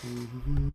Mhm.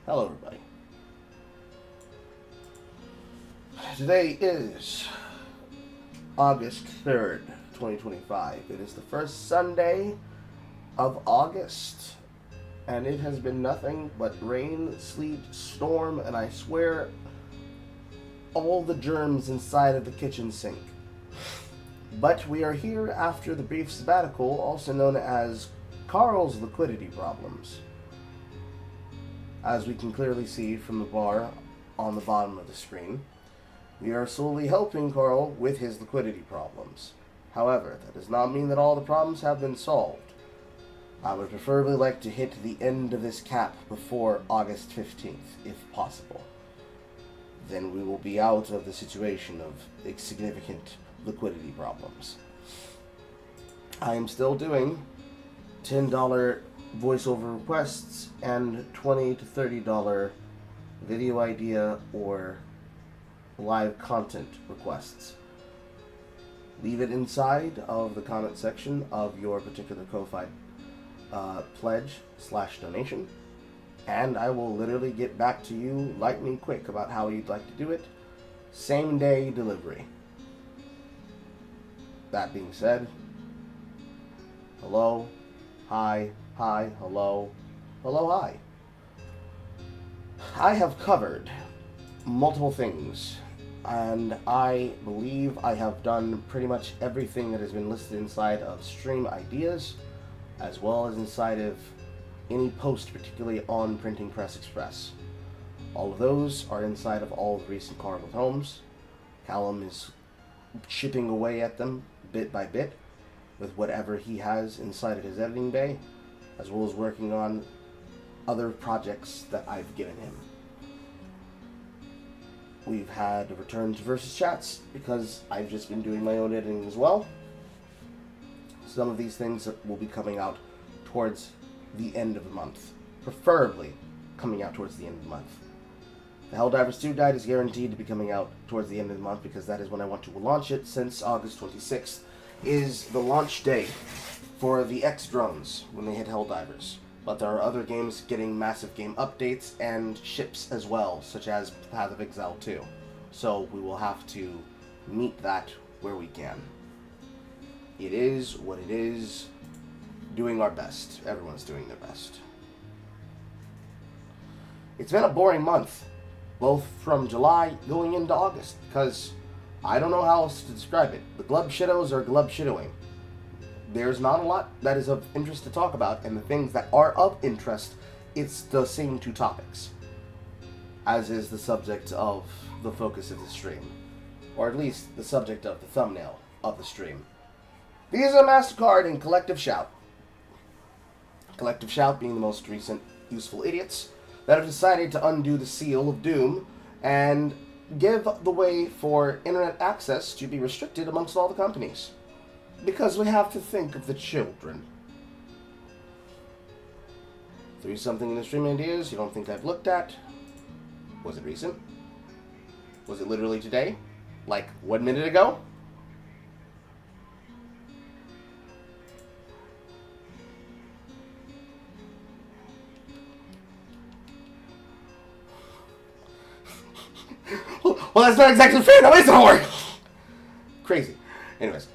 Hello, everybody. Today is August 3rd, 2025. It is the first Sunday of August, and it has been nothing but rain, sleet, storm, and I swear all the germs inside of the kitchen sink. But we are here after the brief sabbatical, also known as Carl's liquidity problems. As we can clearly see from the bar on the bottom of the screen, we are slowly helping Carl with his liquidity problems. However, that does not mean that all the problems have been solved. I would preferably like to hit the end of this cap before August 15th, if possible. Then we will be out of the situation of significant liquidity problems. I am still doing $10 voiceover requests and $20 to $30 video idea or live content requests. Leave it inside of the comment section of your particular Ko-Fi pledge/donation, and I will literally get back to you lightning quick about how you'd like to do it. Same day delivery. That being said, hello, hi, hi, hello, hello, hi. I have covered multiple things, and I believe I have done pretty much everything that has been listed inside of stream ideas, as well as inside of any post, particularly on Printing Press Express. All of those are inside of all the recent Carl homes. Callum is chipping away at them bit by bit with whatever he has inside of his editing bay, as well as working on other projects that I've given him. We've had a return to Versus Chats because I've just been doing my own editing as well. Some of these things will be coming out towards the end of the month, preferably coming out towards the end of the month. The Helldivers 2 Guide is guaranteed to be coming out towards the end of the month because that is when I want to launch it, since August 26th is the launch day for the X drones when they hit Helldivers. But there are other games getting massive game updates and ships as well, such as Path of Exile 2. So we will have to meet that where we can. It is what it is. Doing our best. Everyone's doing their best. It's been a boring month, both from July going into August, because I don't know how else to describe it. The glub shittos are glub shittoing. There's not a lot that is of interest to talk about, and the things that are of interest, it's the same two topics, as is the subject of the focus of the stream, or at least the subject of the thumbnail of the stream. Visa, MasterCard, and Collective Shout. Collective Shout being the most recent useful idiots that have decided to undo the seal of doom and give the way for internet access to be restricted amongst all the companies. Because we have to think of the children. 3-something in the stream ideas you don't think I've looked at. Was it recent? Was it literally today? Like 1 minute ago? Well, that's not exactly fair. No, it's not. Crazy. Anyways.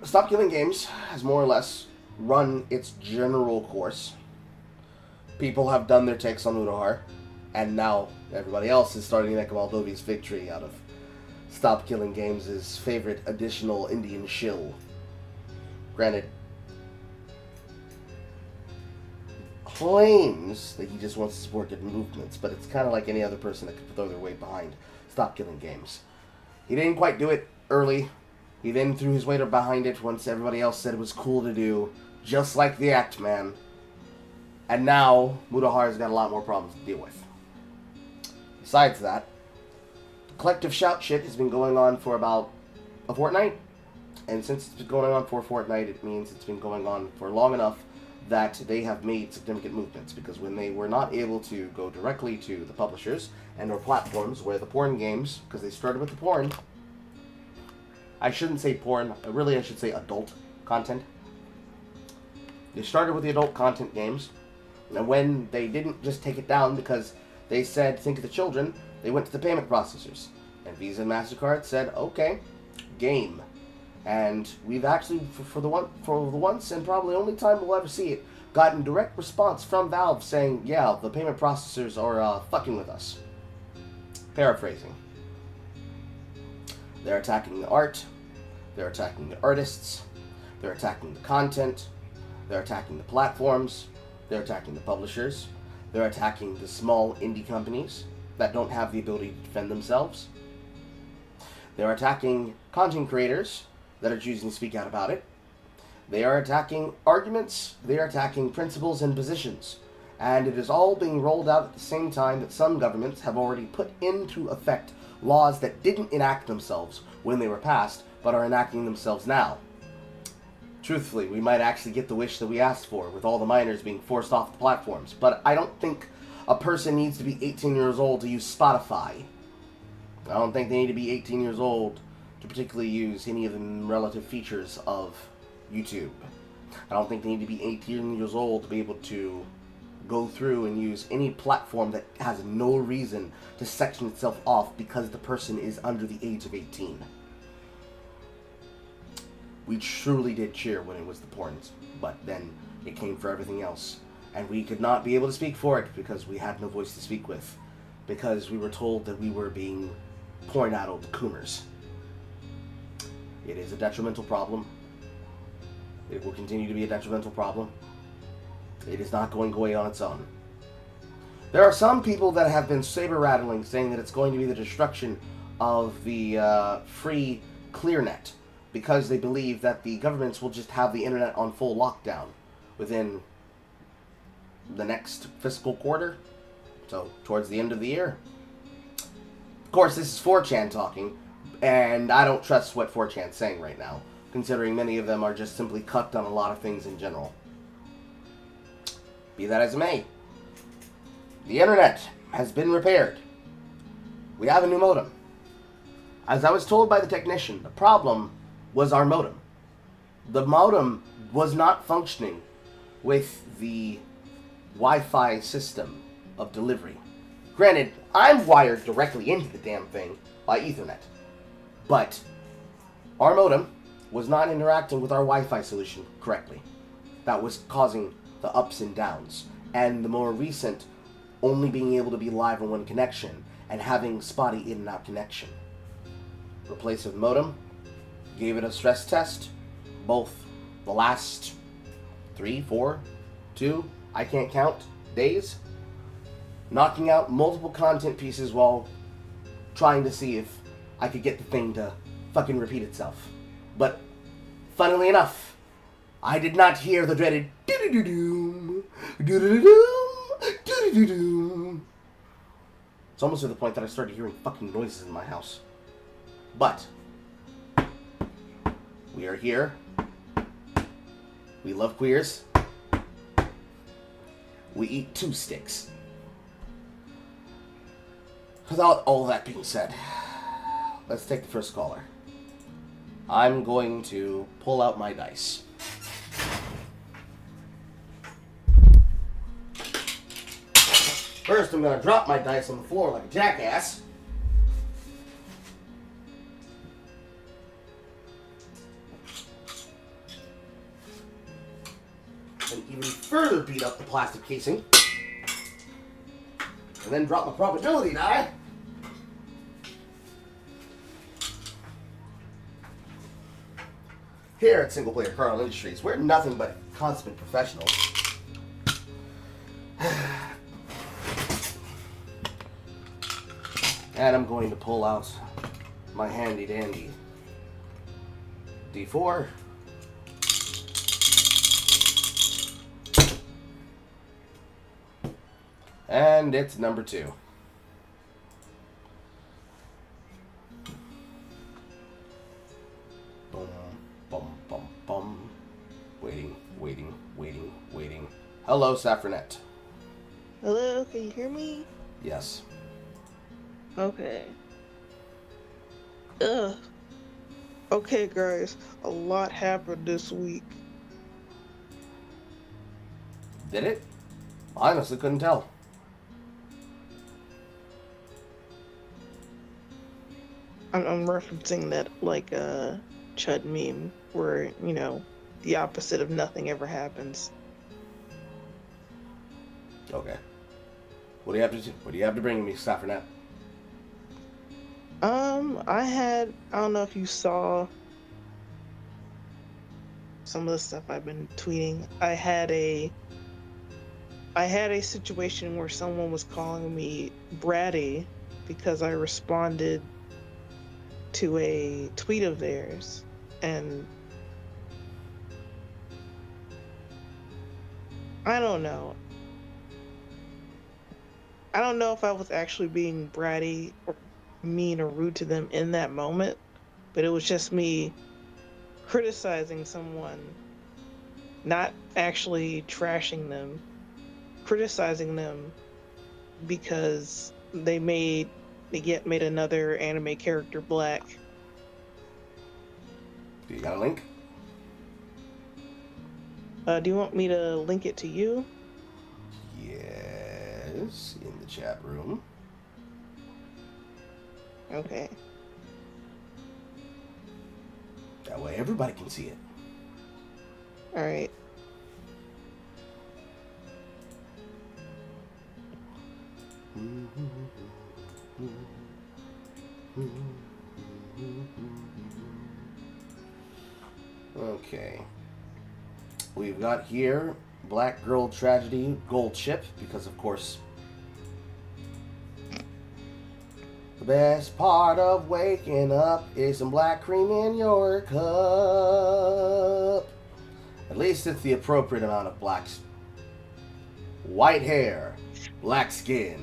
Stop Killing Games has more or less run its general course. People have done their takes on Udahar, and now everybody else is starting to make Moldovia's victory out of Stop Killing Games' favorite additional Indian shill. Granted, claims that he just wants to support different movements, but it's kind of like any other person that could throw their weight behind Stop Killing Games. He didn't quite do it early. He then threw his weight behind it once everybody else said it was cool to do, just like the Act Man. And now, Mudahar's got a lot more problems to deal with. Besides that, the Collective Shout shit has been going on for about a fortnight. And since it's been going on for a fortnight, it means it's been going on for long enough that they have made significant movements, because when they were not able to go directly to the publishers and or platforms where the porn games, because they started with the porn, I shouldn't say porn, really I should say adult content. They started with the adult content games, and when they didn't just take it down because they said, think of the children, they went to the payment processors. And Visa and MasterCard said, okay, game. And we've actually, for the once and probably only time we'll ever see it, gotten direct response from Valve saying, yeah, the payment processors are fucking with us. Paraphrasing. They're attacking the art, they're attacking the artists, they're attacking the content, they're attacking the platforms, they're attacking the publishers, they're attacking the small indie companies that don't have the ability to defend themselves. They're attacking content creators that are choosing to speak out about it. They are attacking arguments, they are attacking principles and positions. And it is all being rolled out at the same time that some governments have already put into effect laws that didn't enact themselves when they were passed, but are enacting themselves now. Truthfully, we might actually get the wish that we asked for, with all the minors being forced off the platforms. But I don't think a person needs to be 18 years old to use Spotify. I don't think they need to be 18 years old to particularly use any of the relative features of YouTube. I don't think they need to be 18 years old to be able to go through and use any platform that has no reason to section itself off because the person is under the age of 18. We truly did cheer when it was the porns, but then it came for everything else. And we could not be able to speak for it because we had no voice to speak with. Because we were told that we were being porn-addled coomers. It is a detrimental problem. It will continue to be a detrimental problem. It is not going away on its own. There are some people that have been saber-rattling, saying that it's going to be the destruction of the free ClearNet, because they believe that the governments will just have the internet on full lockdown within the next fiscal quarter, so towards the end of the year. Of course, this is 4chan talking, and I don't trust what 4chan's saying right now, considering many of them are just simply cucked on a lot of things in general. Be that as it may, the internet has been repaired. We have a new modem. As I was told by the technician, the problem was our modem. The modem was not functioning with the Wi-Fi system of delivery. Granted, I'm wired directly into the damn thing by Ethernet, but our modem was not interacting with our Wi-Fi solution correctly. That was causing the ups and downs, and the more recent only being able to be live on one connection and having spotty in and out connection. Replace with modem, gave it a stress test, both the last 3, 4, 2, I can't count, days, knocking out multiple content pieces while trying to see if I could get the thing to fucking repeat itself. But, funnily enough, I did not hear the dreaded doo-doo-doo-doo, doo-doo-doo-doo, doo-doo-doo-doo. It's almost to the point that I started hearing fucking noises in my house. But we are here. We love queers. We eat 2 sticks. Without all that being said, let's take the first caller. I'm going to pull out my dice. First, I'm going to drop my dice on the floor like a jackass. And even further beat up the plastic casing. And then drop my probability die. Here at Single Player Carnal Industries, we're nothing but consummate professionals. And I'm going to pull out my handy dandy D4. And it's number 2. Boom, bum, bum, bum. Waiting, waiting, waiting, waiting. Hello, Saffronet. Hello, can you hear me? Yes. Okay. Ugh. Okay, guys, a lot happened this week. Did it? I honestly couldn't tell. I'm referencing that Chud meme where, the opposite of nothing ever happens. Okay. What do you have to bring me, Saffronet? I don't know if you saw some of the stuff I've been tweeting. I had a situation where someone was calling me bratty because I responded to a tweet of theirs. And I don't know. I don't know if I was actually being bratty or mean or rude to them in that moment, but it was just me criticizing someone, not actually trashing them, criticizing them because they made another anime character black. Do you got a link? Do you want me to link it to you? Yes, in the chat room. Okay. That way everybody can see it. All right. Okay. We've got here Black Girl Tragedy Gold Chip, because of course the best part of waking up is some black cream in your cup. At least it's the appropriate amount of blacks. White hair, black skin,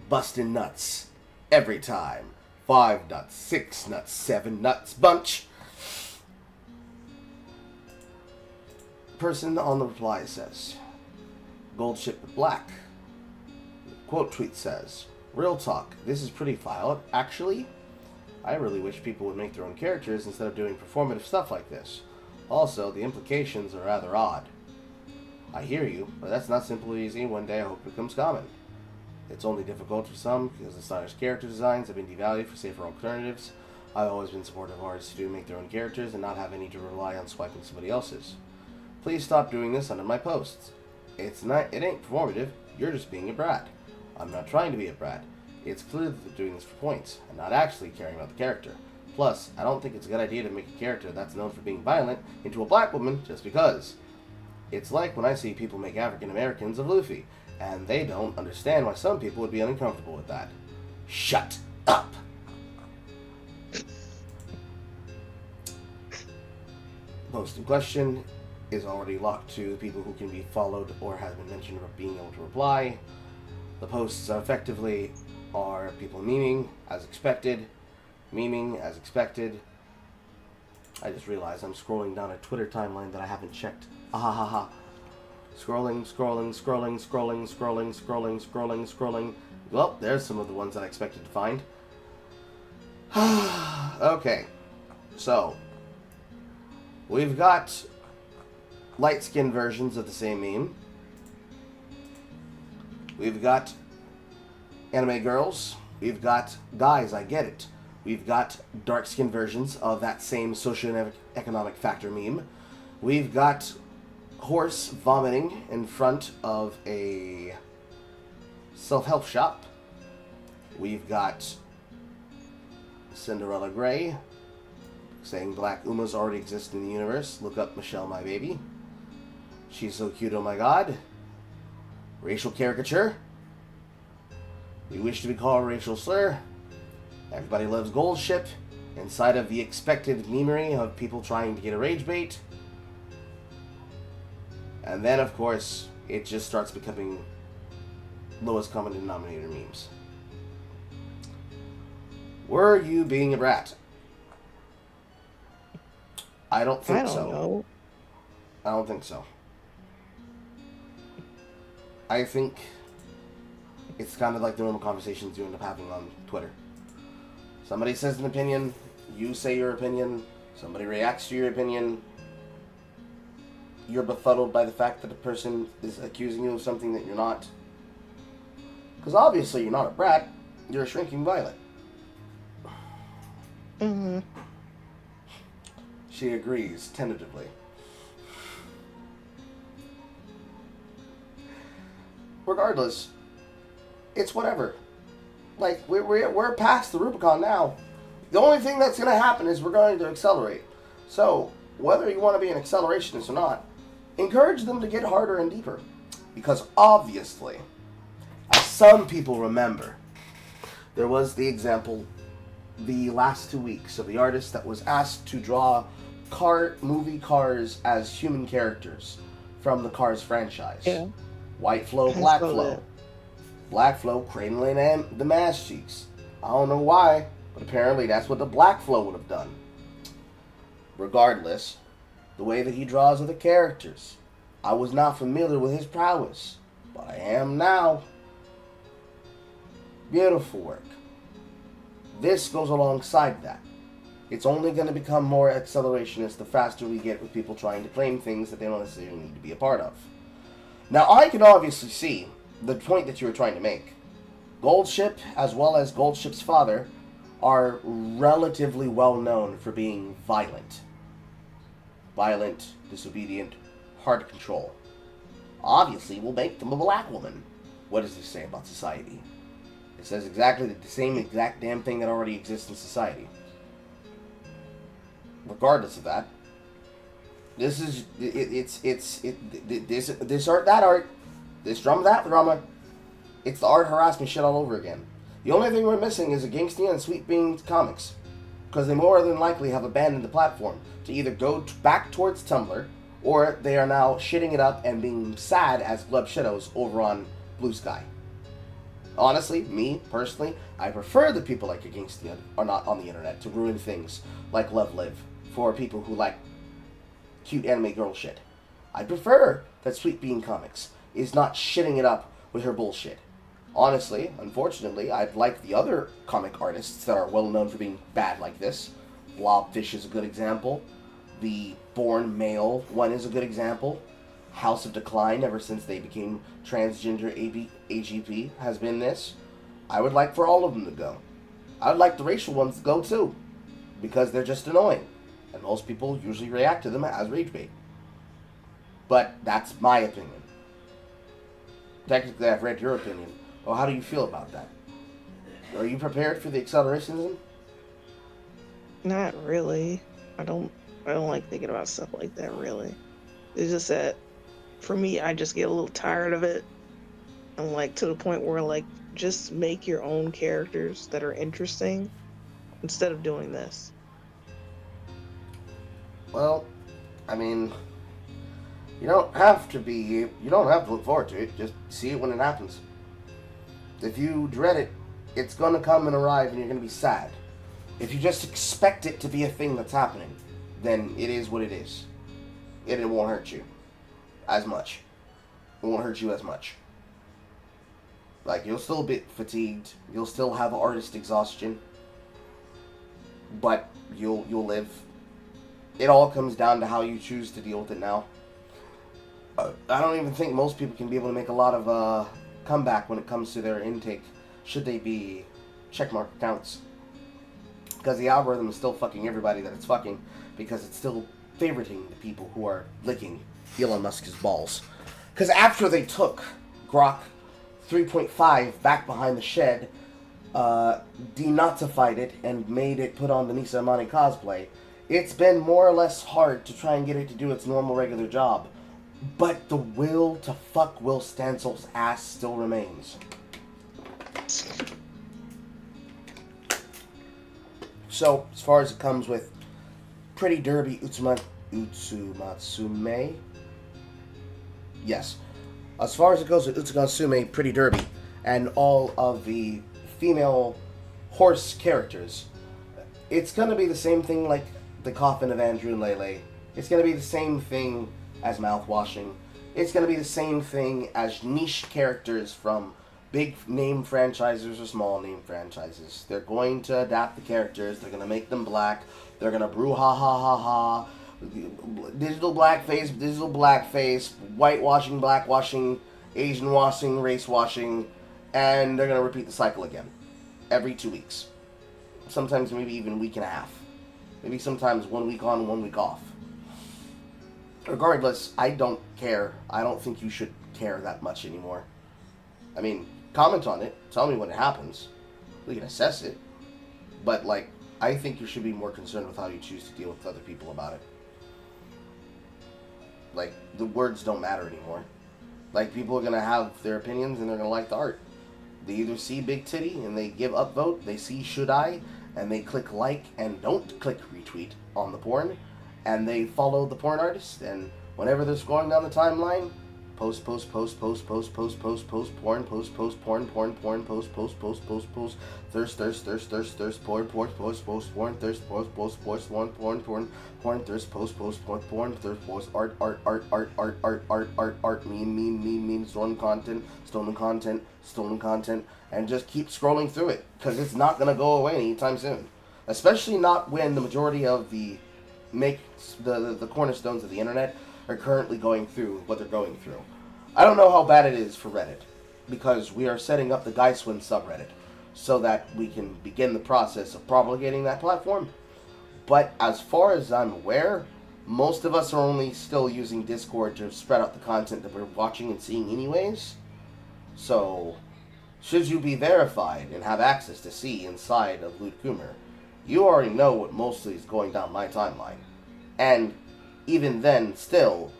bustin' nuts every time. 5 nuts, 6 nuts, 7 nuts bunch. Person on the reply says, Gold chip with black. Quote tweet says, real talk, this is pretty wild. Actually, I really wish people would make their own characters instead of doing performative stuff like this. Also, the implications are rather odd. I hear you, but that's not simply easy. One day I hope it becomes common. It's only difficult for some because the stylish character designs have been devalued for safer alternatives. I've always been supportive of artists who do make their own characters and not have any to rely on swiping somebody else's. Please stop doing this under my posts. It ain't performative, you're just being a brat. I'm not trying to be a brat. It's clear that they're doing this for points, and not actually caring about the character. Plus, I don't think it's a good idea to make a character that's known for being violent into a black woman just because. It's like when I see people make African Americans of Luffy, and they don't understand why some people would be uncomfortable with that. Shut up! Post in question is already locked to people who can be followed or has been mentioned of being able to reply. The posts effectively are people memeing as expected. I just realized I'm scrolling down a Twitter timeline that I haven't checked. Ah ha ha ha. Scrolling. Well, there's some of the ones that I expected to find. Okay. So, we've got light-skinned versions of the same meme. We've got anime girls. We've got guys, I get it. We've got dark-skinned versions of that same socio-economic factor meme. We've got horse vomiting in front of a self-help shop. We've got Cinderella Grey saying black Umas already exist in the universe. Look up Michelle, my baby. She's so cute, oh my god. Racial caricature. We wish to be called a racial slur. Everybody loves Gold Ship. Inside of the expected memery of people trying to get a rage bait. And then, of course, it just starts becoming lowest common denominator memes. Were you being a brat? I don't think so. I don't know. I don't think so. I think it's kind of like the normal conversations you end up having on Twitter. Somebody says an opinion, you say your opinion, somebody reacts to your opinion, you're befuddled by the fact that a person is accusing you of something that you're not. Because obviously you're not a brat, you're a shrinking violet. Mm-hmm. She agrees, tentatively. Regardless, it's whatever. Like, we're past the Rubicon now. The only thing that's going to happen is we're going to accelerate. So, whether you want to be an accelerationist or not, encourage them to get harder and deeper. Because obviously, as some people remember, there was the example the last 2 weeks of the artist that was asked to draw movie cars as human characters from the Cars franchise. Yeah. White Flow, I Black saw Flow. that. Black Flow cradling and the Mass Cheeks. I don't know why, but apparently that's what the Black Flow would have done. Regardless, the way that he draws other characters, I was not familiar with his prowess, but I am now. Beautiful work. This goes alongside that. It's only going to become more accelerationist the faster we get with people trying to claim things that they don't necessarily need to be a part of. Now, I can obviously see the point that you were trying to make. Goldship, as well as Goldship's father, are relatively well known for being violent. Violent, disobedient, hard to control. Obviously, will make them a black woman. What does this say about society? It says exactly the same exact damn thing that already exists in society. Regardless of that, this is this art, that art, this drama, that drama. It's the art harassment shit all over again. The only thing we're missing is a Gangsta and Sweet Bean comics, because they more than likely have abandoned the platform to either go back towards Tumblr, or they are now shitting it up and being sad as Glub Shadows over on Blue Sky. Honestly, me, personally, I prefer the people like a Gangsta are not on the internet to ruin things like Love Live for people who like cute anime girl shit. I prefer that Sweet Bean Comics is not shitting it up with her bullshit. Honestly, unfortunately, I'd like the other comic artists that are well known for being bad like this. Blobfish is a good example. The Born Male one is a good example. House of Decline, ever since they became transgender AGP, has been this. I would like for all of them to go. I would like the racial ones to go too, because they're just annoying, and most people usually react to them as rage bait. But that's my opinion. Technically, I've read your opinion. Well, how do you feel about that? Are you prepared for the accelerationism? Not really. I don't like thinking about stuff like that, really. It's just that, for me, I just get a little tired of it. I'm like, to the point where, like, just make your own characters that are interesting instead of doing this. Well, I mean, you don't have to look forward to it. Just see it when it happens. If you dread it, it's going to come and arrive and you're going to be sad. If you just expect it to be a thing that's happening, then it is what it is. It won't hurt you as much. It won't hurt you as much. Like, you'll still be fatigued. You'll still have artist exhaustion. But you'll live. It all comes down to how you choose to deal with it now. I don't even think most people can be able to make a lot of comeback when it comes to their intake, should they be checkmark accounts. Because the algorithm is still fucking everybody that it's fucking, because it's still favoriting the people who are licking Elon Musk's balls. Because after they took Grok 3.5 back behind the shed, denazified it, and made it put on the Nisa Amani cosplay, it's been more or less hard to try and get it to do its normal regular job. But the will to fuck Will Stansel's ass still remains. So, as far as it comes with Pretty Derby Utsumatsume, yes. As far as it goes with Utsumatsume, Pretty Derby, and all of the female horse characters, it's going to be the same thing like the Coffin of Andrew and Lele. It's going to be the same thing as mouthwashing. It's going to be the same thing as niche characters from big name franchises or small name franchises. They're going to adapt the characters. They're going to make them black. They're going to brew ha ha ha ha. Digital blackface, whitewashing, blackwashing, Asian washing, race washing, and they're going to repeat the cycle again every 2 weeks. Sometimes maybe even a week and a half. Maybe sometimes 1 week on, 1 week off. Regardless, I don't care. I don't think you should care that much anymore. I mean, comment on it. Tell me when it happens. We can assess it. But, like, I think you should be more concerned with how you choose to deal with other people about it. Like, the words don't matter anymore. Like, people are going to have their opinions and they're going to like the art. They either see Big Titty and they give upvote, they see Should I, and they click like and don't click retweet on the porn, and they follow the porn artist, and whenever they're scrolling down the timeline, post, porn, post, porn, thirst, porn, porn, thirst, porn, thirst, porn, thirst, art, meme, stolen content, and just keep scrolling through it, because it's not going to go away anytime soon. Especially not when the majority of the cornerstones of the internet are currently going through what they're going through. I don't know how bad it is for Reddit, because we are setting up the Geiswin subreddit so that we can begin the process of propagating that platform. But as far as I'm aware, most of us are only still using Discord to spread out the content that we're watching and seeing anyways. So, should you be verified and have access to see inside of Loot Coomer, you already know what mostly is going down my timeline. And even then, still,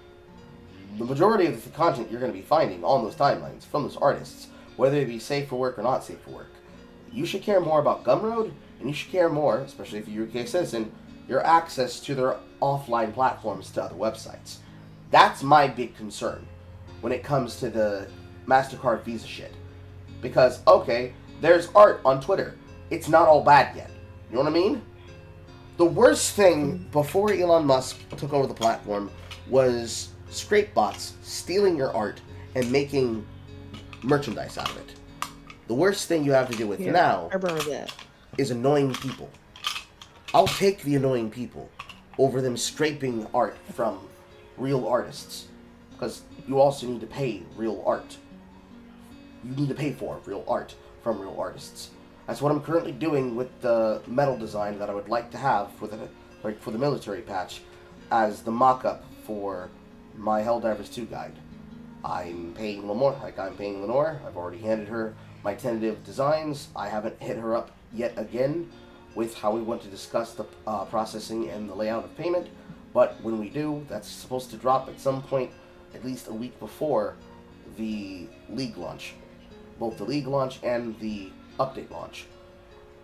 the majority of the content you're going to be finding on those timelines from those artists, whether it be safe for work or not safe for work, you should care more about Gumroad, and you should care more, especially if you're a UK citizen, your access to their offline platforms to other websites. That's my big concern when it comes to the MasterCard Visa shit. Because, okay, there's art on Twitter. It's not all bad yet. You know what I mean? The worst thing before Elon Musk took over the platform was scrape bots stealing your art and making merchandise out of it. The worst thing you have to deal with now I remember that. is annoying people. I'll take the annoying people over them scraping art from real artists. Because you also need to pay real art. You need to pay for real art from real artists. That's what I'm currently doing with the metal design that I would like to have for the military patch as the mock-up for my Helldivers 2 guide. I'm paying Lenore. I've already handed her my tentative designs. I haven't hit her up yet again with how we want to discuss the processing and the layout of payment. But when we do, that's supposed to drop at some point, at least a week before the League launch. Both the League launch and the update launch.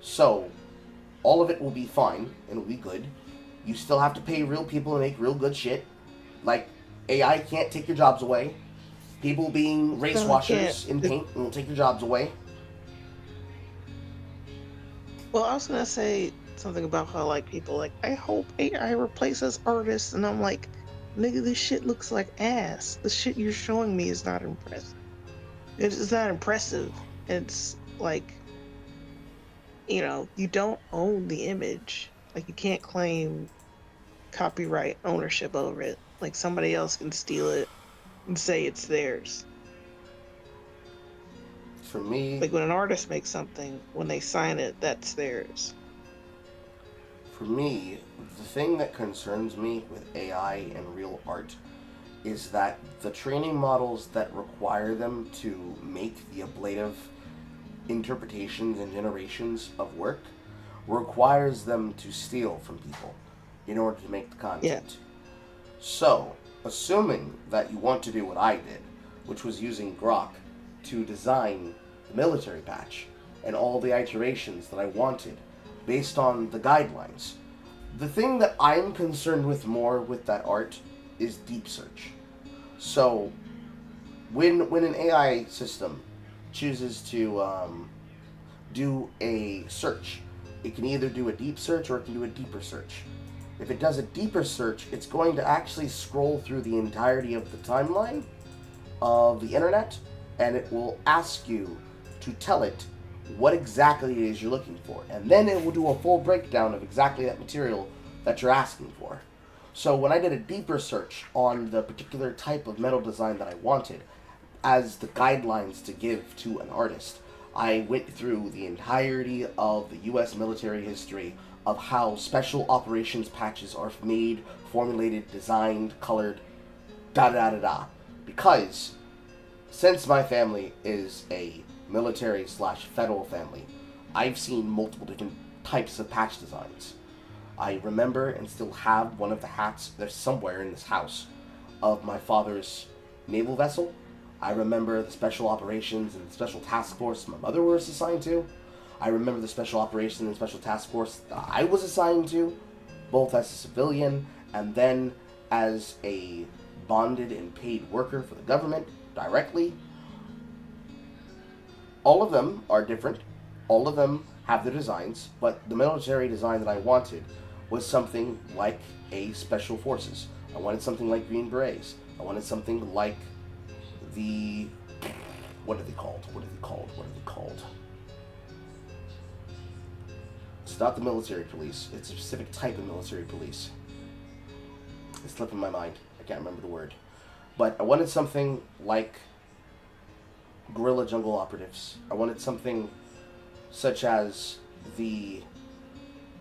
So, all of it will be fine, and will be good. You still have to pay real people to make real good shit. Like, AI can't take your jobs away. People being race washers in paint will take your jobs away. Well, I was gonna say something about how, like, people like, I hope AI replaces artists, and I'm like, nigga, this shit looks like ass. The shit you're showing me is not impressive. It's not impressive. It's like, you know, you don't own the image. Like, you can't claim copyright ownership over it. Like, somebody else can steal it and say it's theirs. For me, like when an artist makes something, when they sign it, that's theirs. For me, the thing that concerns me with AI and real art is that the training models that require them to make the ablative interpretations and generations of work requires them to steal from people in order to make the content. Yeah. So, assuming that you want to do what I did, which was using Grok to design the military patch and all the iterations that I wanted based on the guidelines, the thing that I'm concerned with more with that art is deep search. So, when an AI system chooses to do a search, it can either do a deep search or it can do a deeper search. If it does a deeper search, it's going to actually scroll through the entirety of the timeline of the internet, and it will ask you to tell it what exactly it is you're looking for. And then it will do a full breakdown of exactly that material that you're asking for. So when I did a deeper search on the particular type of metal design that I wanted, as the guidelines to give to an artist, I went through the entirety of the US military history of how special operations patches are made, formulated, designed, colored, da da da da. Because since my family is a military slash federal family, I've seen multiple different types of patch designs. I remember and still have one of the hats, there's somewhere in this house, of my father's naval vessel. I remember the special operations and special task force my mother was assigned to. I remember the special operations and special task force that I was assigned to, both as a civilian and then as a bonded and paid worker for the government directly. All of them are different. All of them have their designs, but the military design that I wanted was something like a special forces. I wanted something like Green Berets. I wanted something like the... What are they called? It's not the military police. It's a specific type of military police. It's slipping my mind. I can't remember the word. But I wanted something like guerrilla jungle operatives. I wanted something such as the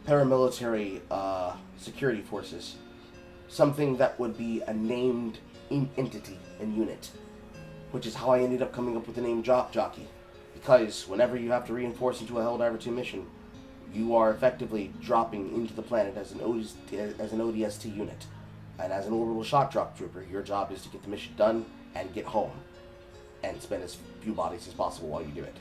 paramilitary security forces. Something that would be a named entity and unit. Which is how I ended up coming up with the name Jock Jockey. Because whenever you have to reinforce into a Helldiver 2 mission, you are effectively dropping into the planet as an ODST unit. And as an orbital shock drop trooper, your job is to get the mission done and get home. And spend as few bodies as possible while you do it.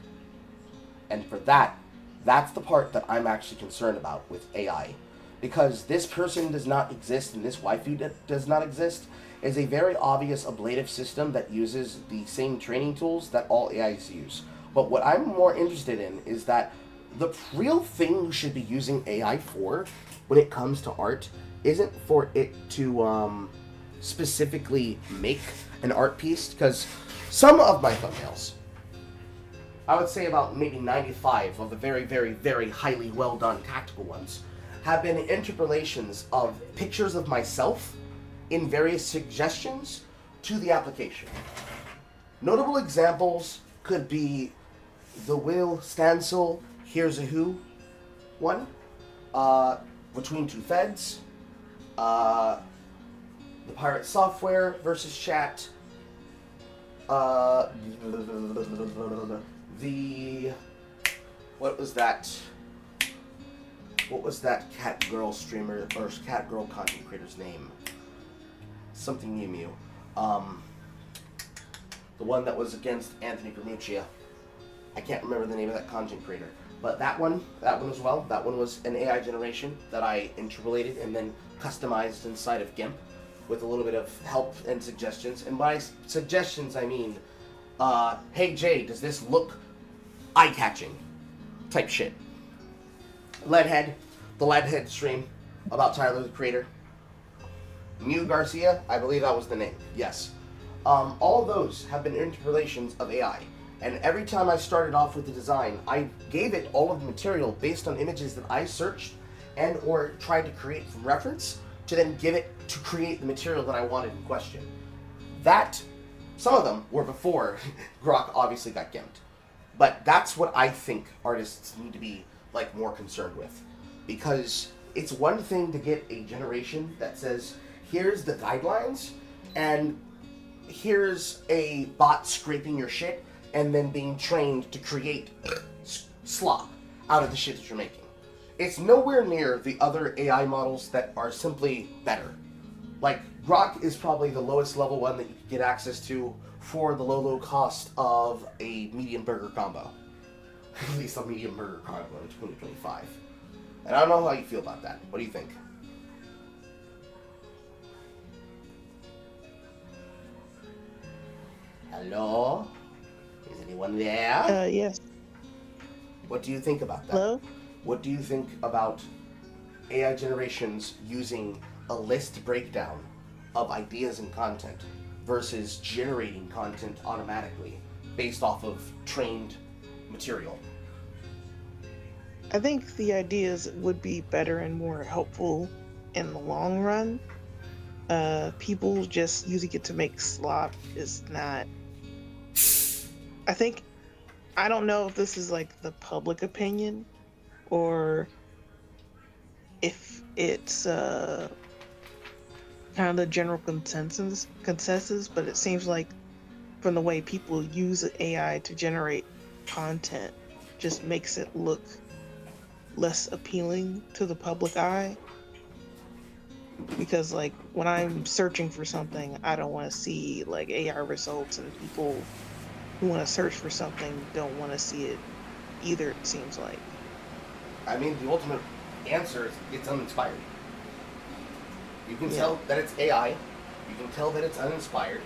And for that, that's the part that I'm actually concerned about with AI. Because this person does not exist and this waifu does not exist is a very obvious ablative system that uses the same training tools that all AIs use. But what I'm more interested in is that the real thing you should be using AI for when it comes to art isn't for it to specifically make an art piece, because some of my thumbnails, I would say about maybe 95 of the very, very, very highly well done tactical ones, have been interpolations of pictures of myself in various suggestions to the application. Notable examples could be the Will Stancil Here's a Who one, Between Two Feds, the Pirate Software versus Chat, the... What was that cat girl streamer or cat girl content creator's name? Something Mew Mew. The one that was against Anthony Gramuccia. I can't remember the name of that content creator. But that one as well. That one was an AI generation that I interpolated and then customized inside of GIMP with a little bit of help and suggestions. And by suggestions, I mean, hey Jay, does this look eye-catching? Type shit. Leadhead, the Leadhead stream about Tyler, the Creator. Mew Garcia, I believe that was the name. Yes. All of those have been interpolations of AI. And every time I started off with the design, I gave it all of the material based on images that I searched and or tried to create from reference to then give it to create the material that I wanted in question. Some of them were before Grok obviously got gimped. But that's what I think artists need to be more concerned with. Because it's one thing to get a generation that says, here's the guidelines, and here's a bot scraping your shit, and then being trained to create slop out of the shit that you're making. It's nowhere near the other AI models that are simply better. Grok is probably the lowest level one that you can get access to for the low cost of a medium burger combo. At least a medium burger combo in 2025. And I don't know how you feel about that. What do you think? Hello? Is anyone there? Yes. What do you think about that? Hello? What do you think about AI generations using a list breakdown of ideas and content versus generating content automatically based off of trained material. I think the ideas would be better and more helpful in the long run. People just using it to make slop is not. I think I don't know if this is like the public opinion or if it's kind of the general consensus, but it seems like from the way people use AI to generate content just makes it look less appealing to the public eye. Because like when I'm searching for something, I don't want to see like AI results, and people who want to search for something don't want to see it either, it seems like. I mean, the ultimate answer is it's uninspired. You can Yeah. tell that it's AI. You can tell that it's uninspired.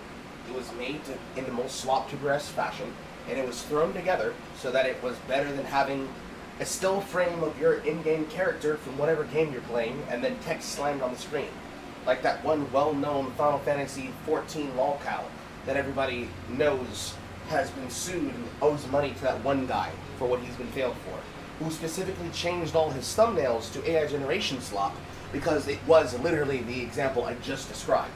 It was made in the most slop-to-breast fashion, and it was thrown together so that it was better than having a still frame of your in-game character from whatever game you're playing, and then text slammed on the screen. Like that one well-known Final Fantasy XIV lolcow that everybody knows has been sued and owes money to that one guy for what he's been failed for, who specifically changed all his thumbnails to AI generation slop because it was literally the example I just described.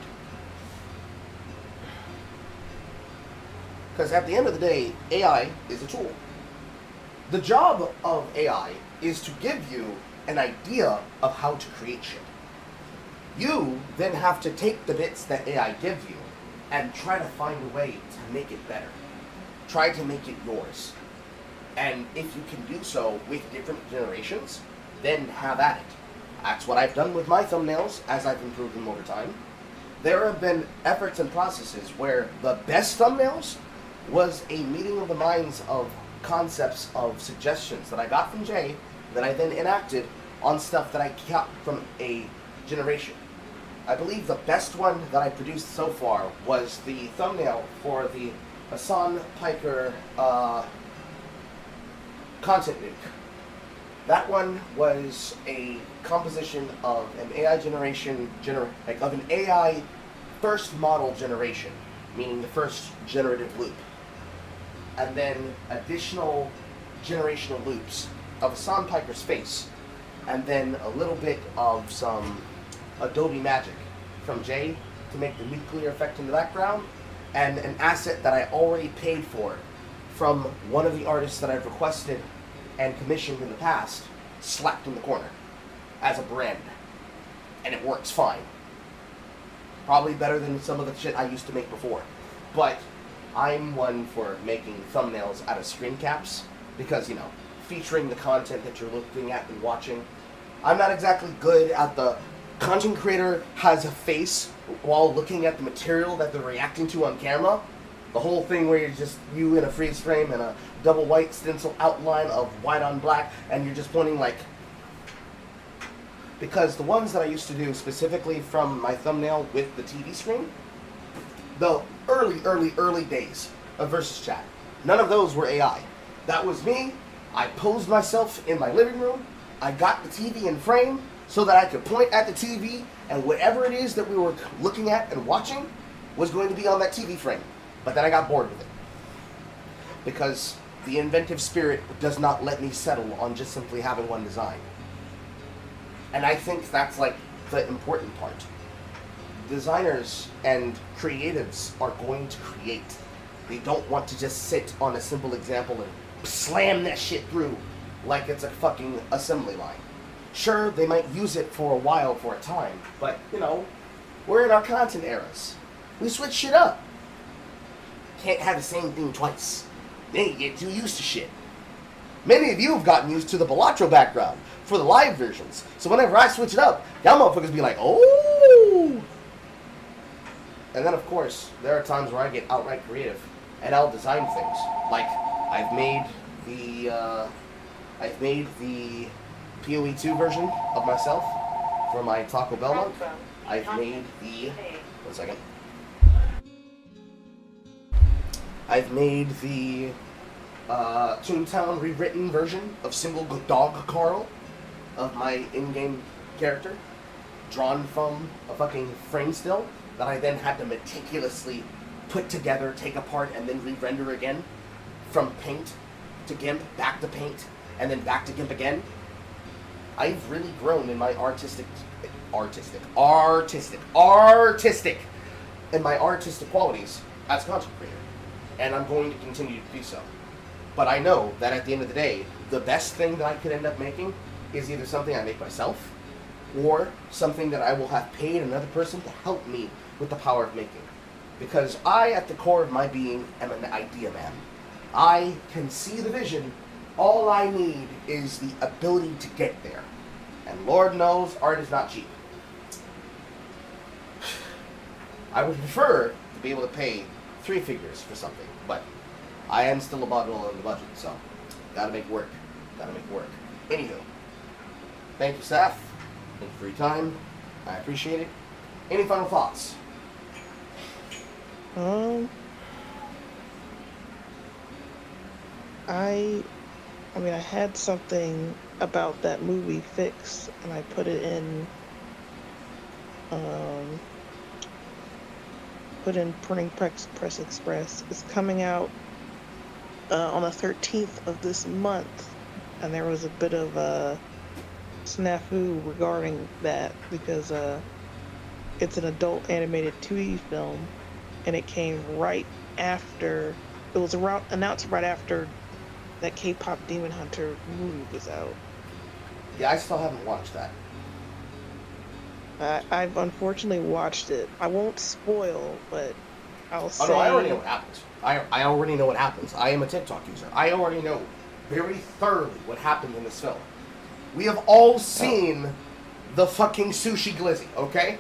Because at the end of the day, AI is a tool. The job of AI is to give you an idea of how to create shit. You then have to take the bits that AI gives you and try to find a way to make it better. Try to make it yours. And if you can do so with different generations, then have at it. That's what I've done with my thumbnails as I've improved them over time. There have been efforts and processes where the best thumbnails was a meeting of the minds of concepts of suggestions that I got from Jay that I then enacted on stuff that I got from a generation. I believe the best one that I produced so far was the thumbnail for the Hassan Piker content nuke. That one was a composition of an AI generation, of an AI first model generation, meaning the first generative loop, and then additional generational loops of Hassan Piker's face, and then a little bit of some Adobe magic from Jay to make the nuclear effect in the background, and an asset that I already paid for from one of the artists that I've requested and commissioned in the past, slapped in the corner as a brand. And it works fine. Probably better than some of the shit I used to make before. But I'm one for making thumbnails out of screen caps because, featuring the content that you're looking at and watching. I'm not exactly good at the content creator has a face while looking at the material that they're reacting to on camera. The whole thing where you're just you in a freeze frame and a double white stencil outline of white on black, and you're just pointing like. Because the ones that I used to do specifically from my thumbnail with the TV screen, the early days of Versus Chat, none of those were AI. That was me. I posed myself in my living room. I got the TV in frame so that I could point at the TV, and whatever it is that we were looking at and watching was going to be on that TV frame. But then I got bored with it. Because the inventive spirit does not let me settle on just simply having one design. And I think that's like the important part. Designers and creatives are going to create. They don't want to just sit on a simple example and slam that shit through like it's a fucking assembly line. Sure, they might use it for a while, for a time, but, we're in our content eras. We switch shit up. Can't have the same thing twice. Then you get too used to shit. Many of you have gotten used to the Balatro background for the live versions. So whenever I switch it up, y'all motherfuckers be like, oh! And then, of course, there are times where I get outright creative and I'll design things. Like, I've made the PoE 2 version of myself for my Taco Bell month. I've made the... One second. I've made the Toontown rewritten version of Single Dog Carl of my in-game character, drawn from a fucking frame still that I then had to meticulously put together, take apart, and then re-render again, from paint to GIMP, back to paint, and then back to GIMP again. I've really grown in my artistic, in my artistic qualities as a content creator, and I'm going to continue to do so. But I know that at the end of the day, the best thing that I could end up making is either something I make myself, or something that I will have paid another person to help me with the power of making. Because I, at the core of my being, am an idea man. I can see the vision. All I need is the ability to get there. And Lord knows, art is not cheap. I would prefer to be able to pay 3 figures for something, but I am still a bottle on the budget, so gotta make work. Gotta make work. Anywho, thank you, staff. Thank you for your time. I appreciate it. Any final thoughts? I mean, I had something about that movie Fix, and I put it in, Printing Press Express. It's coming out on the 13th of this month, and there was a bit of a snafu regarding that because it's an adult animated 2D film, and it came right after, it was announced right after that K-pop Demon Hunter movie was out. Yeah, I still haven't watched that. I've unfortunately watched it. I won't spoil, but I'll say... Oh, no, I already know what happens. I already know what happens. I am a TikTok user. I already know very thoroughly what happened in this film. We have all seen the fucking sushi glizzy, okay?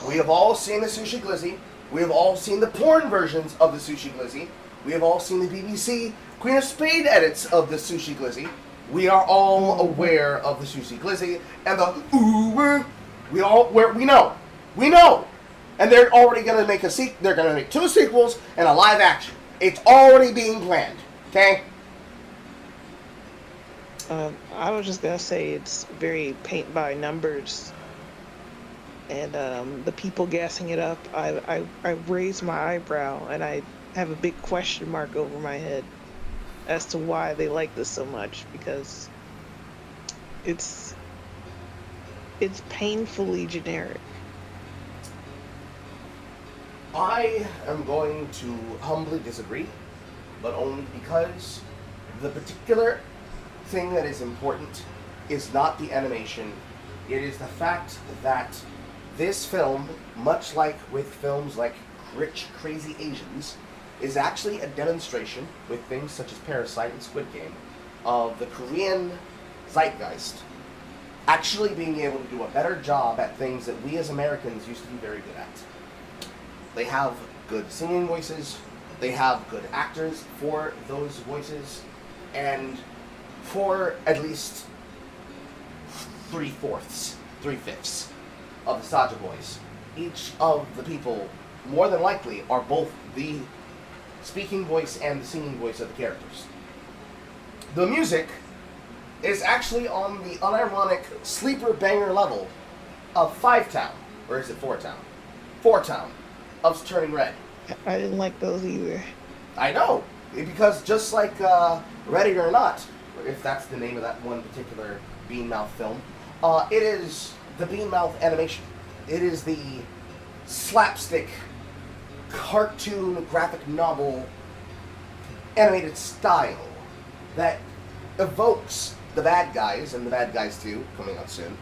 We have all seen the sushi glizzy. We have all seen the porn versions of the sushi glizzy. We have all seen the BBC Queen of Spade edits of the sushi glizzy. We are all aware of the sushi glizzy and the we know, and they're already gonna make they're gonna make 2 sequels and a live action. It's already being planned. Okay. I was just gonna say it's very paint by numbers, and the people gassing it up. I raised my eyebrow and I have a big question mark over my head as to why they like this so much, because it's painfully generic. I am going to humbly disagree, but only because the particular thing that is important is not the animation. It is the fact that this film, much like with films like Rich Crazy Asians, is actually a demonstration, with things such as Parasite and Squid Game, of the Korean zeitgeist actually being able to do a better job at things that we as Americans used to be very good at. They have good singing voices, they have good actors for those voices, and for at least 3/5 of the Saja boys, each of the people, more than likely, are both the speaking voice and the singing voice of the characters. The music is actually on the unironic sleeper banger level of 5-Town, or is it 4-Town? 4-Town of Turning Red. I didn't like those either. I know, because just like Ready or Not, if that's the name of that one particular Bean Mouth film, it is the Bean Mouth animation. It is the slapstick cartoon graphic novel animated style that evokes the Bad Guys and the Bad Guys 2 coming out soon.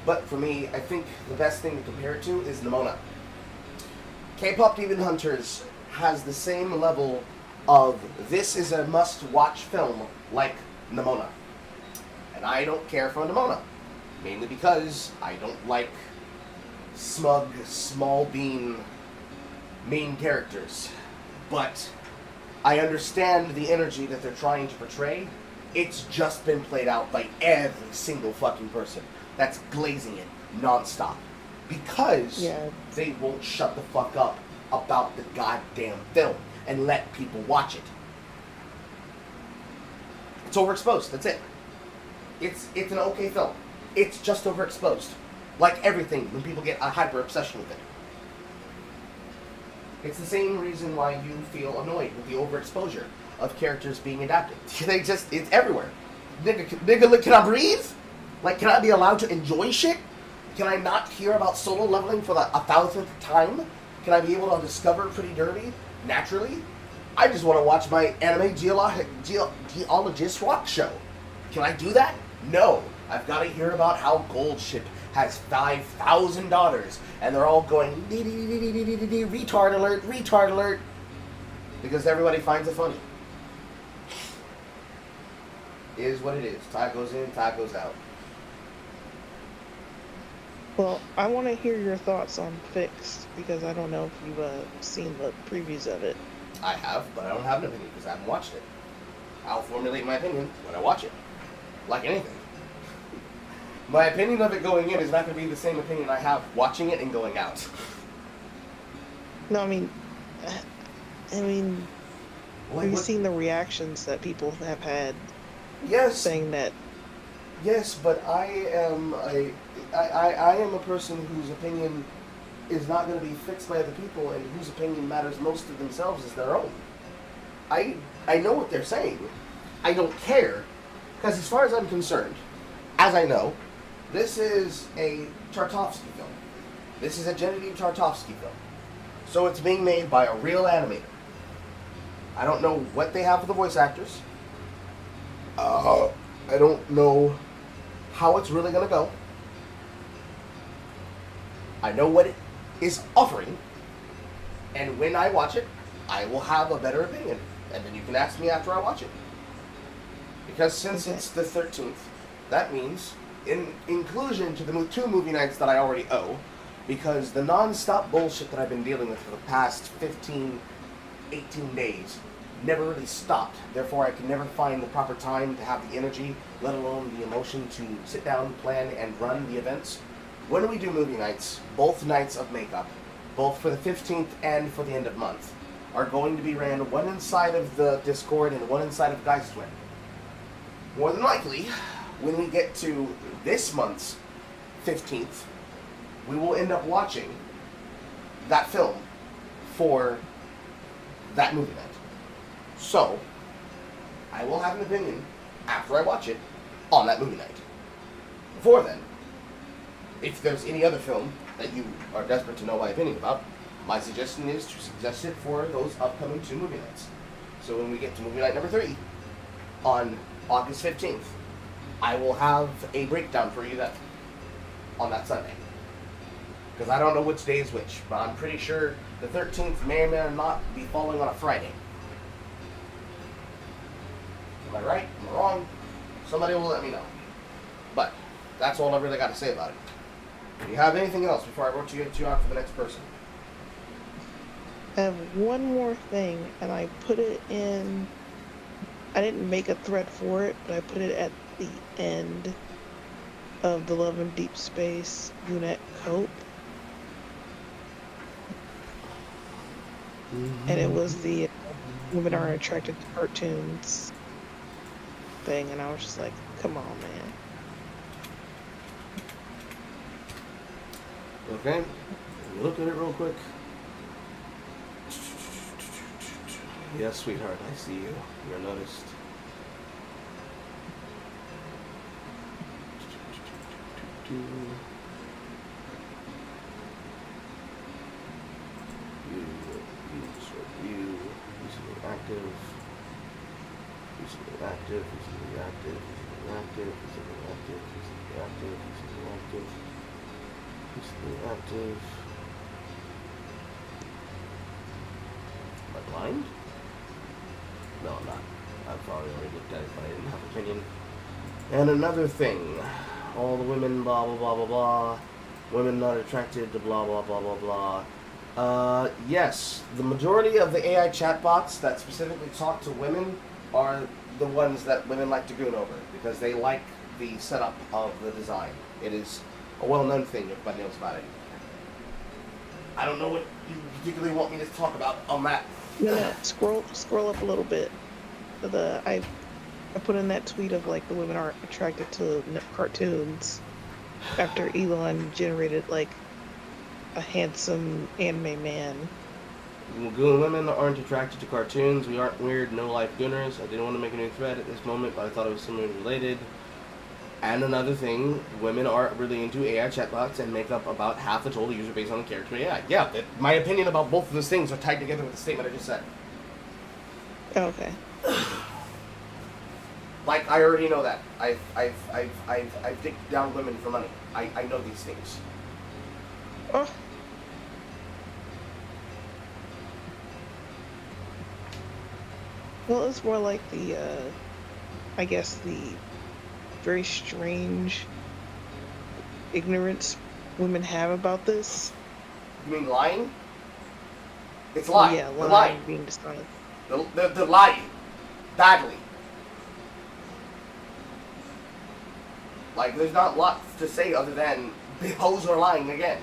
But for me, I think the best thing to compare it to is Nimona. K-pop Demon Hunters has the same level of this is a must-watch film like Nimona. And I don't care for Nimona, mainly because I don't like smug, small bean main characters. But I understand the energy that they're trying to portray. It's just been played out by every single fucking person that's glazing it nonstop. Because they won't shut the fuck up about the goddamn film and let people watch it. It's overexposed, that's it. It's an okay film. It's just overexposed. Like everything, when people get a hyper obsession with it. It's the same reason why you feel annoyed with the overexposure of characters being adapted. It's everywhere. Nigga, can I breathe? Like, can I be allowed to enjoy shit? Can I not hear about solo leveling for the 1,000th time? Can I be able to discover Pretty Derby naturally? I just want to watch my anime geologist rock show. Can I do that? No. I've got to hear about how Goldship has 5,000 daughters, and they're all going retard alert, because everybody finds it funny. It is what it is. Time goes in, time goes out. Well, I want to hear your thoughts on Fixed, because I don't know if you've seen the previews of it. I have, but I don't have an opinion because I haven't watched it. I'll formulate my opinion when I watch it. Like anything. My opinion of it going in is not going to be the same opinion I have watching it and going out. No, I mean, have you seen the reactions that people have had? Yes. Saying that. Yes, but I am a person whose opinion is not going to be fixed by other people, and whose opinion matters most to themselves is their own. I know what they're saying. I don't care, because as far as I'm concerned, as I know, this is a Tartovsky film. This is a Genevieve Tartovsky film. So it's being made by a real animator. I don't know what they have for the voice actors. I don't know how it's really going to go. I know what it is offering. And when I watch it, I will have a better opinion. And then you can ask me after I watch it. Because since it's the 13th, that means in inclusion to the 2 movie nights that I already owe, because the non-stop bullshit that I've been dealing with for the past 15, 18 days never really stopped. Therefore, I can never find the proper time to have the energy, let alone the emotion to sit down, plan, and run the events. When we do movie nights, both nights of makeup, both for the 15th and for the end of month, are going to be ran one inside of the Discord and one inside of Geistwin. More than likely, when we get to this month's 15th, we will end up watching that film for that movie night. So, I will have an opinion after I watch it on that movie night. Before then, if there's any other film that you are desperate to know my opinion about, my suggestion is to suggest it for those upcoming 2 movie nights. So when we get to movie night number 3, on August 15th, I will have a breakdown for you then, on that Sunday. Because I don't know which day is which, but I'm pretty sure the 13th may or may not be falling on a Friday. Am I right? Am I wrong? Somebody will let me know. But that's all I really got to say about it. Do you have anything else before I rotate you out for the next person? I have one more thing, and I put it in. I didn't make a thread for it, but I put it at the end of the Love in Deep Space Unit Cope. Mm-hmm. And it was the Women Are Attracted to Cartoons thing, and I was just like, come on, man. Okay, look at it real quick. Yes, sweetheart, I see you. You're noticed. Recently active. Recently active. Recently active. Recently active. Recently active. Recently active. Recently active. Recently active. Am I blind? No, I'm not. I've probably already looked at it, but I didn't have an opinion. And another thing. All the women, blah, blah, blah, blah, blah. Women not attracted to blah, blah, blah, blah, blah. Yes, the majority of the AI chatbots that specifically talk to women are the ones that women like to goon over, because they like the setup of the design. It is a well-known thing, everybody knows about it. I don't know what you particularly want me to talk about on that. No, scroll up a little bit. I put in that tweet of like the women are attracted to cartoons after Elon generated like a handsome anime man Goon women aren't attracted to cartoons. We aren't weird, no-life gooners. I didn't want to make a new thread at this moment, but I thought it was similarly related. And another thing, women are really into AI chatbots and make up about half the total user base on the character AI. Yeah, my opinion about both of those things are tied together with the statement I just said. Okay. Like, I already know that. I've dicked down women for money. I know these things. Oh. Well, it's more like the, I guess the very strange ignorance women have about this. You mean lying? It's lying. Yeah, They're lying. being dishonest. They're lying. Badly. Like, there's not lots to say other than the hoes are lying again.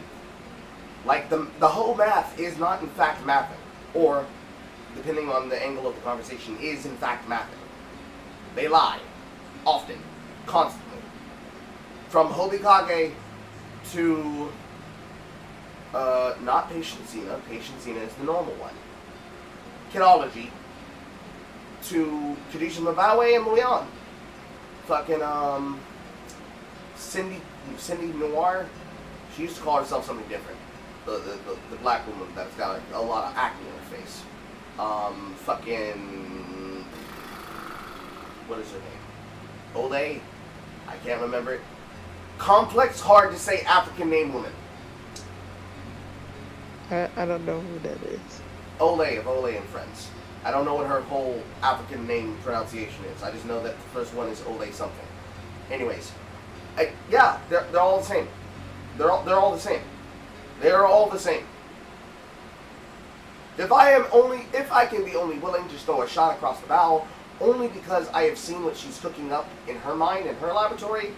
Like, the whole math is not in fact mathing. Or, depending on the angle of the conversation, is in fact mathing. They lie. Often. Constantly. From Hobikage to, not Patient Xena. Patient Xena is the normal one. Kidology. To Kadisha Mabawe and Luyan. Fucking, Cindy Noir. She used to call herself something different. The black woman that's got like, a lot of acne on her face. Fucking, what is her name? Olay? I can't remember it. Complex, hard to say African name woman. I don't know who that is. Olay of Olay and Friends. I don't know what her whole African name pronunciation is. I just know that the first one is Olay something. Anyways, yeah, they're all the same. They're all the same. They're all the same. If I can be only willing to throw a shot across the bow, only because I have seen what she's cooking up in her mind, in her laboratory,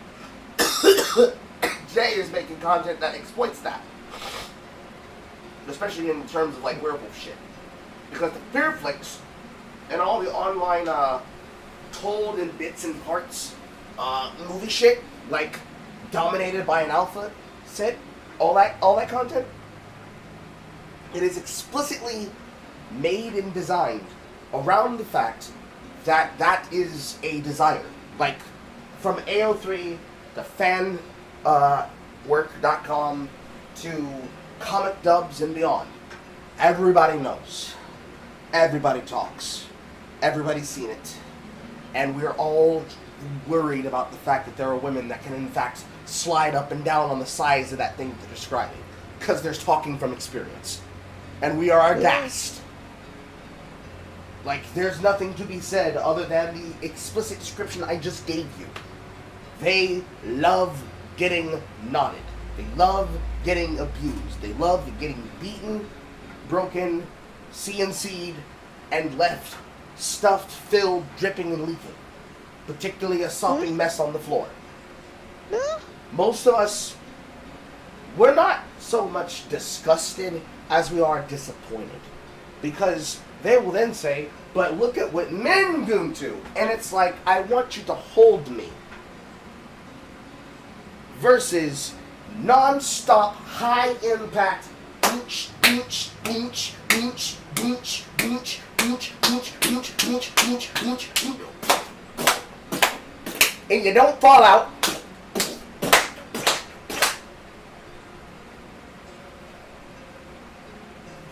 Jay is making content that exploits that. Especially in terms of like werewolf shit. Because the fear flicks and all the online told in bits and parts movie shit, like Dominated by an Alpha set, all that content, it is explicitly made and designed around the fact that that is a desire. Like, from AO3 to fanwork.com to comic dubs and beyond, everybody knows. Everybody talks. Everybody's seen it. And we're all worried about the fact that there are women that can in fact slide up and down on the sides of that thing that they're describing. Because they're talking from experience. And we are aghast. Like, there's nothing to be said other than the explicit description I just gave you. They love getting knotted. They love getting abused. They love getting beaten, broken, CNC'd, and left stuffed, filled, dripping, and leaking. Particularly a sopping mess on the floor. Most of us, we're not so much disgusted as we are disappointed. Because they will then say, but look at what men do to. And it's like, I want you to hold me. Versus non-stop, high-impact, inch, inch, inch, inch, inch, inch, inch, inch, inch, inch, inch, inch, inch. And you don't fall out.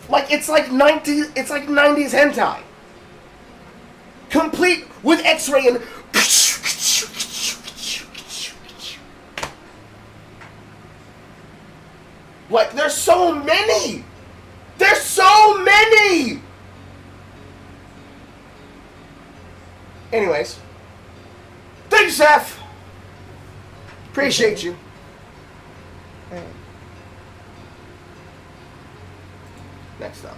Like, it's like 90s hentai. Complete with X-ray and... Like, there's so many! There's so many! Anyways. Thanks, Seth! Appreciate you. Next up.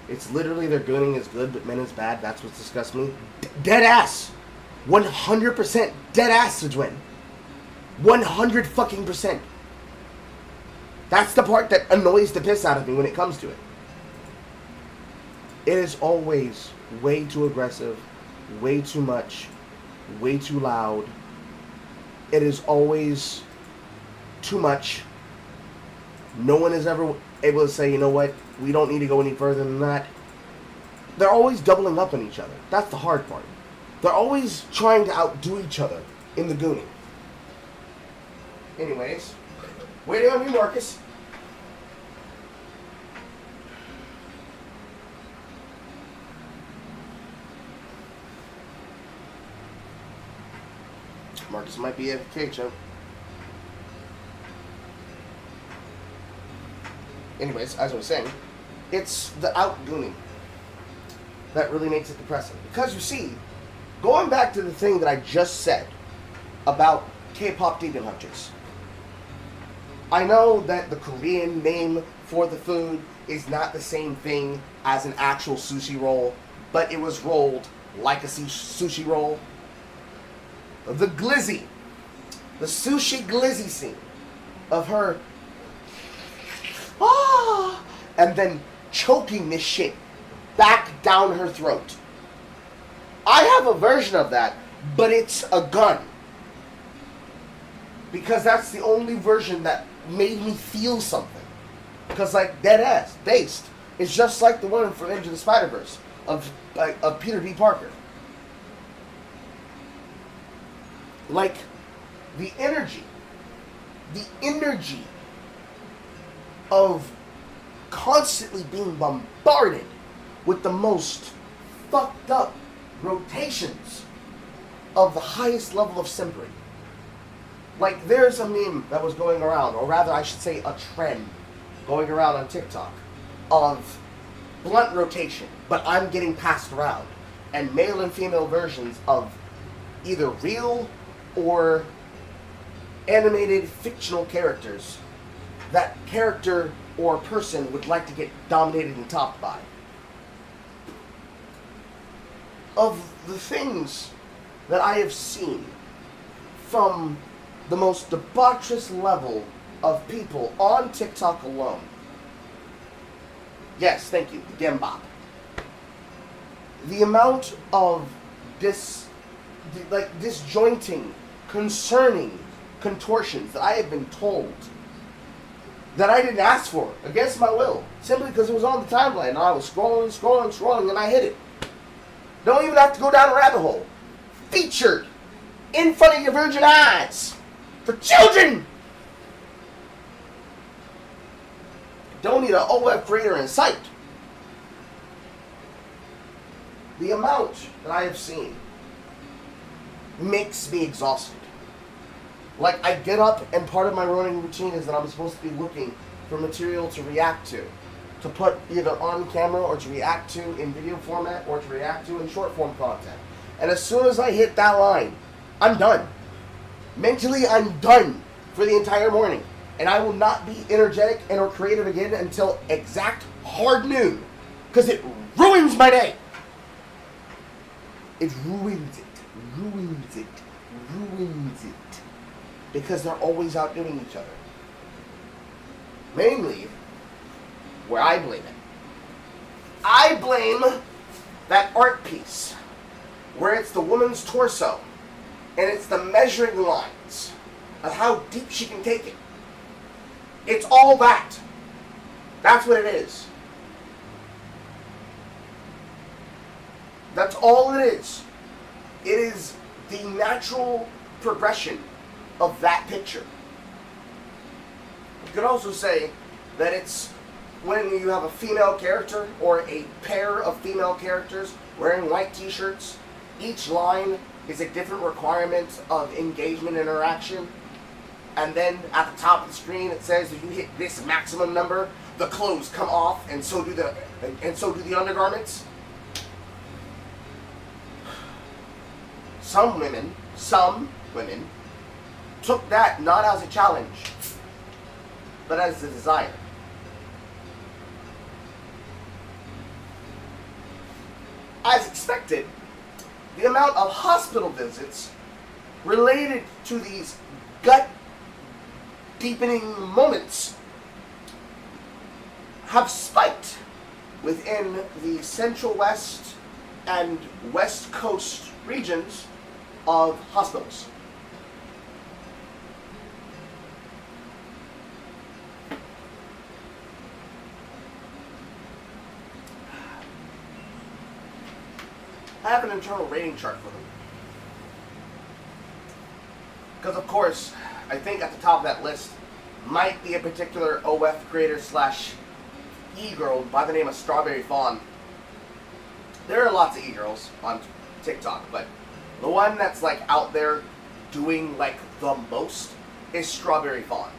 It's literally their gooning is good, but men is bad. That's what disgusts me. Dead ass! 100% dead ass, Sajwin. 100 fucking %. That's the part that annoys the piss out of me when it comes to it. It is always way too aggressive, way too much, way too loud. It is always too much. No one is ever able to say, you know what, we don't need to go any further than that. They're always doubling up on each other. That's the hard part. They're always trying to outdo each other in the gooning. Anyways, waiting on you, Marcus. Marcus might be AFK, Joe. Anyways, as I was saying, it's the outgooning that really makes it depressing. Because you see, going back to the thing that I just said about K-pop demon hunters, I know that the Korean name for the food is not the same thing as an actual sushi roll, but it was rolled like a sushi roll. The glizzy, the sushi glizzy scene of her, and then choking this shit back down her throat. I have a version of that, but it's a gun. Because that's the only version that made me feel something. Because, like, dead ass, based. It's just like the one from Into the Spider-Verse of Peter B. Parker. Like, the energy of constantly being bombarded with the most fucked up rotations of the highest level of simpering. Like, there's a meme that was going around, or rather I should say a trend going around on TikTok of blunt rotation, but I'm getting passed around, and male and female versions of either real or animated fictional characters that character or person would like to get dominated and topped by. Of the things that I have seen from the most debaucherous level of people on TikTok alone. Yes, thank you, the Gembop. The amount of disjointing, concerning contortions that I have been told that I didn't ask for, against my will, simply because it was on the timeline and I was scrolling, and I hit it. Don't even have to go down a rabbit hole. Featured in front of your virgin eyes for children. Don't need an OF creator in sight. The amount that I have seen makes me exhausted. Like, I get up and part of my running routine is that I'm supposed to be looking for material to react to put either on camera or to react to in video format or to react to in short form content. And as soon as I hit that line, I'm done. Mentally, I'm done for the entire morning. And I will not be energetic and or creative again until exact hard noon. Because it ruins my day. It ruins it. Ruins it. Ruins it. Because they're always outdoing each other. Mainly, where I blame it. I blame that art piece where it's the woman's torso and it's the measuring lines of how deep she can take it. It's all that. That's what it is. That's all it is. It is the natural progression of that picture. You could also say that it's when you have a female character or a pair of female characters wearing white t-shirts, each line is a different requirement of engagement interaction. And then at the top of the screen it says if you hit this maximum number, the clothes come off and so do the undergarments. Some women took that not as a challenge, but as a desire. As expected, the amount of hospital visits related to these gut-deepening moments have spiked within the Central West and West Coast regions of hospitals. I have an internal rating chart for them. Because, of course, I think at the top of that list might be a particular OF creator slash e-girl by the name of Strawberry Fawn. There are lots of e-girls on TikTok, but the one that's like out there doing like the most is Strawberry Fawn.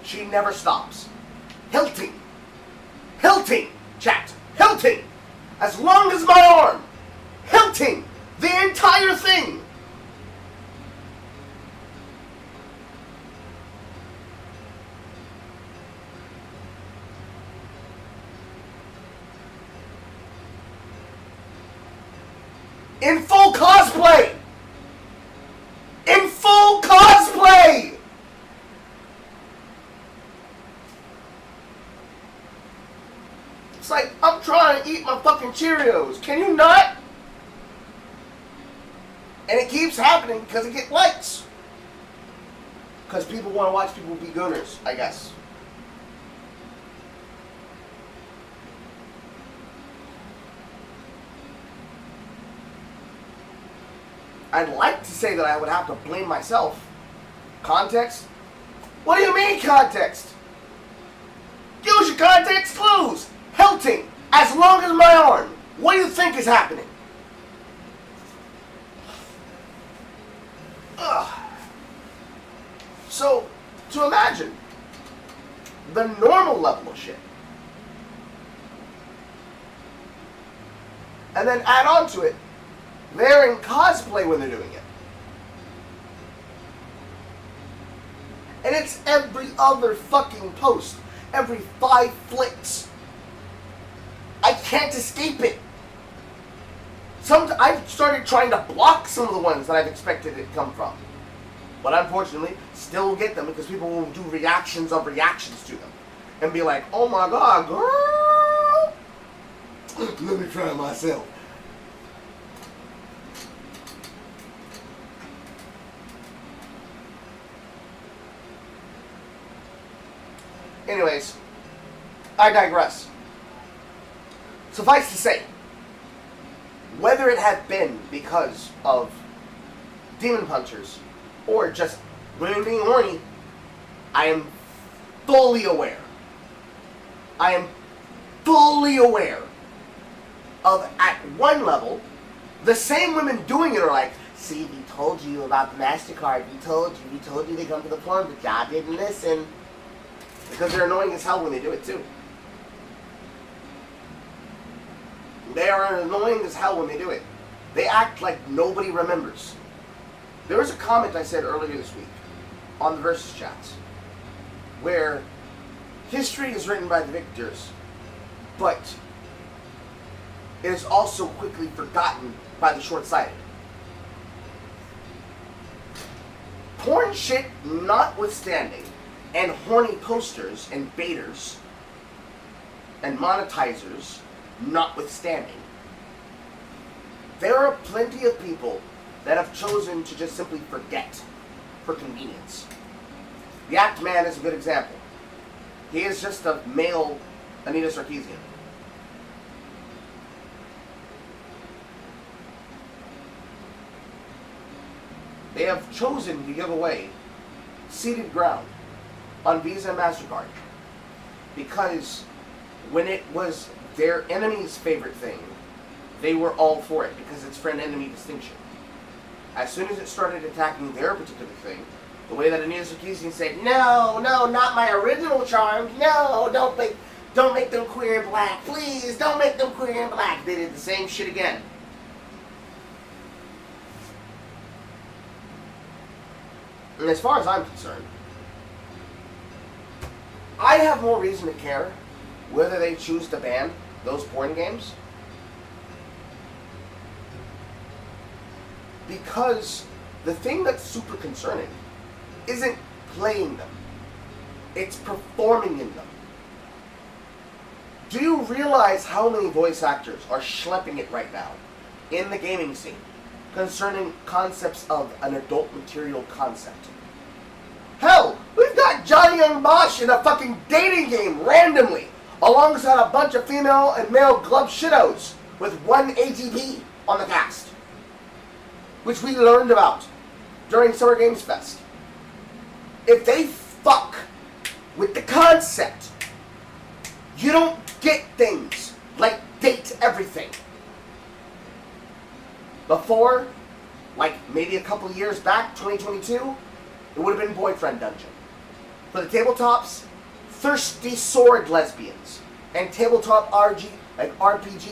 She never stops. Hilting! Hilting! Chat! Hilting! As long as my arm! Hilting! The entire thing! In full cosplay! In full cosplay! It's like, I'm trying to eat my fucking Cheerios. Can you not? And it keeps happening because it gets likes. Because people want to watch people be gooners, I guess. I'd like to say that I would have to blame myself. Context? What do you mean context? Use your context clues. Hilting, as long as my arm. What do you think is happening? Ugh. So, to imagine the normal level of shit, and then add on to it, they're in cosplay when they're doing it. And it's every other fucking post. Every 5 flicks. I can't escape it. I've started trying to block some of the ones that I've expected it to come from. But unfortunately, still get them because people will do reactions of reactions to them. And be like, oh my god, girl! Let me try it myself. Anyways, I digress. Suffice to say, whether it had been because of demon punchers or just women being horny, I am fully aware. I am fully aware of, at one level, the same women doing it are like, see, we told you about the MasterCard, we told you they come to the forum, but y'all didn't listen. Because they're annoying as hell when they do it too. They are annoying as hell when they do it. They act like nobody remembers. There was a comment I said earlier this week on the Versus chats where history is written by the victors, but it is also quickly forgotten by the short-sighted. Porn shit notwithstanding, and horny posters and baiters and monetizers notwithstanding, there are plenty of people that have chosen to just simply forget for convenience. The Yap-Man is a good example. He is just a male Anita Sarkeesian. They have chosen to give away ceded ground on Visa and MasterCard because when it was their enemy's favorite thing, they were all for it because it's friend-enemy distinction. As soon as it started attacking their particular thing, the way that Anita Sarkeesian said, no, not my original charms, no, don't make them queer and black, please, don't make them queer and black. They did the same shit again. And as far as I'm concerned, I have more reason to care whether they choose to ban those porn games because the thing that's super concerning isn't playing them, it's performing in them. Do you realize how many voice actors are schlepping it right now in the gaming scene concerning concepts of an adult material concept? Hell, we've got Johnny Young Bosch in a fucking dating game randomly, alongside a bunch of female and male glove shittos with one ATP. on the cast, which we learned about during Summer Games Fest. If they fuck with the concept, you don't get things like date everything. Before, like maybe a couple years back, 2022, it would have been Boyfriend Dungeon. For the tabletops, thirsty sword lesbians, and tabletop RPG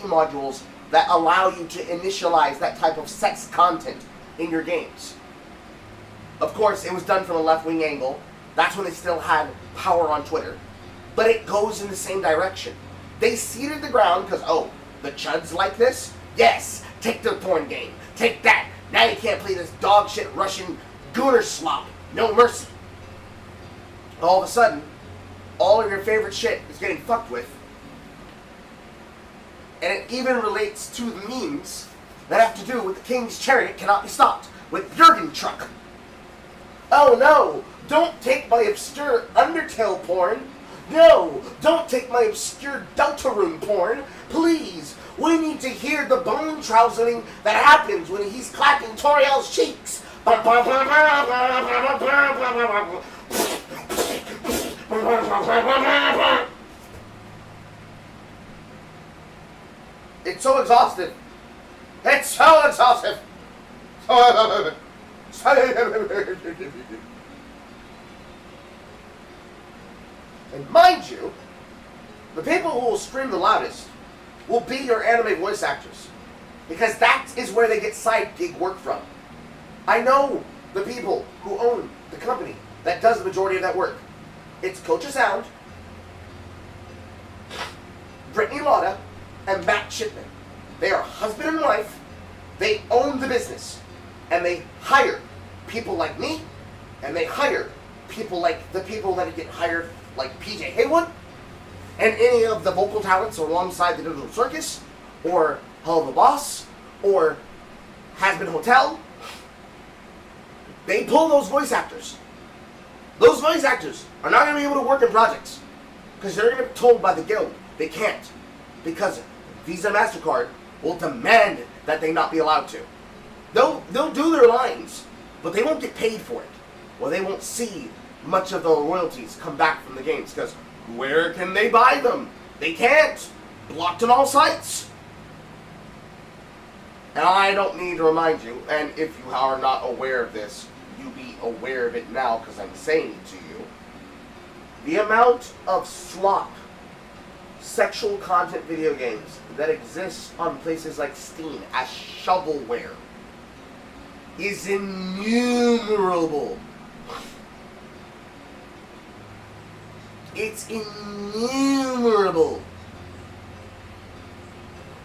modules that allow you to initialize that type of sex content in your games. Of course, it was done from a left-wing angle. That's when they still had power on Twitter. But it goes in the same direction. They seeded the ground because, oh, the chuds like this? Yes, take their porn game. Take that. Now you can't play this dog shit Russian gooner slop. No mercy. All of a sudden, all of your favorite shit is getting fucked with. And it even relates to the memes that have to do with the King's Chariot cannot be stopped. With Jurgen Truck. Oh no, don't take my obscure Undertale porn. No, don't take my obscure Deltarune porn. Please, we need to hear the bone trouseling that happens when he's clapping Toriel's cheeks. It's so exhaustive. It's so exhaustive. And mind you, the people who will scream the loudest will be your anime voice actors. Because that is where they get side gig work from. I know the people who own the company that does the majority of that work. It's Coach of Sound, Brittany Lotta, and Matt Shipman. They are husband and wife. They own the business. And they hire people like me, and they hire people like the people that get hired, like PJ Haywood, and any of the vocal talents alongside the Digital Circus, or Hell of a Boss, or Has-Been Hotel. They pull those voice actors. Those voice actors are not going to be able to work in projects, because they're going to be told by the guild they can't, because Visa and MasterCard will demand that they not be allowed to. They'll do their lines, but they won't get paid for it. Or they won't see much of the royalties come back from the games, because where can they buy them? They can't. Blocked on all sites. And I don't need to remind you, and if you are not aware of this, you be aware of it now because I'm saying it to you. The amount of slop, sexual content video games that exists on places like Steam as shovelware is innumerable. It's innumerable.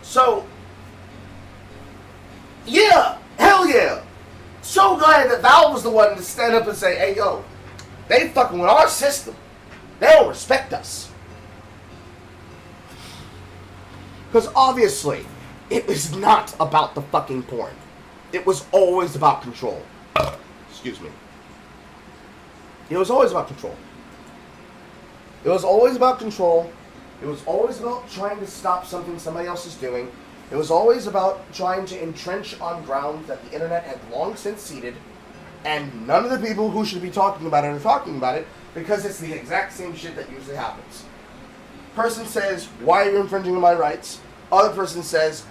So, yeah, hell yeah. So glad that Valve was the one to stand up and say, hey yo, they fucking with our system. They don't respect us. Because obviously, it was not about the fucking porn. It was always about control. Excuse me. It was always about control. It was always about control. It was always about trying to stop something somebody else is doing. It was always about trying to entrench on ground that the internet had long since ceded, and none of the people who should be talking about it are talking about it, because it's the exact same shit that usually happens. Person says, why are you infringing on my rights? Other person says,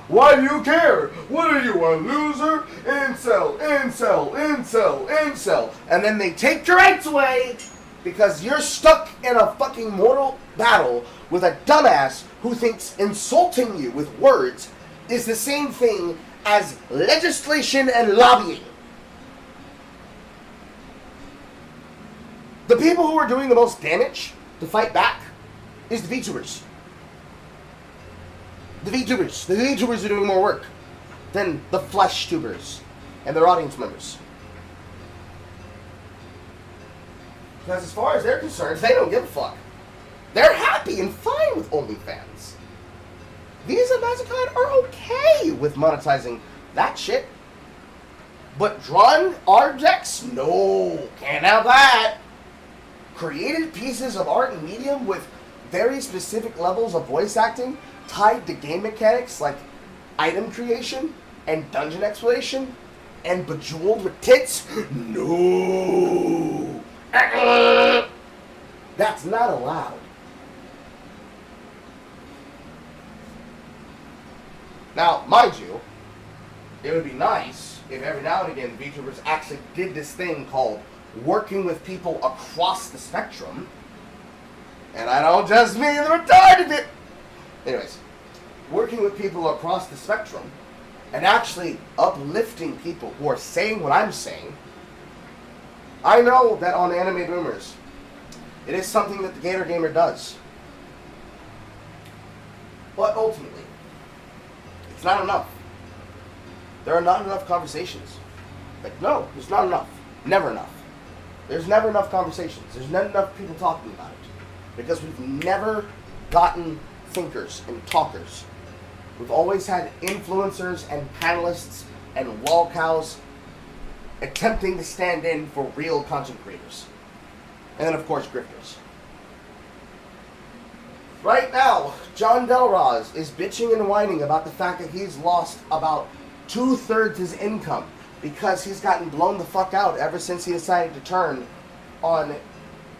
why do you care? What are you, a loser? Incel, incel, incel, incel. And then they take your rights away because you're stuck in a fucking mortal battle with a dumbass who thinks insulting you with words is the same thing as legislation and lobbying. The people who are doing the most damage to fight back is the VTubers. The VTubers are doing more work than the flesh tubers and their audience members. Because as far as they're concerned, they don't give a fuck. They're happy and fine with OnlyFans. Visa and MasterCard are okay with monetizing that shit. But drawn objects? No, can't have that. Created pieces of art and medium with very specific levels of voice acting tied to game mechanics like item creation and dungeon exploration and Bejeweled with tits? No. That's not allowed. Now, mind you, it would be nice if every now and again VTubers actually did this thing called working with people across the spectrum. And I don't just mean the retarded bit. Anyways, working with people across the spectrum and actually uplifting people who are saying what I'm saying. I know that on Anime Boomers, it is something that the Gator Gamer does. But ultimately, it's not enough. There are not enough conversations. Like, no, there's not enough. Never enough. There's never enough conversations. There's not enough people talking about it. Because we've never gotten thinkers and talkers. We've always had influencers and panelists and wall cows attempting to stand in for real content creators. And then, of course, grifters. Right now, John Delraz is bitching and whining about the fact that he's lost about 2/3 his income because he's gotten blown the fuck out ever since he decided to turn on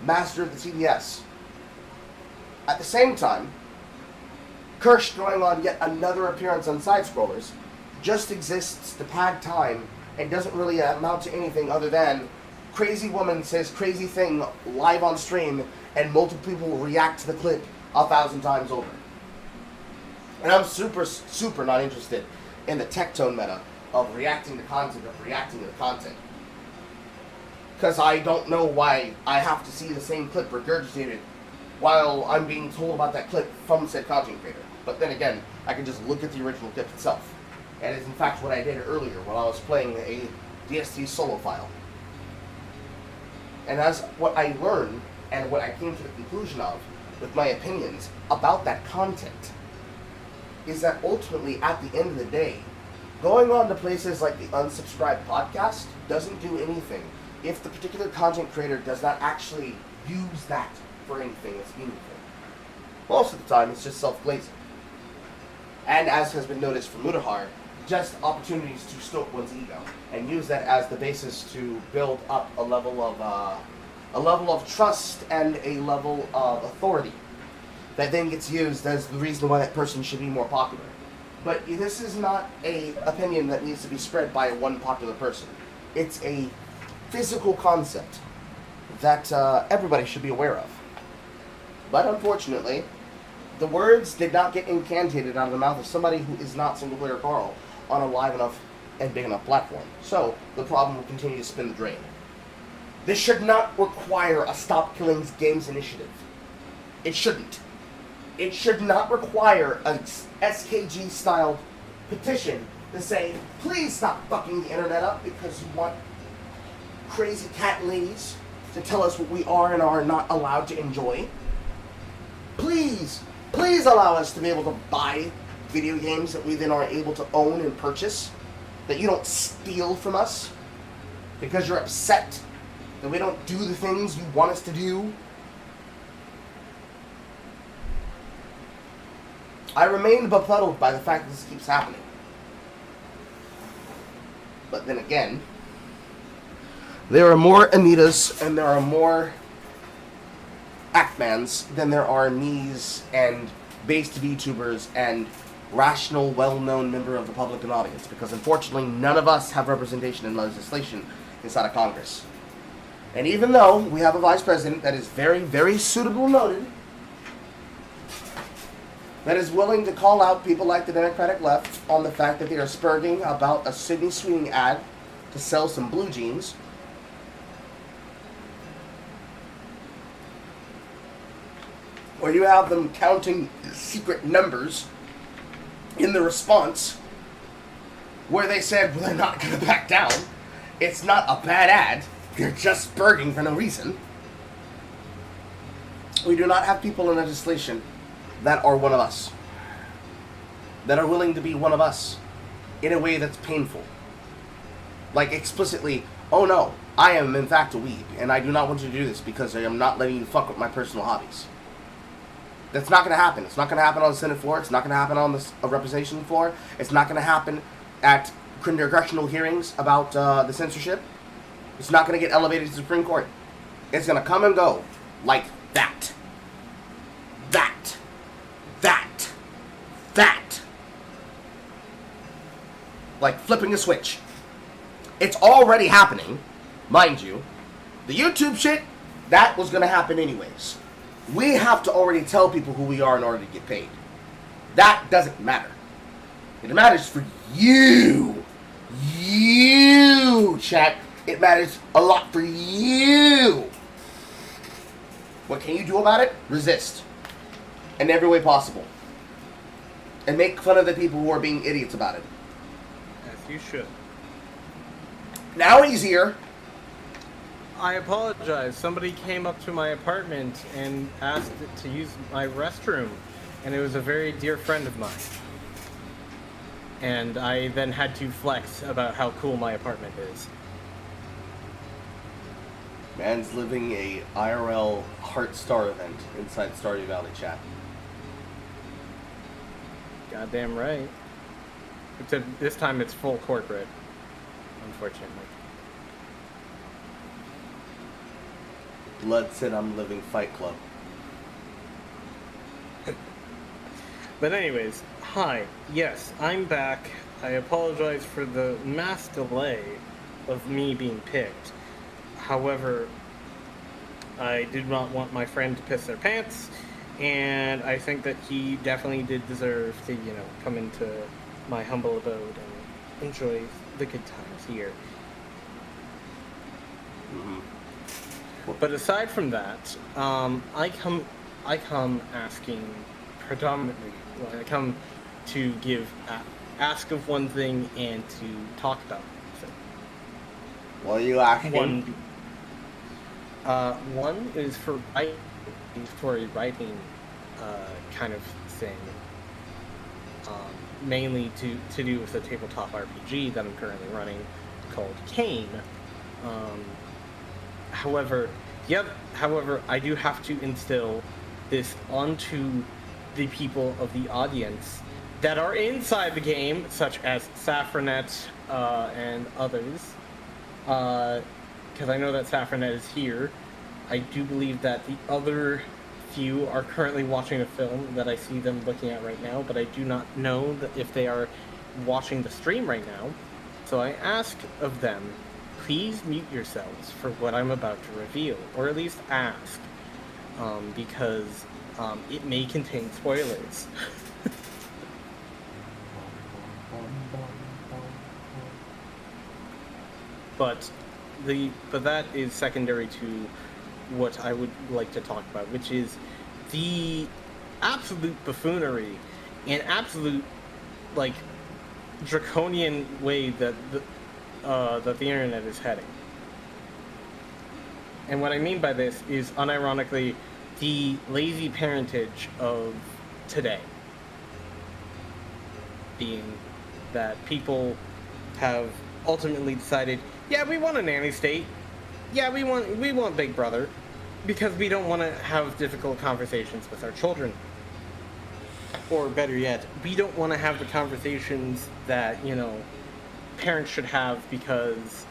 Master of the TDS. At the same time, Kirsch going on yet another appearance on Side Scrollers just exists to pad time and doesn't really amount to anything other than crazy woman says crazy thing live on stream and multiple people react to the clip 1,000 times over. And I'm super not interested in the tech tone meta of reacting to content, because I don't know why I have to see the same clip regurgitated while I'm being told about that clip from said content creator. But then again, I can just look at the original clip itself. And it's in fact what I did earlier when I was playing a DST solo file. And as what I learned and what I came to the conclusion of with my opinions about that content is that ultimately at the end of the day, going on to places like the Unsubscribed podcast doesn't do anything if the particular content creator does not actually use that for anything that's meaningful. Most of the time, it's just self-glazing. And as has been noticed from Mutahar, just opportunities to stoke one's ego and use that as the basis to build up a level of trust and a level of authority that then gets used as the reason why that person should be more popular. But this is not an opinion that needs to be spread by one popular person. It's a physical concept that everybody should be aware of. But unfortunately, the words did not get incantated out of the mouth of somebody who is not Single Player Carl on a live enough and big enough platform. So, the problem will continue to spin the drain. This should not require a Stop Killing Games initiative. It shouldn't. It should not require a SKG-styled petition to say, please stop fucking the internet up because you want crazy cat ladies to tell us what we are and are not allowed to enjoy. Please allow us to be able to buy video games that we then are able to own and purchase, that you don't steal from us because you're upset that we don't do the things you want us to do. I remain befuddled by the fact that this keeps happening. But then again, there are more Anitas and there are more Ackmans than there are me's and based VTubers and rational, well-known member of the public and audience, because unfortunately none of us have representation in legislation inside of Congress. And even though we have a vice president that is very, very suitable noted, that is willing to call out people like the Democratic left on the fact that they are spurging about a Sydney Sweeney ad to sell some blue jeans, or you have them counting secret numbers in the response where they said, well, they're not going to back down. It's not a bad ad. They're just spurging for no reason. We do not have people in legislation that are one of us, that are willing to be one of us in a way that's painful. Like explicitly, oh no, I am in fact a weeb, and I do not want you to do this because I am not letting you fuck with my personal hobbies. That's not going to happen. It's not going to happen on the Senate floor. It's not going to happen on the representation floor. It's not going to happen at congressional hearings about the censorship. It's not going to get elevated to the Supreme Court. It's going to come and go like that. That. Like flipping a switch. It's already happening, mind you. The YouTube shit, that was going to happen anyways. We have to already tell people who we are in order to get paid. That doesn't matter. It matters for you. You, chat. It matters a lot for you. What can you do about it? Resist. In every way possible. And make fun of the people who are being idiots about it. As you should. Now he's here. I apologize. Somebody came up to my apartment and asked to use my restroom, and it was a very dear friend of mine. And I then had to flex about how cool my apartment is. Man's living a IRL Heart Star event inside Stardew Valley chat. Goddamn right. Except this time it's full corporate, unfortunately. Blood said I'm living Fight Club. But anyways, hi. Yes, I'm back. I apologize for the mass delay of me being picked. However, I did not want my friend to piss their pants, and I think that he definitely did deserve to, come into my humble abode and enjoy the good times here. Mm-hmm. But aside from that, I come asking predominantly. Well, I come to ask of one thing and to talk about one thing. What are you asking? One is for a writing kind of thing, mainly to do with a tabletop RPG that I'm currently running called Kane. However, I do have to instill this onto the people of the audience that are inside the game, such as Saffronet and others. Because I know that Saffronet is here. I do believe that the other few are currently watching a film that I see them looking at right now, but I do not know that if they are watching the stream right now. So I ask of them, please mute yourselves for what I'm about to reveal, or at least ask, because it may contain spoilers. But that is secondary to what I would like to talk about, which is the absolute buffoonery and absolute draconian way that the internet is heading. And what I mean by this is unironically the lazy parentage of today, being that people have ultimately decided, yeah, we want a nanny state. Yeah, we want Big Brother, because we don't want to have difficult conversations with our children. Or better yet, we don't want to have the conversations that, parents should have, because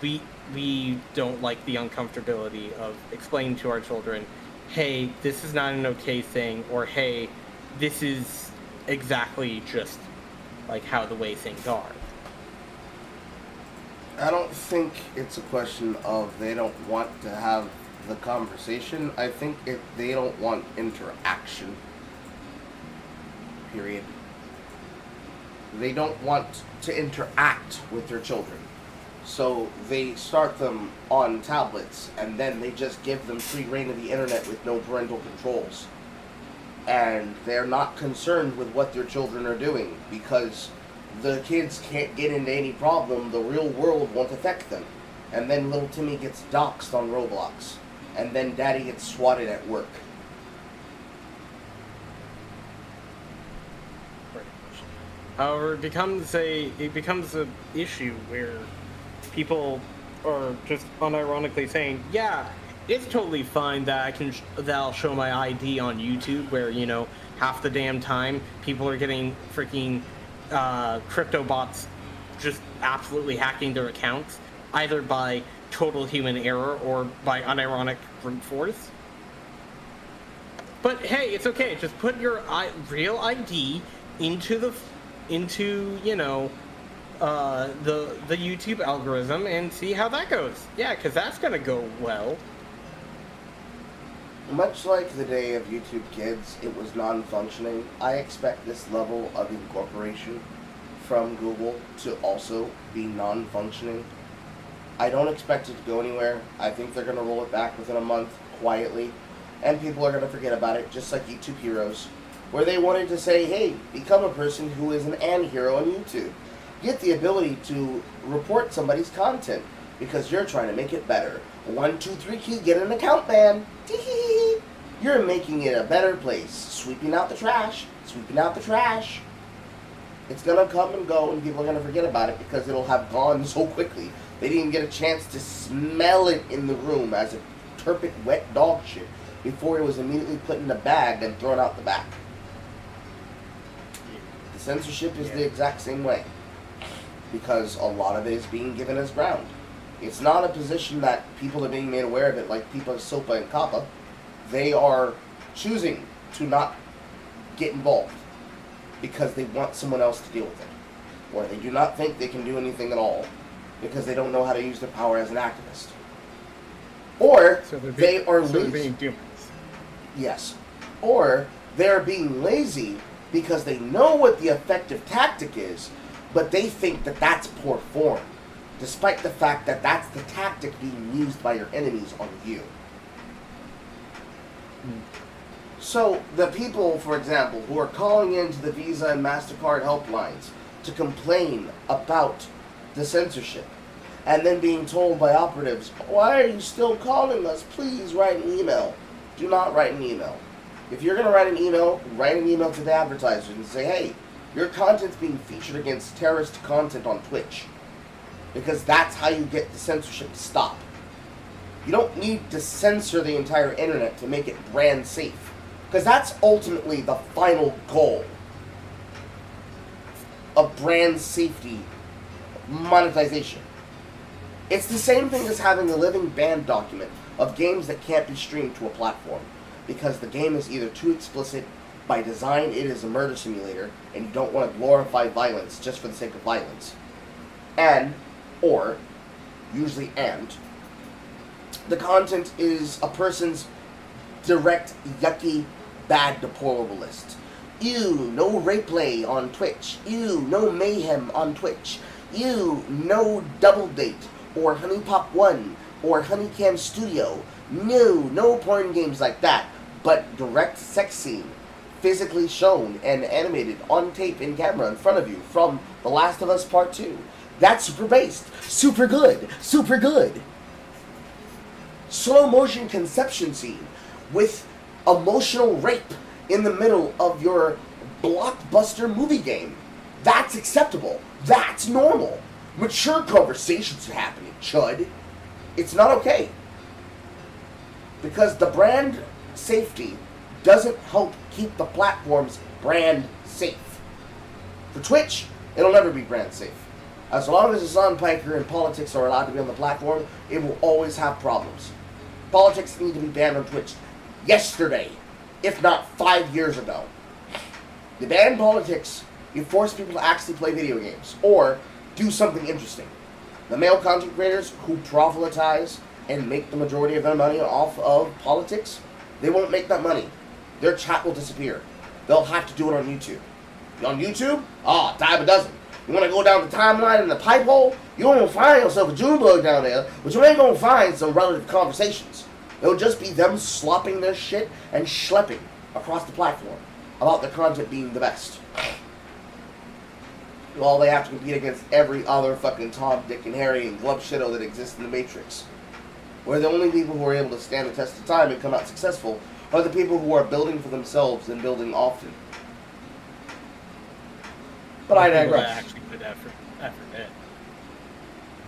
we don't like the uncomfortability of explaining to our children, hey, this is not an okay thing, or hey, this is exactly just like how the way things are. I don't think it's a question of they don't want to have the conversation. I think they don't want interaction. Period. They don't want to interact with their children. So they start them on tablets, and then they just give them free reign of the internet with no parental controls. And they're not concerned with what their children are doing, because the kids can't get into any problem. The real world won't affect them. And then little Timmy gets doxxed on Roblox. And then daddy gets swatted at work. However, it becomes a issue where people are just unironically saying, yeah, it's totally fine that that I'll show my ID on YouTube, where half the damn time people are getting freaking crypto bots just absolutely hacking their accounts, either by total human error or by unironic brute force. But hey, it's okay. Just put your real ID into the YouTube algorithm and see how that goes. Yeah, because that's gonna go well. Much like the day of YouTube Kids, it was non-functioning. I expect this level of incorporation from Google to also be non-functioning. I don't expect it to go anywhere. I think they're going to roll it back within a month, quietly, and people are going to forget about it, just like YouTube Heroes, where they wanted to say, hey, become a person who is an hero on YouTube. Get the ability to report somebody's content, because you're trying to make it better. 1, 2, 3 key, get an account ban. Tee-hee-hee. You're making it a better place. Sweeping out the trash. Sweeping out the trash. It's going to come and go, and people are going to forget about it because it'll have gone so quickly. They didn't even get a chance to smell it in the room as a turpid, wet dog shit before it was immediately put in a bag and thrown out the back. The censorship is the exact same way, because a lot of it is being given as ground. It's not a position that people are being made aware of it like people Sopa and Kappa. They are choosing to not get involved because they want someone else to deal with it. Or they do not think they can do anything at all because they don't know how to use their power as an activist. Or they are lazy. Yes. Or they're being lazy because they know what the effective tactic is, but they think that that's poor form, despite the fact that that's the tactic being used by your enemies on you. So, the people, for example, who are calling into the Visa and MasterCard helplines to complain about the censorship, and then being told by operatives, why are you still calling us? Please write an email. Do not write an email. If you're going to write an email to the advertiser and say, hey, your content's being featured against terrorist content on Twitch. Because that's how you get the censorship to stop. You don't need to censor the entire internet to make it brand safe. Because that's ultimately the final goal of brand safety monetization. It's the same thing as having a living ban document of games that can't be streamed to a platform. Because the game is either too explicit, by design it is a murder simulator, and you don't want to glorify violence just for the sake of violence. Or, usually the content is a person's direct, yucky, bad, deplorable list. Ew, no replay on Twitch. Ew, no mayhem on Twitch. Ew, no double date, or Honeypop 1, or Honeycam Studio. No porn games like that, but direct sex scene, physically shown and animated on tape in camera in front of you from The Last of Us Part 2. That's super based. Super good. Super good. Slow motion conception scene with emotional rape in the middle of your blockbuster movie game. That's acceptable. That's normal. Mature conversations are happening, chud. It's not okay. Because the brand safety doesn't help keep the platform's brand safe. For Twitch, it'll never be brand safe. As long as Hassan Piker and politics are allowed to be on the platform, it will always have problems. Politics need to be banned on Twitch yesterday, if not 5 years ago. You ban politics, you force people to actually play video games, or do something interesting. The male content creators who proselytize and make the majority of their money off of politics, they won't make that money. Their chat will disappear. They'll have to do it on YouTube. On YouTube? Dime a dozen. You want to go down the timeline in the pipe hole? You're going to find yourself a Junebug down there, but you ain't going to find some relative conversations. It'll just be them slopping their shit and schlepping across the platform about their content being the best. While they have to compete against every other fucking Tom, Dick, and Harry and Glub Shitto that exists in the Matrix. Where the only people who are able to stand the test of time and come out successful are the people who are building for themselves and building often. But I digress. Actually put effort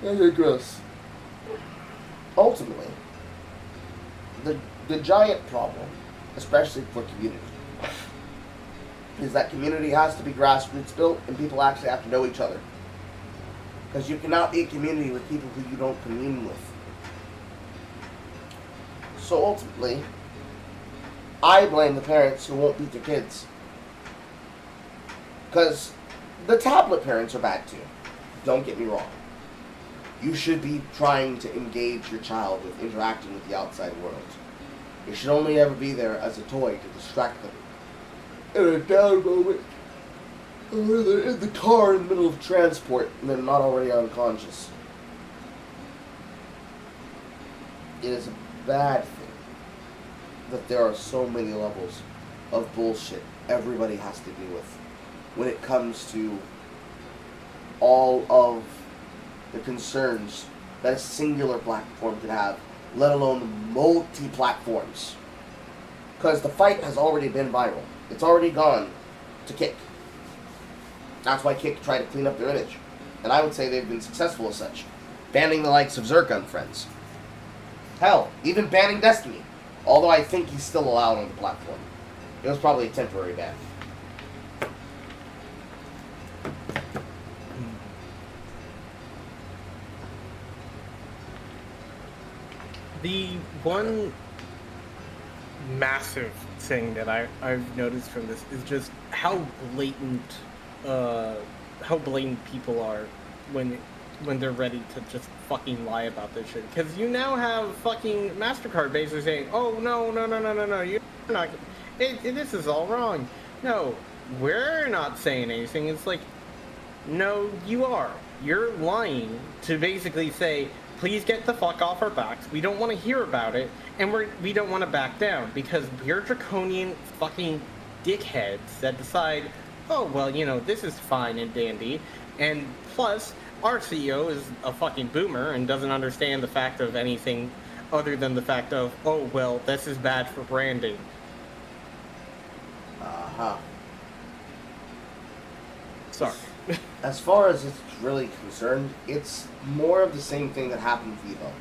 in. I digress. Ultimately, the giant problem, especially for community, is that community has to be grassroots built and people actually have to know each other. Because you cannot be a community with people who you don't commune with. So ultimately, I blame the parents who won't beat their kids. Because the tablet parents are bad too. Don't get me wrong. You should be trying to engage your child with interacting with the outside world. It should only ever be there as a toy to distract them. In a down moment, or they're in the car in the middle of transport and they're not already unconscious. It is a bad thing that there are so many levels of bullshit everybody has to deal with when it comes to all of the concerns that a singular platform could have, let alone multi-platforms. Because the fight has already been viral. It's already gone to Kick. That's why Kick tried to clean up their image. And I would say they've been successful as such. Banning the likes of Zerka and friends. Hell, even banning Destiny. Although I think he's still allowed on the platform. It was probably a temporary ban. The one massive thing that I've noticed from this is just how blatant people are when they're ready to just fucking lie about this shit. Because you now have fucking MasterCard basically saying, oh, no, you're not, this is all wrong. No, we're not saying anything. It's like, no, you are. You're lying to basically say, please get the fuck off our backs. We don't want to hear about it, and we don't want to back down because we're draconian fucking dickheads that decide, oh well, this is fine and dandy, and plus our CEO is a fucking boomer and doesn't understand the fact of anything other than the fact of, oh well, this is bad for branding. Sorry. As far as it's really concerned, it's more of the same thing that happened with Evo.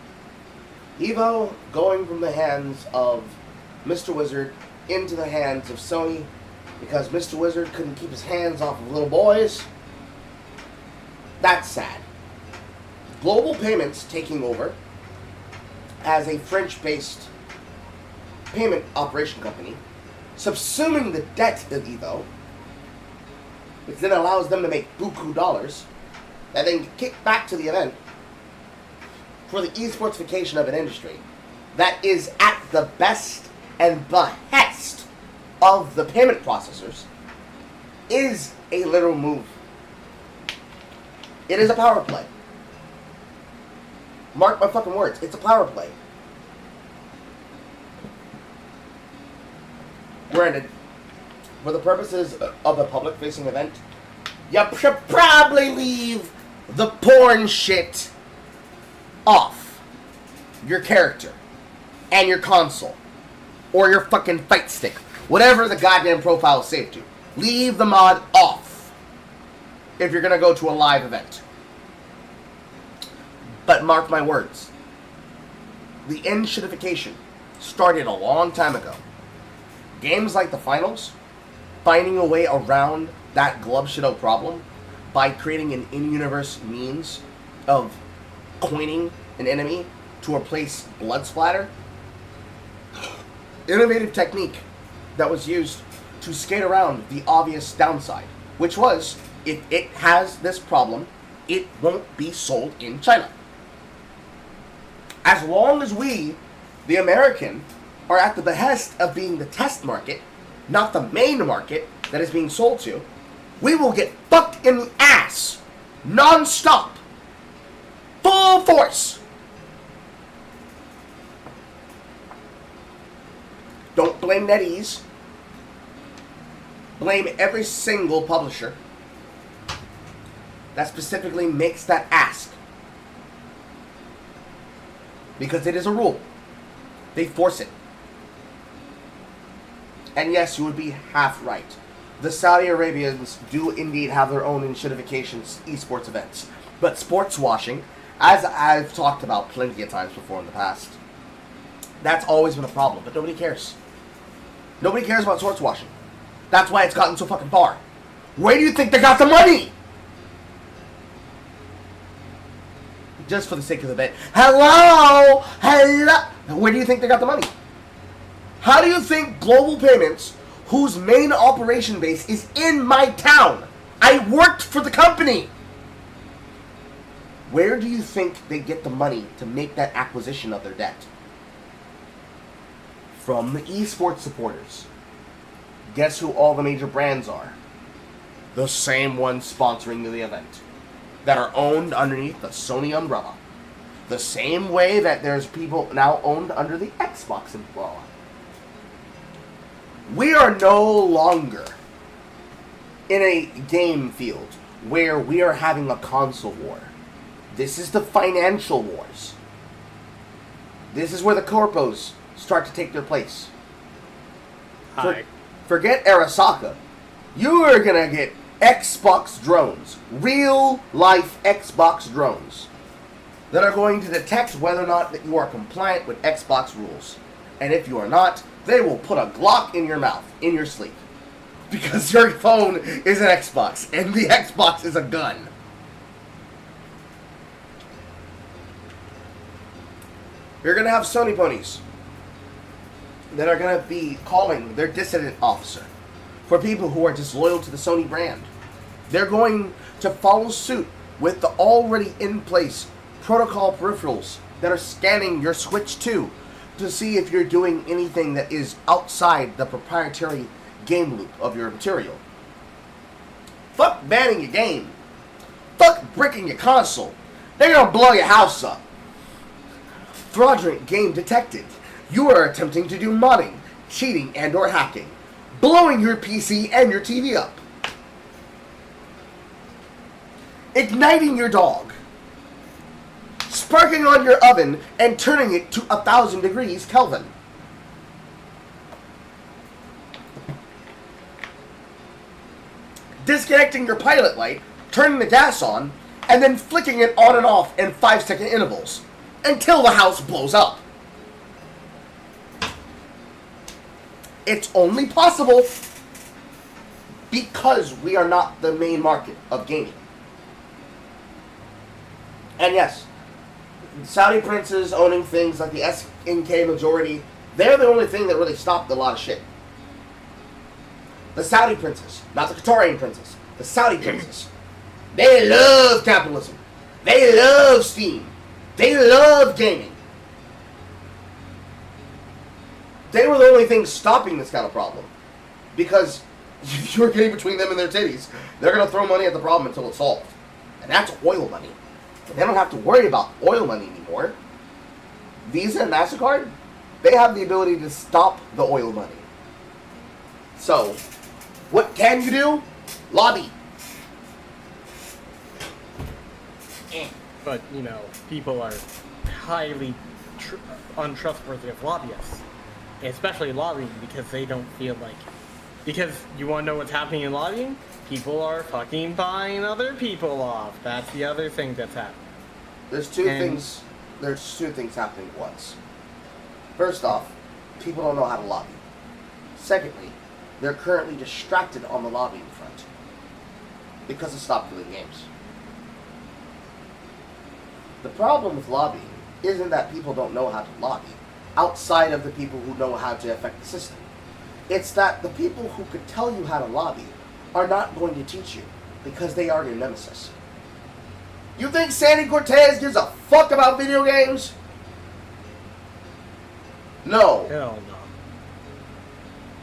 Evo going from the hands of Mr. Wizard into the hands of Sony because Mr. Wizard couldn't keep his hands off of little boys. That's sad. Global Payments taking over as a French-based payment operation company, subsuming the debt of Evo, which then allows them to make buku dollars, and then kick back to the event for the esportsification of an industry that is at the best and behest of the payment processors, is a literal move. It is a power play. Mark my fucking words, it's a power play. Granted, for the purposes of a public-facing event, you should probably leave the porn shit off your character and your console or your fucking fight stick, whatever the goddamn profile is saved to. Leave the mod off if you're gonna go to a live event. But mark my words, the end-shitification started a long time ago. Games like the finals, finding a way around that glove shido problem by creating an in-universe means of coining an enemy to replace blood splatter. Innovative technique that was used to skate around the obvious downside, which was, if it has this problem, it won't be sold in China. As long as we, the American, are at the behest of being the test market, not the main market that is being sold to, we will get fucked in the ass, non-stop, full force. Don't blame NetEase. Blame every single publisher that specifically makes that ask. Because it is a rule. They force it. And yes, you would be half right. The Saudi Arabians do indeed have their own shitification esports events. But sports washing, as I've talked about plenty of times before in the past, That's always been a problem, but nobody cares. Nobody cares about sports washing. That's why it's gotten so fucking far. Where do you think they got the money? Just for the sake of the bit. Hello! Where do you think they got the money? How do you think Global Payments, whose main operation base is in my town, I worked for the company. Where do you think they get the money to make that acquisition of their debt? From the esports supporters. Guess who all the major brands are? The same ones sponsoring the event. That are owned underneath the Sony umbrella. The same way that there's people now owned under the Xbox umbrella. We are no longer in a game field where we are having a console war. This is the financial wars. This is where the corpos start to take their place. Forget Arasaka. You are going to get Xbox drones. Real life Xbox drones. That are going to detect whether or not that you are compliant with Xbox rules. And if you are not, they will put a Glock in your mouth, in your sleep. Because your phone is an Xbox, and the Xbox is a gun. You're going to have Sony ponies that are going to be calling their dissident officer for people who are disloyal to the Sony brand. They're going to follow suit with the already in place protocol peripherals that are scanning your Switch 2 to see if you're doing anything that is outside the proprietary game loop of your material. Fuck banning your game. Fuck bricking your console. They're gonna blow your house up. Fraudulent game detected. You are attempting to do modding, cheating, and or hacking. Blowing your PC and your TV up. Igniting your dog. Sparking on your oven and turning it to 1,000 degrees Kelvin. Disconnecting your pilot light, turning the gas on, and then flicking it on and off in 5-second intervals until the house blows up. It's only possible because we are not the main market of gaming. And yes, Saudi princes owning things like the SNK majority, they're the only thing that really stopped a lot of shit. The Saudi princes, not the Qatarian princes, the Saudi princes. They love capitalism. They love Steam. They love gaming. They were the only thing stopping this kind of problem. Because if you're getting between them and their titties, they're going to throw money at the problem until it's solved. And that's oil money. They don't have to worry about oil money anymore. Visa and MasterCard, they have the ability to stop the oil money. So, what can you do? Lobby. But, you know, people are highly untrustworthy of lobbyists. Especially lobbying, because they don't feel like... Because you want to know what's happening in lobbying? People are fucking buying other people off. That's the other thing that's happening. There's two things happening at once. First off, people don't know how to lobby. Secondly, they're currently distracted on the lobbying front because of Stop Killing Games. The problem with lobbying isn't that people don't know how to lobby outside of the people who know how to affect the system. It's that the people who could tell you how to lobby are not going to teach you because they are your nemesis. You think Sandy Cortez gives a fuck about video games? No. Hell no.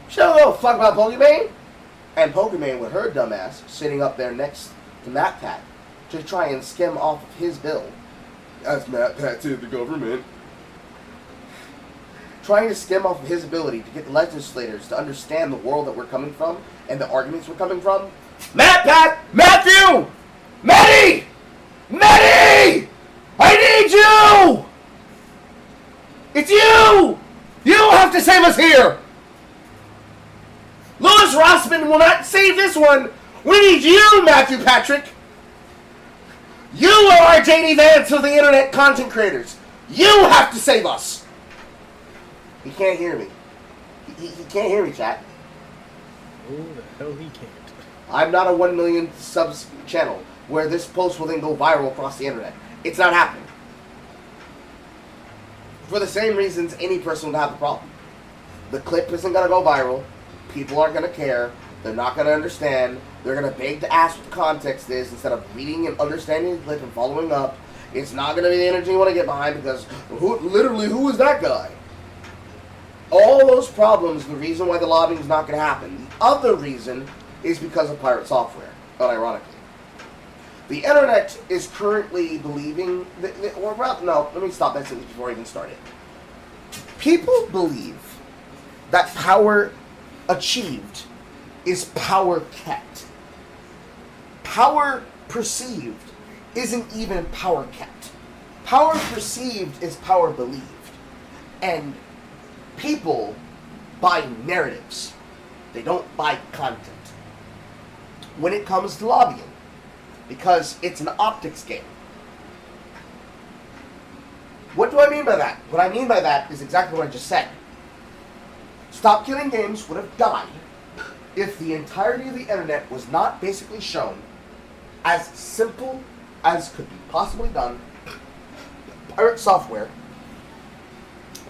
She don't give a fuck about Pokemon. And Pokemon with her dumbass sitting up there next to MatPat to try and skim off of his bill. As MatPat to the government. Trying to skim off of his ability to get the legislators to understand the world that we're coming from and the arguments we're coming from. MatPat! Matthew! Matty! Matty! I need you! It's you! You have to save us here! Louis Rossman will not save this one! We need you, Matthew Patrick! You are our JD Vance of the internet content creators! You have to save us! He can't hear me. He can't hear me, chat. Oh, the hell he can't. I'm not a 1 million subs channel where this post will then go viral across the internet. It's not happening. For the same reasons any person would have the problem. The clip isn't going to go viral. People aren't going to care. They're not going to understand. They're going to beg to ask what the context is instead of reading and understanding the clip and following up. It's not going to be the energy you want to get behind because who is that guy? All those problems, the reason why the lobbying is not going to happen. The other reason is because of pirate software, unironically. The internet is currently believing, no, let me stop that sentence before I even started. People believe that power achieved is power kept. Power perceived isn't even power kept. Power perceived is power believed. And people buy narratives. They don't buy content. When it comes to lobbying, because it's an optics game. What do I mean by that? What I mean by that is exactly what I just said. Stop Killing Games would have died if the entirety of the internet was not basically shown as simple as could be possibly done. Pirate software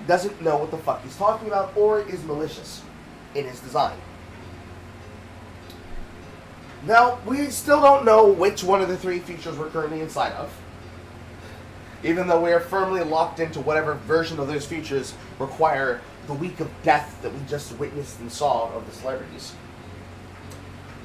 doesn't know what the fuck he's talking about or is malicious in his design. Now, we still don't know which one of the 3 features we're currently inside of, even though we are firmly locked into whatever version of those features require the week of death that we just witnessed and saw of the celebrities.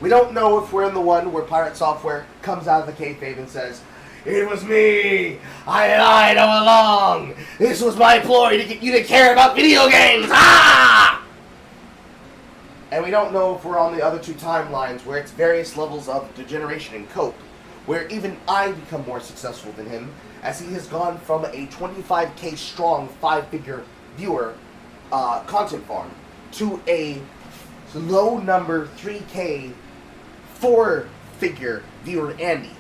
We don't know if we're in the one where pirate software comes out of the kayfabe and says, "It was me! I lied all along! This was my ploy to get you to care about video games! Ah!" And we don't know if we're on the other 2 timelines where it's various levels of degeneration and cope, where even I become more successful than him, as he has gone from a 25k strong 5-figure viewer content farm to a low number 3k 4-figure viewer Andy.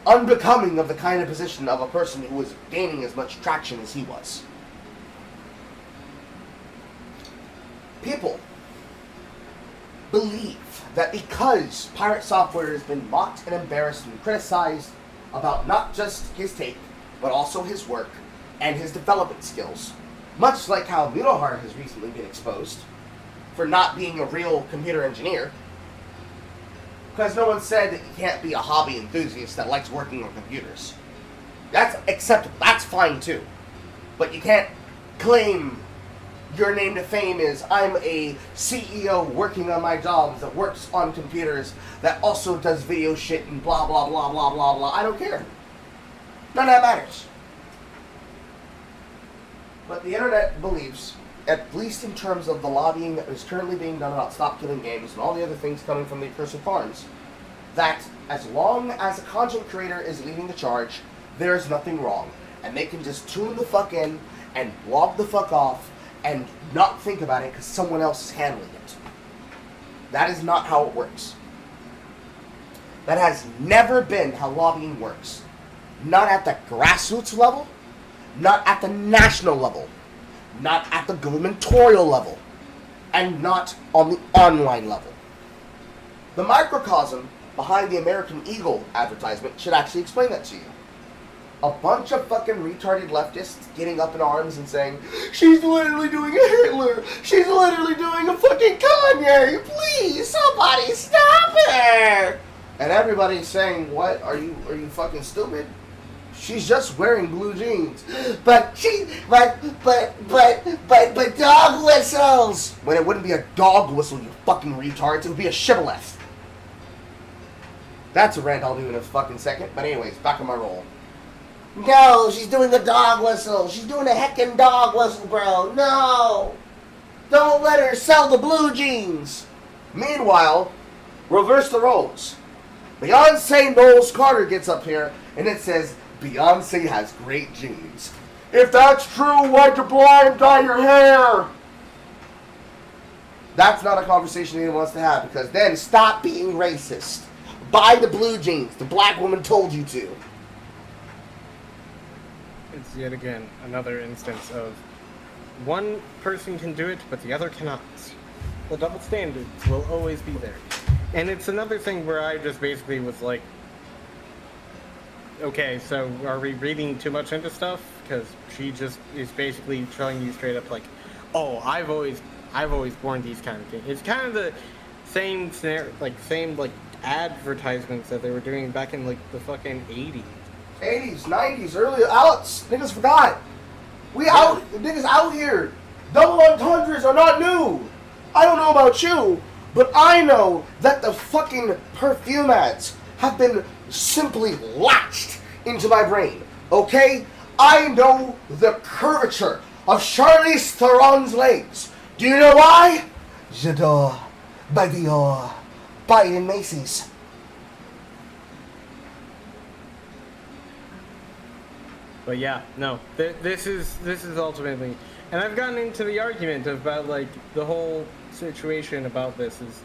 Unbecoming of the kind of position of a person who was gaining as much traction as he was. People believe that because pirate software has been mocked and embarrassed and criticized about not just his take, but also his work and his development skills, much like how Munohar has recently been exposed for not being a real computer engineer, because no one said that you can't be a hobby enthusiast that likes working on computers. That's acceptable. That's fine too. But you can't claim your name to fame is, I'm a CEO working on my jobs that works on computers that also does video shit and blah blah blah blah blah blah. I don't care. None of that matters. But the internet believes, at least in terms of the lobbying that is currently being done about Stop Killing Games and all the other things coming from the accursed farms, that as long as a content creator is leading the charge, there is nothing wrong. And they can just tune the fuck in and log the fuck off and not think about it because someone else is handling it. That is not how it works. That has never been how lobbying works. Not at the grassroots level, not at the national level, not at the gubernatorial level, and not on the online level. The microcosm behind the American Eagle advertisement should actually explain that to you. A bunch of fucking retarded leftists getting up in arms and saying, "She's literally doing a Hitler! She's literally doing a fucking Kanye! Please, somebody stop her!" And everybody's saying, "What? Are you fucking stupid? She's just wearing blue jeans." But dog whistles! When it wouldn't be a dog whistle, you fucking retards. It would be a shibboleth. That's a rant I'll do in a fucking second. But anyways, back on my roll. No, she's doing a dog whistle. She's doing a heckin' dog whistle, bro. No! Don't let her sell the blue jeans. Meanwhile, reverse the roles. Beyonce Knowles Carter gets up here and it says, Beyonce has great jeans. If that's true, why'd you blind dye your hair? That's not a conversation anyone wants to have, because then stop being racist. Buy the blue jeans. The black woman told you to. It's yet again another instance of one person can do it, but the other cannot. The double standards will always be there. And it's another thing where I just basically was like, okay, so are we reading too much into stuff? Because she just is basically telling you straight up like, oh, I've always worn these kind of things. It's kind of the same scenario, same advertisements that they were doing back in the fucking 80s. 80s, 90s, early outs. Niggas forgot. Niggas out here. Double entendres are not new. I don't know about you, but I know that the fucking perfume ads have been simply latched into my brain. Okay? I know the curvature of Charlize Theron's legs. Do you know why? J'adore, by Dior, buy it in Macy's. But yeah, no, this is ultimately, and I've gotten into the argument about the whole situation about this is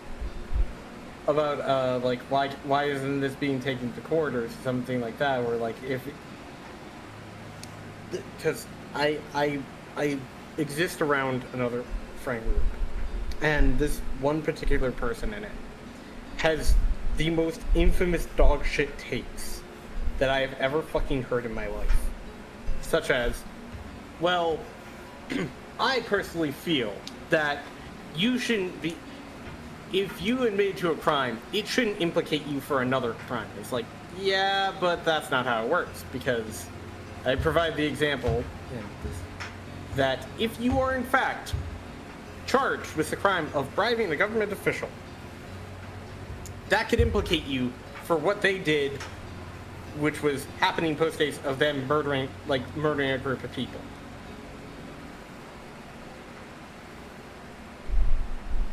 about why isn't this being taken to court or something like that, or because I exist around another friend group, and this one particular person in it has the most infamous dog shit takes that I have ever fucking heard in my life. Such as, well, I personally feel that you shouldn't be, if you admit to a crime, it shouldn't implicate you for another crime. It's like, yeah, but that's not how it works, because I provide the example that if you are in fact charged with the crime of bribing a government official, that could implicate you for what they did, which was happening post-case of them murdering a group of people.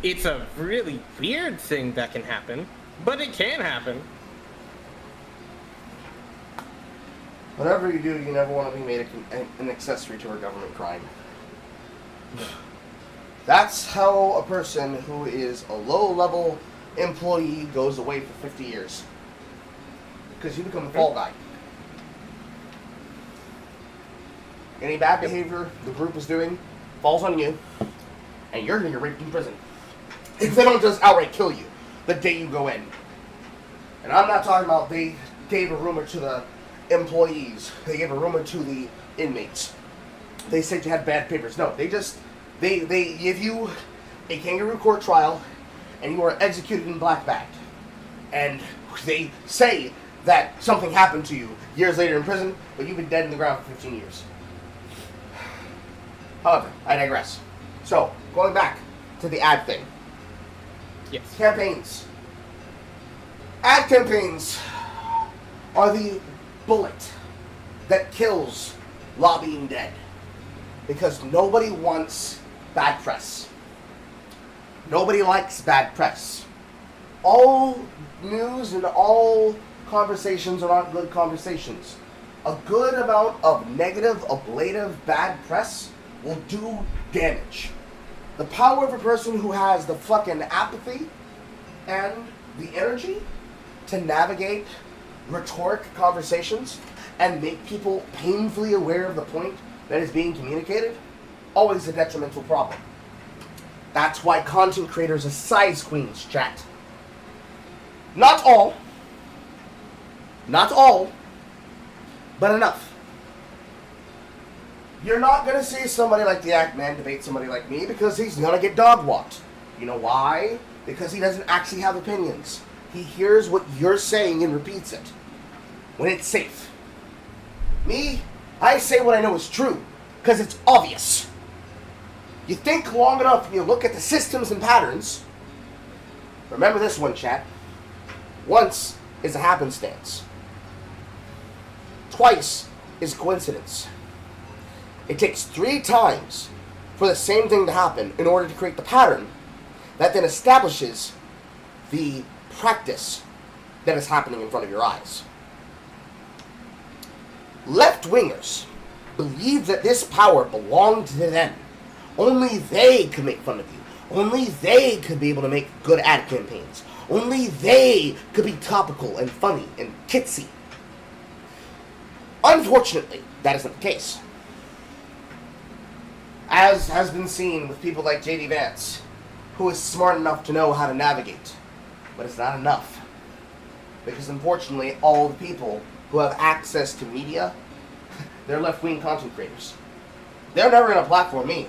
It's a really weird thing that can happen, but it can happen. Whatever you do, you never want to be made an accessory to a government crime. That's how a person who is a low-level employee goes away for 50 years. Because you become the fall guy. Any bad behavior the group is doing falls on you, and you're going to get raped in prison. If they don't just outright kill you the day you go in. And I'm not talking about they gave a rumor to the employees. They gave a rumor to the inmates. They said you had bad papers. No, they give you a kangaroo court trial, and you are executed in black bag. And they say that something happened to you years later in prison, but you've been dead in the ground for 15 years. However, I digress. So, going back to the ad thing. Yes. Campaigns. Ad campaigns are the bullet that kills lobbying dead. Because nobody wants bad press. Nobody likes bad press. All news and all conversations are not good conversations. A good amount of negative, ablative, bad press will do damage. The power of a person who has the fucking apathy and the energy to navigate rhetoric conversations and make people painfully aware of the point that is being communicated, always a detrimental problem. That's why content creators are size queens, chat. Not all, but enough. You're not going to see somebody like the Yap-Man debate somebody like me because he's going to get dog walked. You know why? Because he doesn't actually have opinions. He hears what you're saying and repeats it when it's safe. Me, I say what I know is true because it's obvious. You think long enough and you look at the systems and patterns. Remember this one, chat. Once is a happenstance. Twice is a coincidence. It takes 3 times for the same thing to happen in order to create the pattern that then establishes the practice that is happening in front of your eyes. Left-wingers believe that this power belonged to them. Only they could make fun of you. Only they could be able to make good ad campaigns. Only they could be topical and funny and kitsy. Unfortunately, that isn't the case. as has been seen with people like J.D. Vance, who is smart enough to know how to navigate. But it's not enough. Because unfortunately, all the people who have access to media, they're left-wing content creators. They're never going to platform me.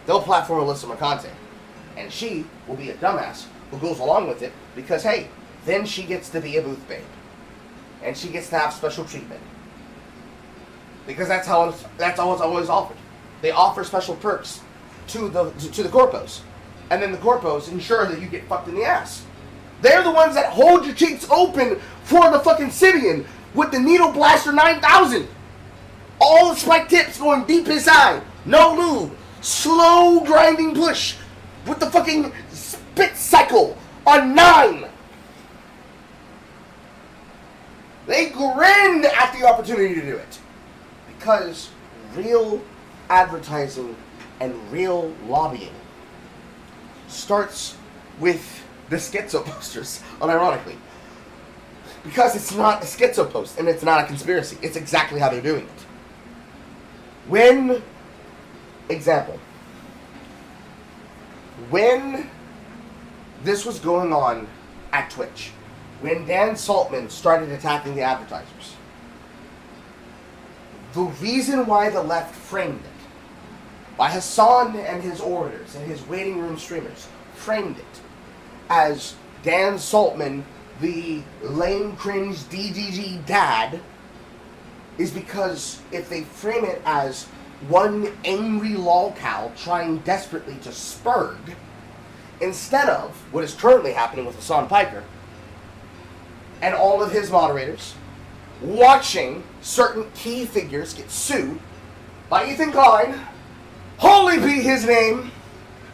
They'll platform Alyssa McConte. And she will be a dumbass who goes along with it because, hey, then she gets to be a booth babe. And she gets to have special treatment. Because that's how it's always offered. They offer special perks to the corpos. And then the corpos ensure that you get fucked in the ass. They're the ones that hold your cheeks open for the fucking Sibian with the Needle Blaster 9000. All the spike tips going deep inside. No lube. Slow grinding push with the fucking spit cycle on 9. They grin at the opportunity to do it. Because real advertising and real lobbying starts with the schizo posters, unironically. Because it's not a schizo post and it's not a conspiracy. It's exactly how they're doing it. When this was going on at Twitch, when Dan Saltman started attacking the advertisers, the reason why the left framed it, why Hassan and his orators and his waiting room streamers framed it as Dan Saltman, the lame cringe DGG dad, is because if they frame it as one angry lolcow trying desperately to spurg, instead of what is currently happening with Hassan Piker and all of his moderators, watching certain key figures get sued by Ethan Klein, holy be his name,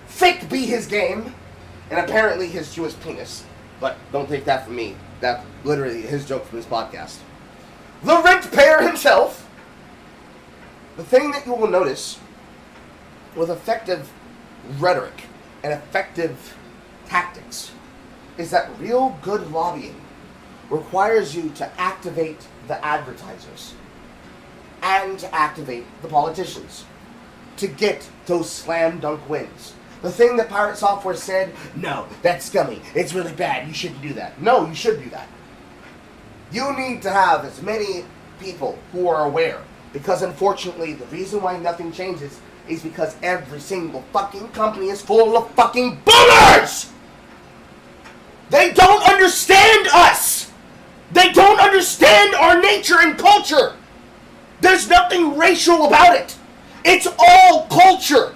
thick be his game, and apparently his Jewish penis. But don't take that from me. That's literally his joke from his podcast. The rent payer himself. The thing that you will notice with effective rhetoric and effective tactics is that real good lobbying requires you to activate the advertisers and to activate the politicians to get those slam dunk wins. The thing that Pirate Software said, no, that's scummy. It's really bad. You shouldn't do that. No, you should do that. You need to have as many people who are aware. Because unfortunately, the reason why nothing changes is because every single fucking company is full of fucking boomers! They don't understand us! They don't understand our nature and culture! There's nothing racial about it! It's all culture!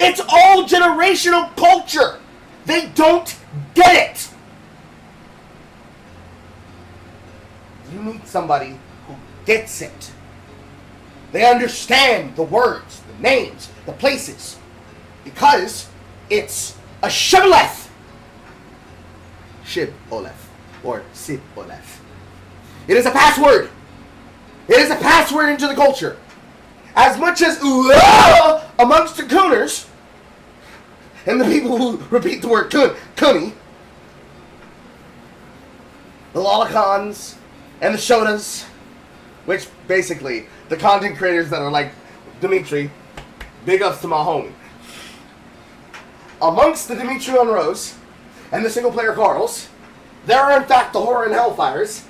It's all generational culture! They don't get it! You need somebody who gets it. They understand the words, the names, the places. Because it's a shibboleth. Shib-oleth. Or sib-oleth. It is a password. It is a password into the culture. As much as amongst the cooners, and the people who repeat the word cunny, the lolicons, and the shodas, which basically, the content creators that are like Dimitri, big ups to my homie. Amongst the Dimitri Monroes and the single player Carls, there are in fact the Horror and Hellfires,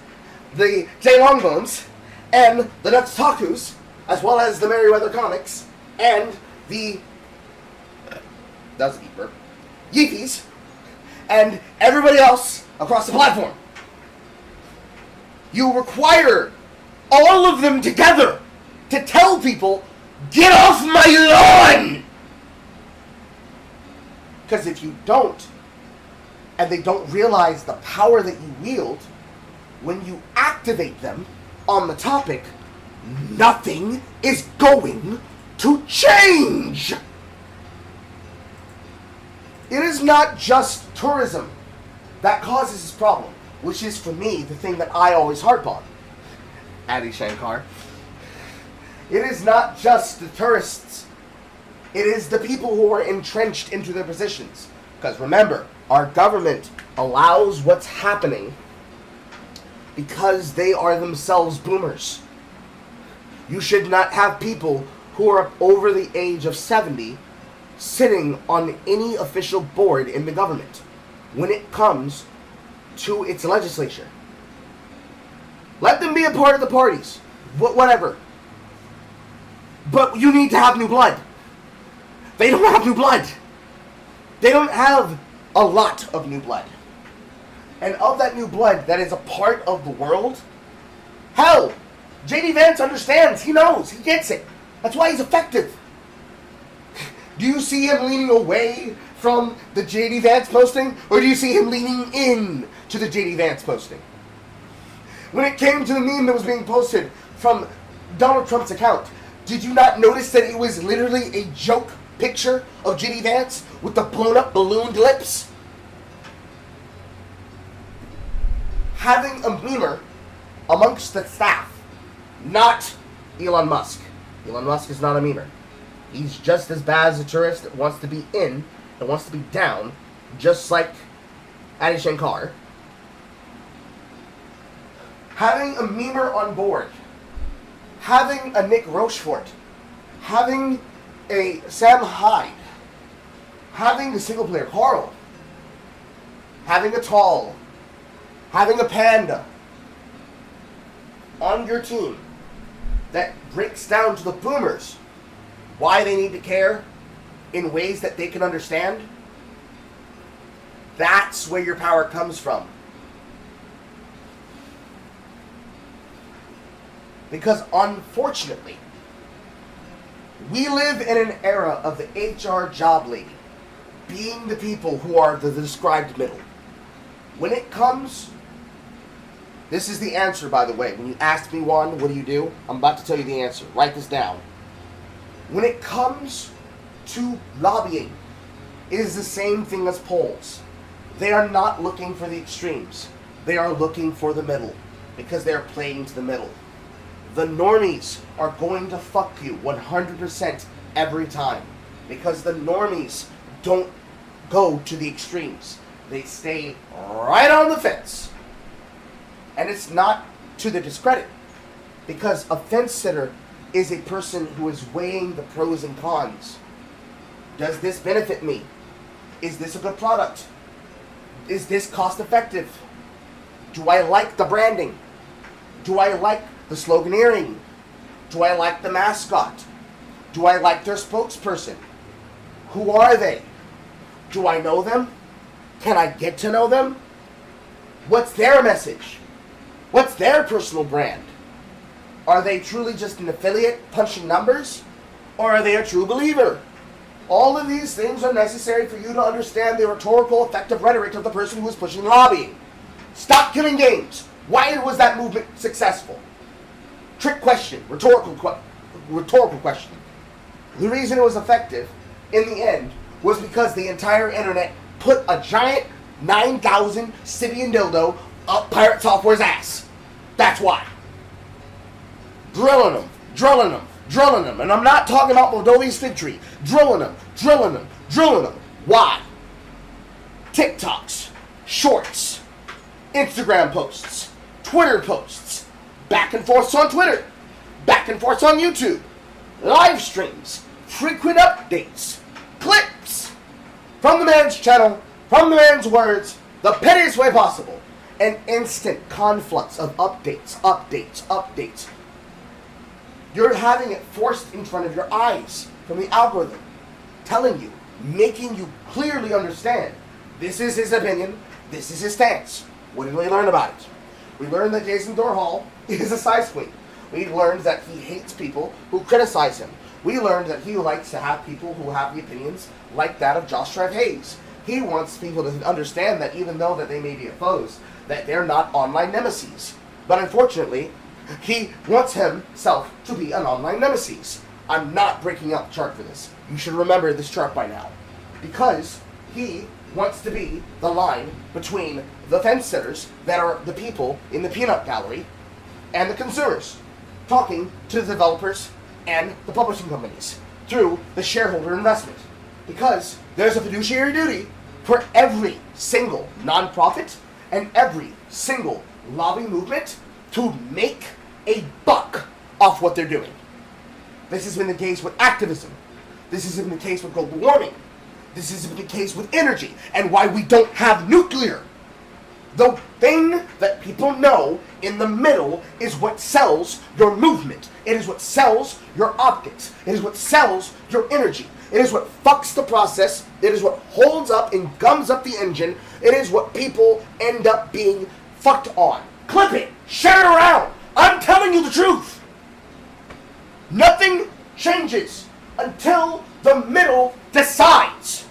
the J Longbones, and the Nuts Takus, as well as the Merryweather Comics, and the that's a beeper, Yeepies, and everybody else across the platform. You require all of them together to tell people, get off my lawn! Because if you don't, and they don't realize the power that you wield, when you activate them on the topic, nothing is going to change! It is not just tourism that causes this problem, which is, for me, the thing that I always harp on. Adi Shankar. It is not just the tourists. It is the people who are entrenched into their positions. Because remember, our government allows what's happening because they are themselves boomers. You should not have people who are over the age of 70 sitting on any official board in the government when it comes to its legislature. Let them be a part of the parties, whatever. But you need to have new blood. They don't have new blood. They don't have a lot of new blood. And of that new blood that is a part of the world, hell, J.D. Vance understands. He knows. He gets it. That's why he's effective. Do you see him leaning away from the J.D. Vance posting? Or do you see him leaning in to the J.D. Vance posting? When it came to the meme that was being posted from Donald Trump's account, did you not notice that it was literally a joke picture of J.D. Vance with the blown up ballooned lips? Having a memer amongst the staff, not Elon Musk. Elon Musk is not a memer. He's just as bad as a tourist that wants to be in and wants to be down, just like Adi Shankar. Having a memer on board, having a Nick Rochefort, having a Sam Hyde, having a single player Carl, having a Tall, having a Panda on your team that breaks down to the boomers why they need to care in ways that they can understand, that's where your power comes from. Because unfortunately, we live in an era of the HR job lady being the people who are the described middle. When it comes, this is the answer, by the way. When you asked me, Juan, what do you do? I'm about to tell you the answer. Write this down. When it comes to lobbying, it is the same thing as polls. They are not looking for the extremes. They are looking for the middle because they are playing to the middle. The normies are going to fuck you 100% every time because the normies don't go to the extremes. They stay right on the fence. And it's not to their discredit because a fence sitter is a person who is weighing the pros and cons. Does this benefit me? Is this a good product? Is this cost effective? Do I like the branding? Do I like the sloganeering? Do I like the mascot? Do I like their spokesperson? Who are they? Do I know them? Can I get to know them? What's their message? What's their personal brand? Are they truly just an affiliate punching numbers? Or are they a true believer? All of these things are necessary for you to understand the rhetorical, effective rhetoric of the person who is pushing lobbying. Stop killing games. Why was that movement successful? Trick question, rhetorical question. The reason it was effective, in the end, was because the entire internet put a giant 9,000 Sibian dildo up Pirate Software's ass. That's why. Drilling them, drilling them, drilling them. And I'm not talking about Moldova's fig tree. Drilling them, drilling them, drilling them. Why? TikToks, shorts, Instagram posts, Twitter posts, back and forths on Twitter, back and forths on YouTube, live streams, frequent updates, clips from the man's channel, from the man's words, the pettiest way possible. An instant conflux of updates. You're having it forced in front of your eyes from the algorithm, telling you, making you clearly understand, this is his opinion, this is his stance. What did we learn about it? We learned that Jason Dorhall is a size queen. We learned that he hates people who criticize him. We learned that he likes to have people who have the opinions like that of Josh Trev Hayes. He wants people to understand that even though that they may be opposed, that they're not online nemesis. But unfortunately, he wants himself to be an online nemesis. I'm not breaking out the chart for this. You should remember this chart by now. Because he wants to be the line between the fence sitters that are the people in the peanut gallery and the consumers, talking to the developers and the publishing companies through the shareholder investment. Because there's a fiduciary duty for every single nonprofit and every single lobby movement to make a buck off what they're doing. This has been the case with activism. This has been the case with global warming. This has been the case with energy and why we don't have nuclear. The thing that people know in the middle is what sells your movement. It is what sells your optics. It is what sells your energy. It is what fucks the process. It is what holds up and gums up the engine. It is what people end up being fucked on. Clip it. Share it around. I'm telling you the truth. Nothing changes until the middle decides.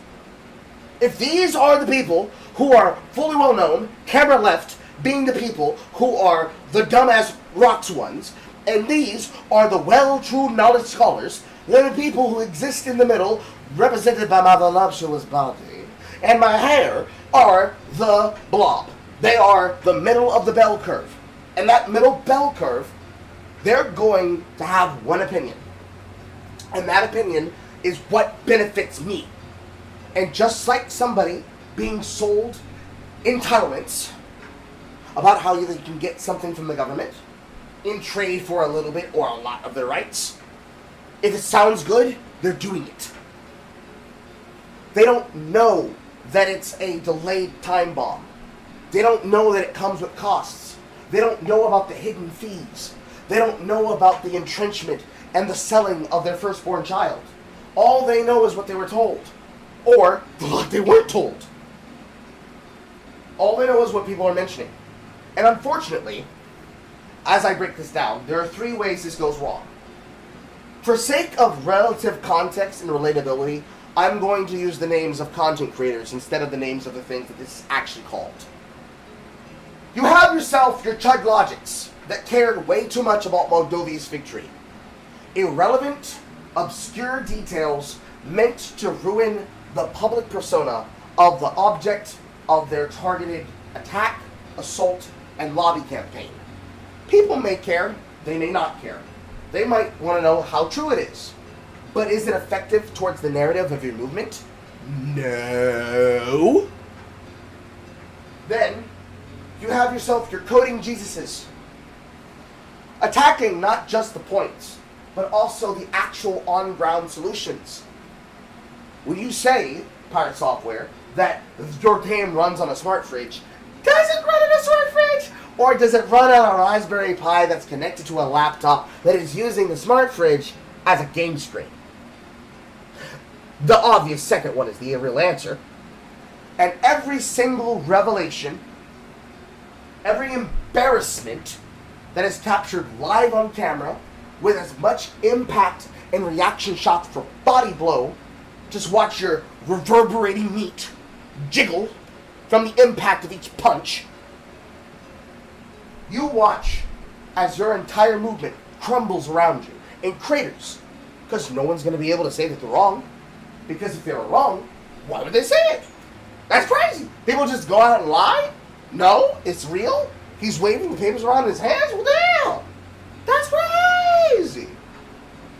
If these are the people who are fully well known, camera left being the people who are the dumbass rocks ones, and these are the well true knowledge scholars, they're the people who exist in the middle, represented by my voluptuous body, and my hair are the blob. They are the middle of the bell curve. And that middle bell curve, they're going to have one opinion. And that opinion is what benefits me. And just like somebody being sold entitlements about how they can get something from the government in trade for a little bit or a lot of their rights, if it sounds good, they're doing it. They don't know that it's a delayed time bomb. They don't know that it comes with costs. They don't know about the hidden fees. They don't know about the entrenchment and the selling of their firstborn child. All they know is what they were told. Or what they weren't told. All they know is what people are mentioning. And unfortunately, as I break this down, there are 3 ways this goes wrong. For sake of relative context and relatability, I'm going to use the names of content creators instead of the names of the things that this is actually called. You have yourself your Chud Logics that cared way too much about Moldovi's fig tree. Irrelevant, obscure details meant to ruin the public persona of the object of their targeted attack, assault, and lobby campaign. People may care, they may not care. They might want to know how true it is. But is it effective towards the narrative of your movement? No. Then, you have yourself your coding Jesuses. Attacking not just the points, but also the actual on-ground solutions. When you say, Pirate Software, that your game runs on a smart fridge, does it run on a smart fridge? Or does it run on a Raspberry Pi that's connected to a laptop that is using the smart fridge as a game screen? The obvious second one is the real answer. And every single revelation, every embarrassment that is captured live on camera with as much impact and reaction shots for body blow, just watch your reverberating meat jiggle from the impact of each punch. You watch as your entire movement crumbles around you in craters, because no one's going to be able to say that they're wrong. Because if they were wrong, why would they say it? That's crazy. People just go out and lie? No, it's real. He's waving the papers around in his hands? Well, damn. That's crazy.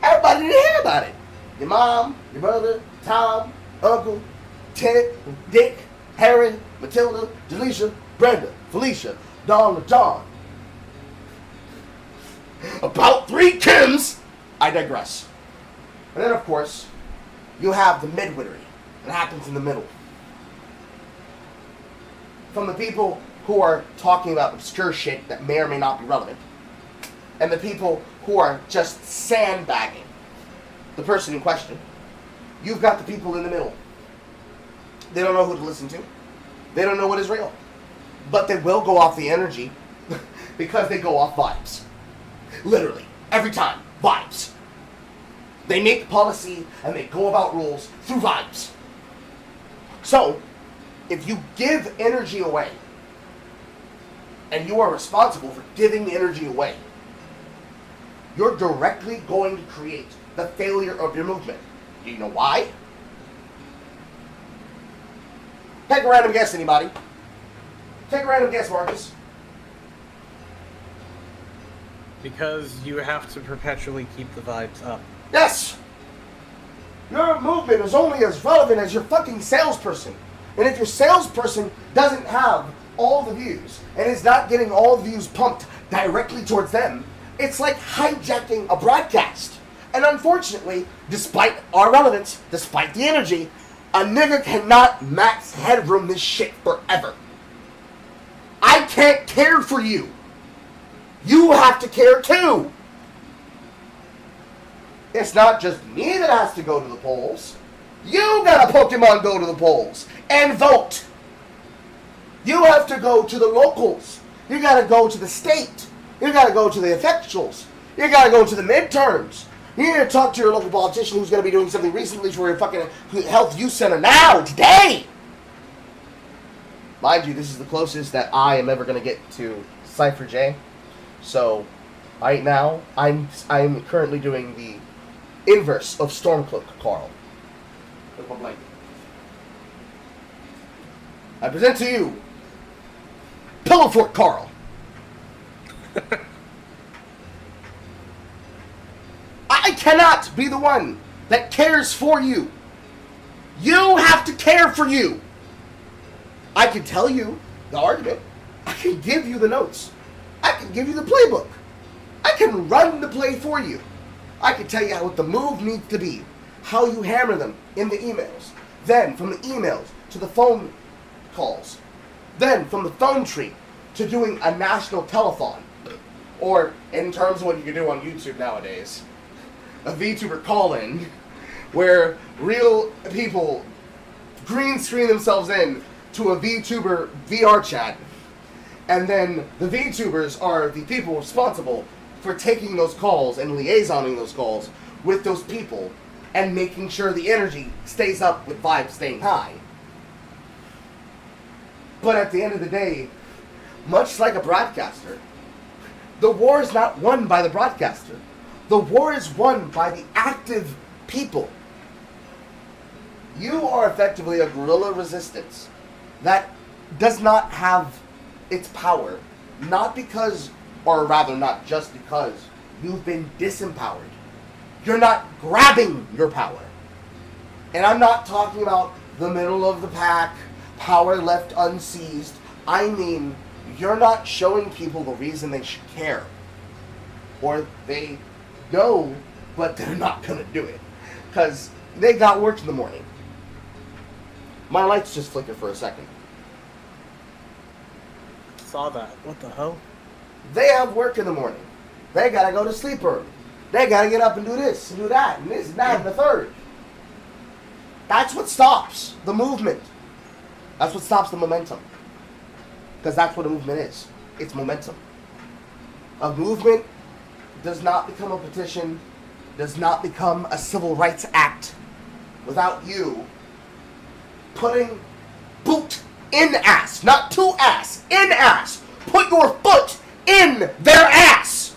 Everybody didn't hear about it. Your mom, your brother, Tom, Uncle, Ted, Dick, Harry, Matilda, Jaleisha, Brenda, Felicia, Dawn, John. About 3 Kims. I digress. And then, of course, you have the midwittery that happens in the middle. From the people who are talking about obscure shit that may or may not be relevant, and the people who are just sandbagging the person in question, you've got the people in the middle. They don't know who to listen to. They don't know what is real. But they will go off the energy because they go off vibes. Literally. Every time. Vibes. They make policy and they go about rules through vibes. So, if you give energy away, and you are responsible for giving the energy away, you're directly going to create the failure of your movement. Do you know why? Take a random guess, anybody. Take a random guess, Marcus. Because you have to perpetually keep the vibes up. Yes! Your movement is only as relevant as your fucking salesperson. And if your salesperson doesn't have all the views, and is not getting all the views pumped directly towards them, it's like hijacking a broadcast. And unfortunately, despite our relevance, despite the energy, a nigga cannot max headroom this shit forever. I can't care for you. You have to care too. It's not just me that has to go to the polls. You got a Pokemon go to the polls and vote. You have to go to the locals. You got to go to the state. You got to go to the officials. You got to go to the midterms. You need to talk to your local politician who's going to be doing something recently for your fucking health youth center now, today. Mind you, this is the closest that I am ever going to get to Cypher J. So, right now, I'm currently doing the inverse of Stormcloak, Carl. With my blanket. I present to you, Pillow Fort Carl. I cannot be the one that cares for you. You have to care for you. I can tell you the argument. I can give you the notes. I can give you the playbook. I can run the play for you. I can tell you what the move needs to be, how you hammer them in the emails. Then from the emails to the phone calls. Then from the phone tree to doing a national telethon. Or in terms of what you can do on YouTube nowadays, a VTuber call-in where real people green screen themselves in to a VTuber VR chat. And then the VTubers are the people responsible for taking those calls and liaisoning those calls with those people and making sure the energy stays up with vibes staying high. But at the end of the day, much like a broadcaster, the war is not won by the broadcaster. The war is won by the active people. You are effectively a guerrilla resistance that does not have its power, not because, or rather not just because, you've been disempowered. You're not grabbing your power. And I'm not talking about the middle of the pack, power left unseized. I mean, you're not showing people the reason they should care. Or they know, but they're not going to do it. Because they got work in the morning. My lights just flickered for a second. Saw that. What the hell? They have work in the morning. They gotta go to sleep early. They gotta get up and do this and do that and this and that and the third. That's what stops the movement. That's what stops the momentum. Because that's what a movement is. It's momentum. A movement does not become a petition, does not become a civil rights act without you putting boot in ass, not to ass, in ass. Put your foot in their ass.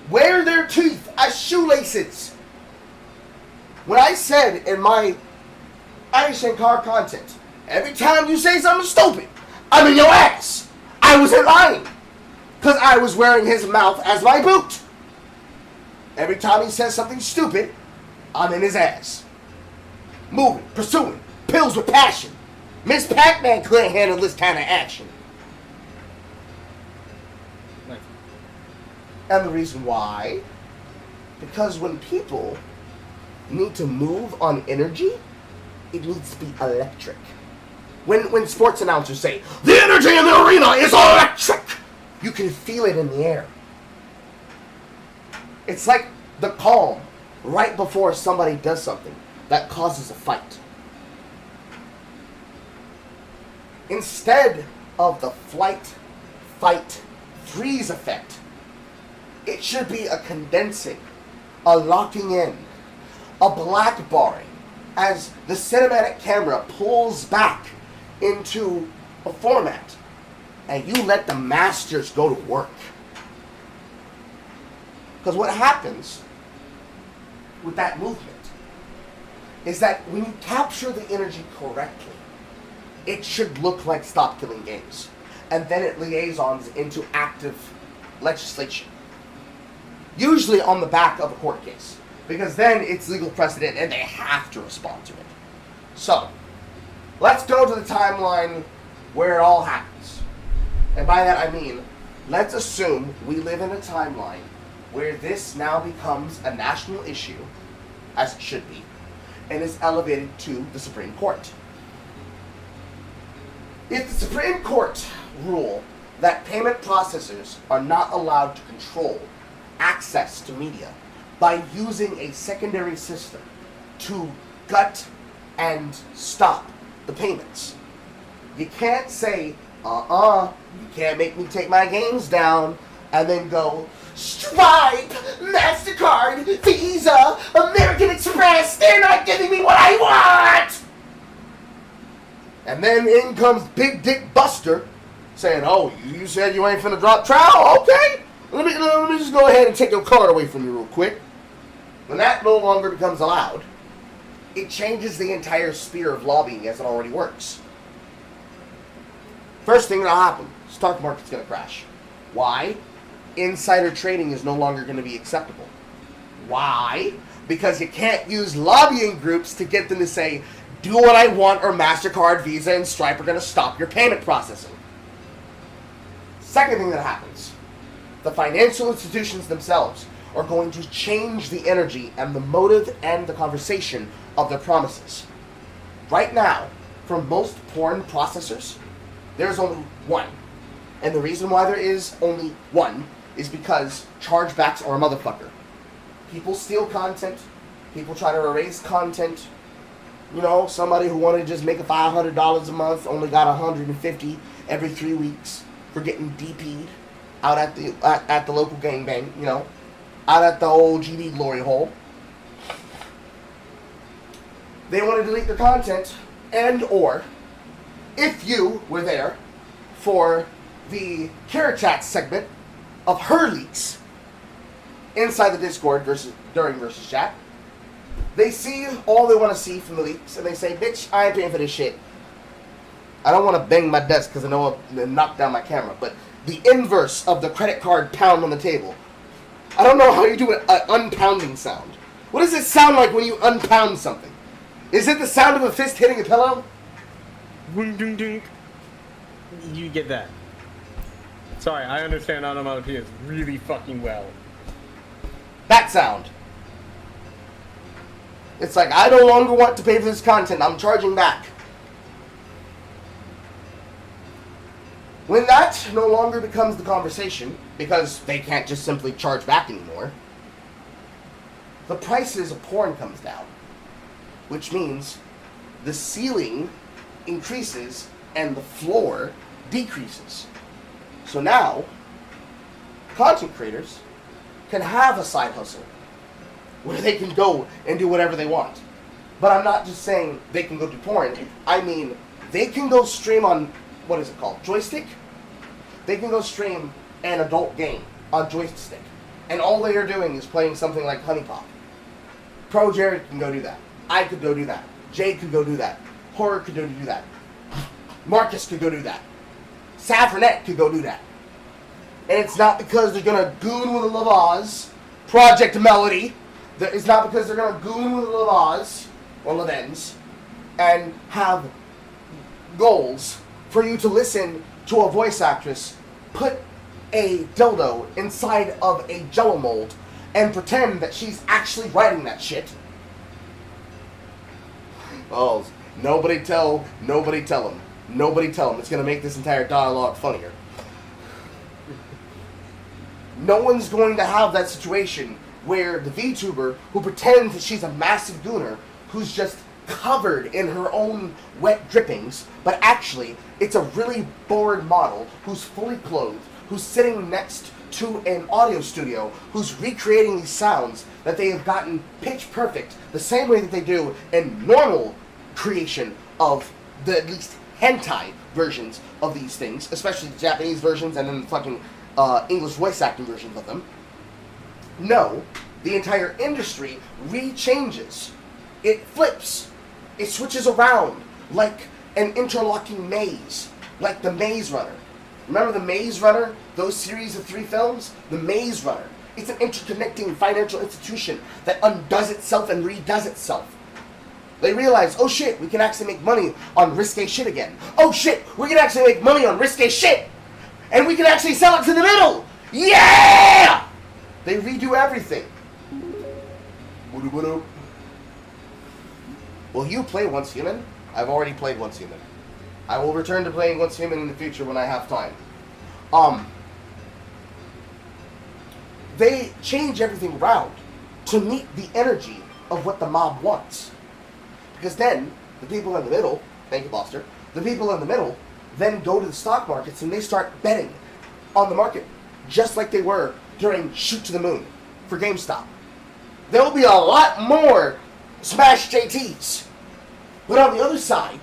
Wear their teeth as shoelaces. When I said in my Adi Shankar content, every time you say something stupid, I'm in your ass, I wasn't lying. Because I was wearing his mouth as my boot. Every time he says something stupid, I'm in his ass. Moving, pursuing, pills with passion. Miss Pac-Man couldn't handle this kind of action. Nice. And the reason why? Because when people need to move on energy, it needs to be electric. When sports announcers say, the energy in the arena is electric, you can feel it in the air. It's like the calm right before somebody does something that causes a fight. Instead of the flight, fight, freeze effect, it should be a condensing, a locking in, a black barring, as the cinematic camera pulls back into a format, and you let the masters go to work. Because what happens with that movement is that when you capture the energy correctly, it should look like Stop Killing Games. And then it liaisons into active legislation. Usually on the back of a court case. Because then it's legal precedent and they have to respond to it. So, let's go to the timeline where it all happens. And by that I mean, let's assume we live in a timeline where this now becomes a national issue, as it should be, and is elevated to the Supreme Court. If the Supreme Court rule that payment processors are not allowed to control access to media by using a secondary system to gut and stop the payments, you can't say, you can't make me take my games down, and then go, Stripe, MasterCard, Visa, American Express, they're not giving me what I want! And then in comes Big Dick Buster saying, oh, you said you ain't finna drop trowel? Okay. Let me just go ahead and take your card away from you real quick. When that no longer becomes allowed, it changes the entire sphere of lobbying as it already works. First thing that'll happen, stock market's going to crash. Why? Insider trading is no longer going to be acceptable. Why? Because you can't use lobbying groups to get them to say, do what I want, or MasterCard, Visa, and Stripe are going to stop your payment processing. Second thing that happens, the financial institutions themselves are going to change the energy and the motive and the conversation of their promises. Right now, for most porn processors, there's only one. And the reason why there is only one is because chargebacks are a motherfucker. People steal content. People try to erase content. You know, somebody who wanted to just make $500 a month only got $150 every 3 weeks for getting DP'd out at the local gangbang, you know, out at the old GD glory hole. They want to delete their content, and or if you were there for the Kara Chat segment of her leaks inside the Discord during versus chat, they see all they want to see from the leaks, and they say, bitch, I ain't paying for this shit. I don't want to bang my desk because I know I'll knock down my camera, but the inverse of the credit card pound on the table. I don't know how you do an unpounding sound. What does it sound like when you unpound something? Is it the sound of a fist hitting a pillow? You get that. Sorry, I understand onomatopoeias really fucking well. That sound. It's like, I no longer want to pay for this content, I'm charging back. When that no longer becomes the conversation, because they can't just simply charge back anymore, the prices of porn comes down. Which means the ceiling increases and the floor decreases. So now, content creators can have a side hustle where they can go and do whatever they want. But I'm not just saying they can go do porn. I mean, they can go stream on, what is it called, joystick? They can go stream an adult game on joystick. And all they are doing is playing something like Honey Pop. Pro Jared can go do that. I could go do that. Jay could go do that. Horror could go do that. Marcus could go do that. Saffronette could go do that. And it's not because they're going to goon with the Lavaz, Project Melody. It's not because they're going to goon with the Lavaz or Lavens and have goals for you to listen to a voice actress put a dildo inside of a Jell-O mold and pretend that she's actually writing that shit. Oh, nobody tell them. Nobody tell them. It's going to make this entire dialogue funnier. No one's going to have that situation where the VTuber who pretends that she's a massive gooner who's just covered in her own wet drippings, but actually it's a really bored model who's fully clothed, who's sitting next to an audio studio, who's recreating these sounds that they have gotten pitch perfect, the same way that they do in normal creation of the at least hentai versions of these things, especially the Japanese versions and then the fucking English voice acting versions of them. No, the entire industry re-changes. It flips. It switches around like an interlocking maze, like the Maze Runner. Remember the Maze Runner? Those series of 3 films? The Maze Runner. It's an interconnecting financial institution that undoes itself and redoes itself. They realize, oh shit, we can actually make money on risque shit again. Oh shit, we can actually make money on risque shit! And we can actually sell it to the middle! Yeah! They redo everything. Will you play Once Human? I've already played Once Human. I will return to playing Once Human in the future when I have time. They change everything around to meet the energy of what the mob wants. Because then, the people in the middle, thank you, Buster, the people in the middle then go to the stock markets and they start betting on the market, just like they were during Shoot to the Moon for GameStop. There will be a lot more Smash JTs. But on the other side,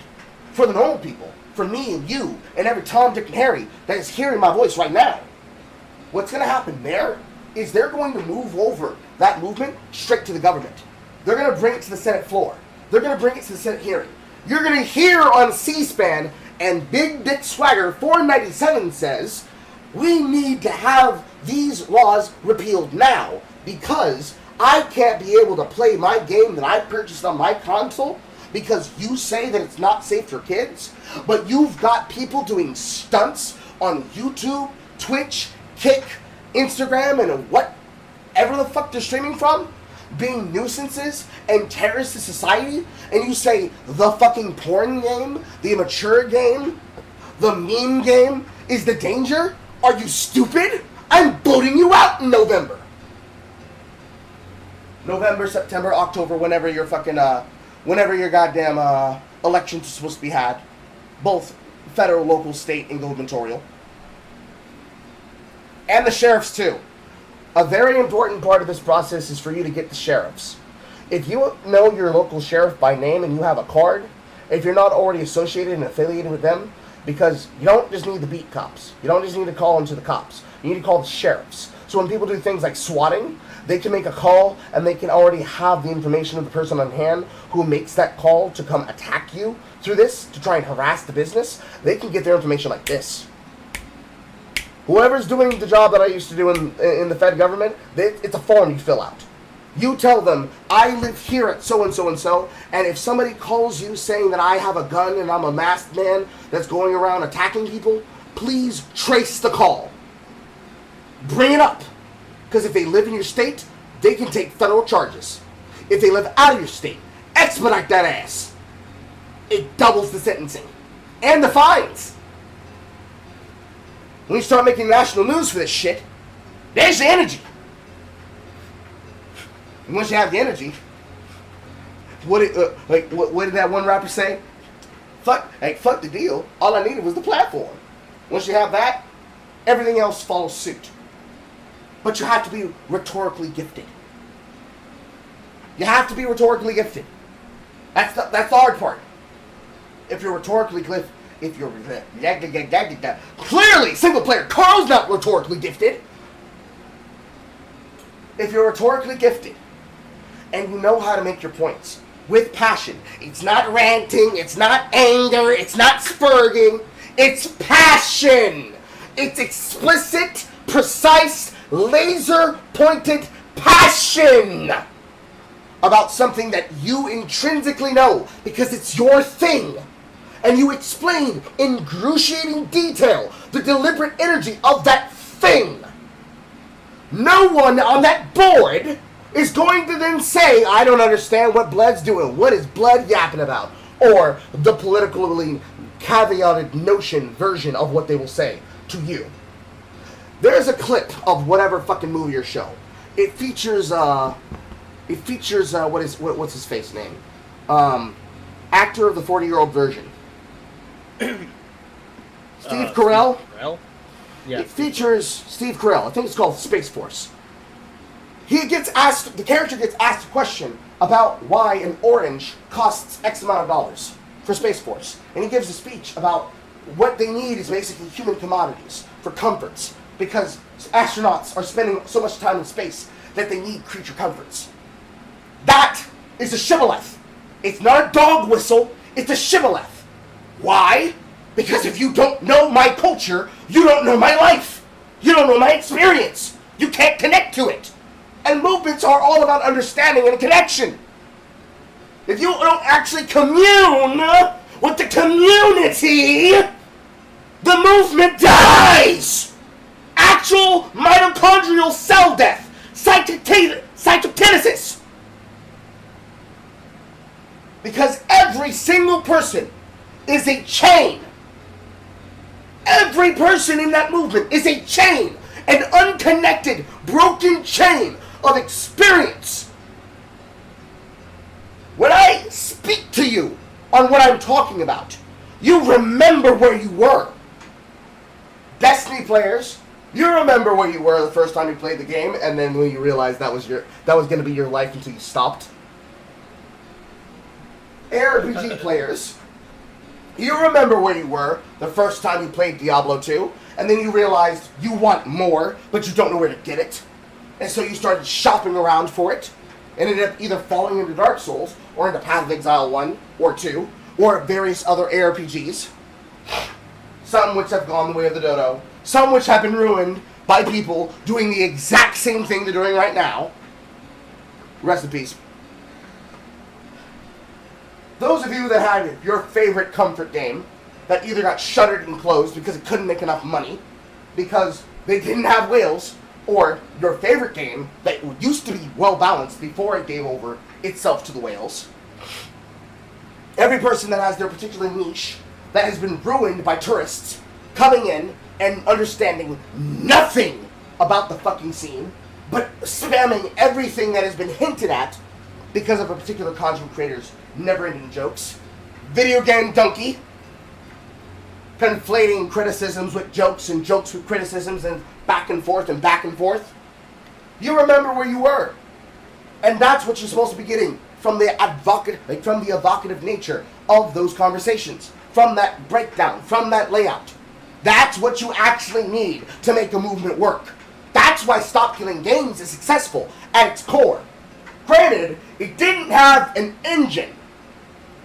for the normal people, for me and you, and every Tom, Dick, and Harry that is hearing my voice right now, what's going to happen there is they're going to move over that movement straight to the government. They're going to bring it to the Senate floor. They're going to bring it to the Senate hearing. You're going to hear on C-SPAN, and Big Dick Swagger 497 says, we need to have these laws repealed now because I can't be able to play my game that I purchased on my console because you say that it's not safe for kids, but you've got people doing stunts on YouTube, Twitch, Kick, Instagram, and whatever the fuck they're streaming from, being nuisances and terrorists to society, and you say the fucking porn game, the immature game, the meme game is the danger? Are you stupid? I'm voting you out in November. November, September, October, whenever your fucking, whenever your goddamn elections are supposed to be had. Both federal, local, state, and gubernatorial. And the sheriffs, too. A very important part of this process is for you to get the sheriffs. If you know your local sheriff by name and you have a card, if you're not already associated and affiliated with them, because you don't just need the beat cops. You don't just need to call into the cops. You need to call the sheriffs. So when people do things like swatting, they can make a call and they can already have the information of the person on hand who makes that call to come attack you through this, to try and harass the business. They can get their information like this. Whoever's doing the job that I used to do in the Fed government, it's a form you fill out. You tell them, I live here at so-and-so and so, and if somebody calls you saying that I have a gun and I'm a masked man that's going around attacking people, please trace the call. Bring it up. Because if they live in your state, they can take federal charges. If they live out of your state, expedite that ass. It doubles the sentencing. And the fines. When you start making national news for this shit, there's the energy. And once you have the energy, what did that one rapper say? Fuck the deal. All I needed was the platform. Once you have that, everything else follows suit. But you have to be rhetorically gifted. You have to be rhetorically gifted. That's the hard part. If you're rhetorically gifted, clearly, single player Carl's not rhetorically gifted. If you're rhetorically gifted, and you know how to make your points with passion, it's not ranting, it's not anger, it's not spurging, it's passion. It's explicit, precise, laser-pointed passion about something that you intrinsically know because it's your thing. And you explain in excruciating detail the deliberate energy of that thing. No one on that board is going to then say, I don't understand what Blood's doing. What is Blood yapping about? Or the politically caveated notion version of what they will say to you. There's a clip of whatever fucking movie or show. It features what's his face name? Actor of the 40-year-old version. Steve Carell? Yeah. It features Steve Carell. I think it's called Space Force. The character gets asked a question about why an orange costs X amount of dollars for Space Force. And he gives a speech about what they need is basically human commodities for comforts. Because astronauts are spending so much time in space that they need creature comforts. That is a shibboleth. It's not a dog whistle, it's a shibboleth. Why? Because if you don't know my culture, you don't know my life. You don't know my experience. You can't connect to it. And movements are all about understanding and connection. If you don't actually commune with the community, the movement dies. Actual mitochondrial cell death. Every single person is a chain. Every person in that movement is a chain. An unconnected, broken chain of experience. When I speak to you on what I'm talking about, you remember where you were. Destiny players, you remember where you were the first time you played the game, and then when you realized that was going to be your life until you stopped. ARPG players, you remember where you were the first time you played Diablo 2, and then you realized you want more, but you don't know where to get it. And so you started shopping around for it, and ended up either falling into Dark Souls, or into Path of Exile 1 or 2, or various other ARPGs. Some which have gone the way of the dodo. Some which have been ruined by people doing the exact same thing they're doing right now. Rest in peace. Those of you that had your favorite comfort game that either got shuttered and closed because it couldn't make enough money, because they didn't have whales, or your favorite game that used to be well balanced before it gave over itself to the whales. Every person that has their particular niche that has been ruined by tourists coming in and understanding nothing about the fucking scene, but spamming everything that has been hinted at because of a particular content creator's never-ending jokes. Video game donkey, conflating criticisms with jokes and jokes with criticisms and back and forth and back and forth. You remember where you were. And that's what you're supposed to be getting from the evocative nature of those conversations, from that breakdown, from that layout. That's what you actually need to make a movement work. That's why Stop Killing Games is successful at its core. Granted, it didn't have an engine.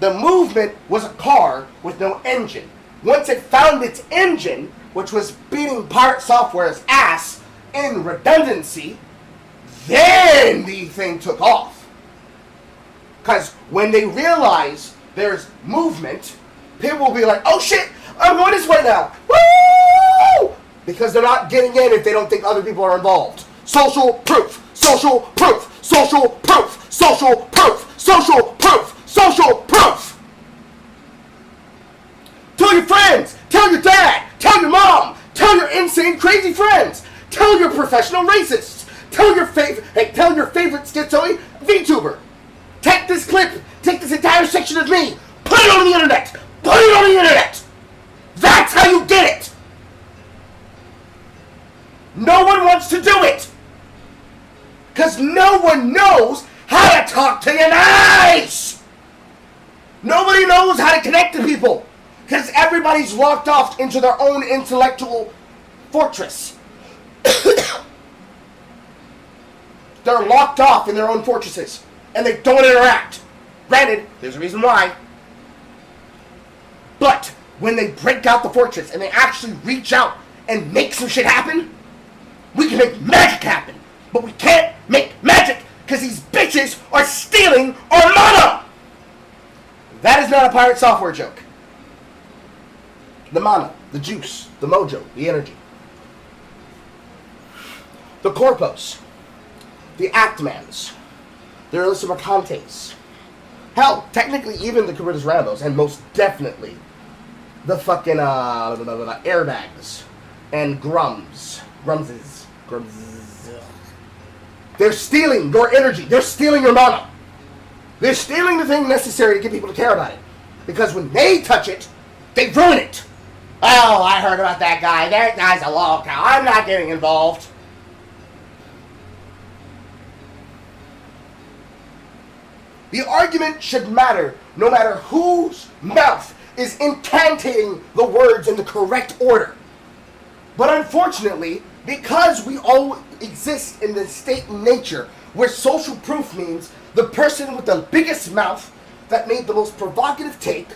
The movement was a car with no engine. Once it found its engine, which was beating Pirate Software's ass in redundancy, then the thing took off. Because when they realize there's movement, people will be like, oh shit, I'm going this way now. Woo! Because they're not getting in if they don't think other people are involved. Social proof, social proof, social proof, social proof, social proof, social proof. Tell your friends, tell your dad, tell your mom, tell your insane crazy friends, tell your professional racists, tell your favorite schizoid VTuber. Take this clip, take this entire section of me, put it on the internet, put it on the internet. That's how you get it. No one wants to do it. Because no one knows how to talk to you nice. Nobody knows how to connect to people. Because everybody's locked off into their own intellectual fortress. They're locked off in their own fortresses. And they don't interact. Granted, there's a reason why. But when they break out the fortress and they actually reach out and make some shit happen, we can make magic happen. But we can't make magic because these bitches are stealing our mana. That is not a Pirate Software joke. The mana, the juice, the mojo, the energy. The corpos, the actmans, the Alyssa Mercantes. Hell, technically even the Caritas Rambos, and most definitely the fucking airbags and grumses. They're stealing your energy. They're stealing your mana. They're stealing the thing necessary to get people to care about it. Because when they touch it, they ruin it. Oh, I heard about that guy. That guy's a lol cow. I'm not getting involved. The argument should matter no matter whose mouth is incantating the words in the correct order. But unfortunately, because we all exist in this state and nature where social proof means the person with the biggest mouth that made the most provocative take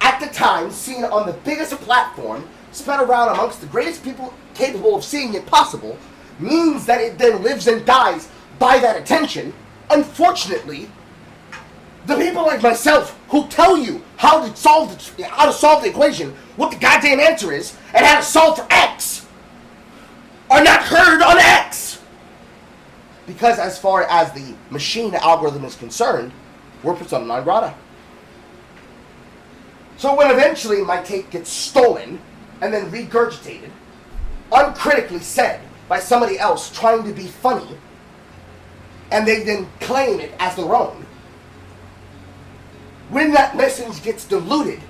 at the time seen on the biggest platform spread around amongst the greatest people capable of seeing it possible means that it then lives and dies by that attention. Unfortunately, the people like myself who tell you how to solve the equation, what the goddamn answer is, and how to solve for X, are not heard on X. Because as far as the machine algorithm is concerned, we're persona non grata. So when eventually my take gets stolen and then regurgitated, uncritically said by somebody else trying to be funny, and they then claim it as their own, when that message gets diluted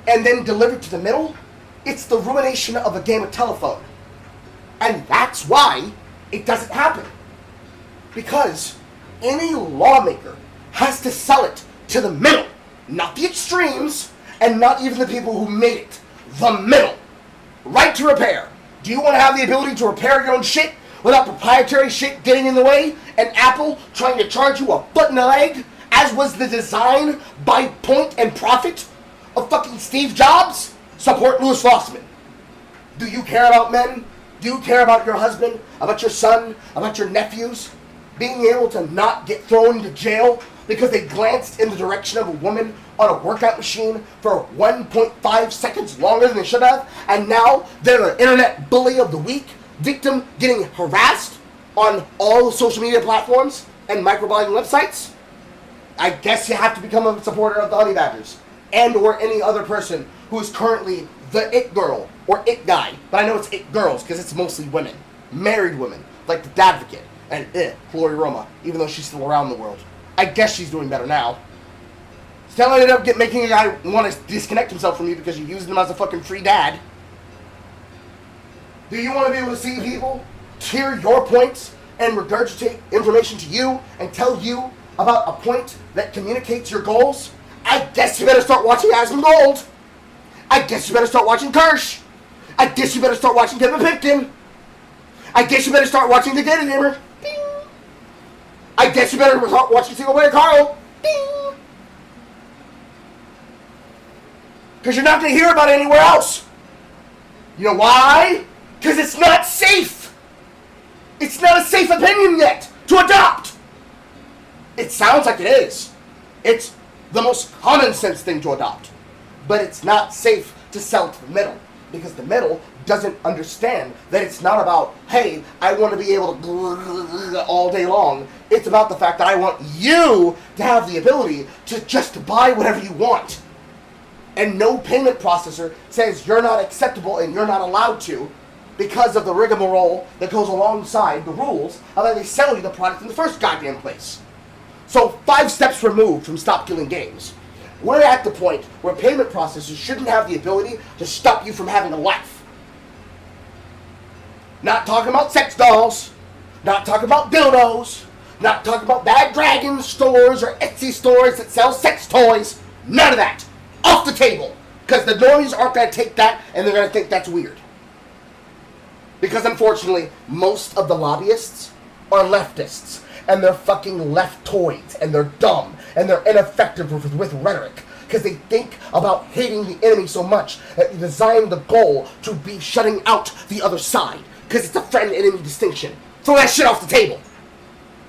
and then delivered to the middle, it's the ruination of a game of telephone. And that's why it doesn't happen. Because any lawmaker has to sell it to the middle, not the extremes, and not even the people who made it. The middle. Right to repair. Do you want to have the ability to repair your own shit without proprietary shit getting in the way and Apple trying to charge you a foot and a leg, as was the design by point and profit of fucking Steve Jobs? Support Louis Flossman. Do you care about men? Do you care about your husband, about your son, about your nephews? Being able to not get thrown into jail because they glanced in the direction of a woman on a workout machine for 1.5 seconds longer than they should have, and now they're an internet bully of the week, victim getting harassed on all social media platforms and microblogging websites? I guess you have to become a supporter of the Honey Badgers, and or any other person who is currently the it girl or it guy. But I know it's it girls because it's mostly women, married women, like the Dadvocate and Glory Roma, even though she's still around the world. I guess she's doing better now. Still ended up making a guy want to disconnect himself from you because you used him as a fucking free dad. Do you want to be able to see people hear your points and regurgitate information to you and tell you about a point that communicates your goals? I guess you better start watching Asmund Gold. I guess you better start watching Kirsch. I guess you better start watching Kevin Pipkin. I guess you better start watching The Data Gamer. Ding. I guess you better start watching Single Player Carl. Ding. Because you're not going to hear about it anywhere else. You know why? Because it's not safe. It's not a safe opinion yet to adopt. It sounds like it is. It's the most common sense thing to adopt. But it's not safe to sell to the middle. Because the middle doesn't understand that it's not about, hey, I want to be able to all day long. It's about the fact that I want you to have the ability to just buy whatever you want. And no payment processor says you're not acceptable and you're not allowed to because of the rigmarole that goes alongside the rules of how they sell you the product in the first goddamn place. So 5 steps removed from Stop Killing Games. We're at the point where payment processors shouldn't have the ability to stop you from having a life. Not talking about sex dolls, not talking about dildos, not talking about Bad Dragon stores or Etsy stores that sell sex toys. None of that. Off the table. Because the normies aren't going to take that and they're going to think that's weird. Because unfortunately, most of the lobbyists are leftists. And they're fucking leftoids. And they're dumb. And they're ineffective with rhetoric. Because they think about hating the enemy so much that they design the goal to be shutting out the other side. Because it's a friend-enemy distinction. Throw that shit off the table.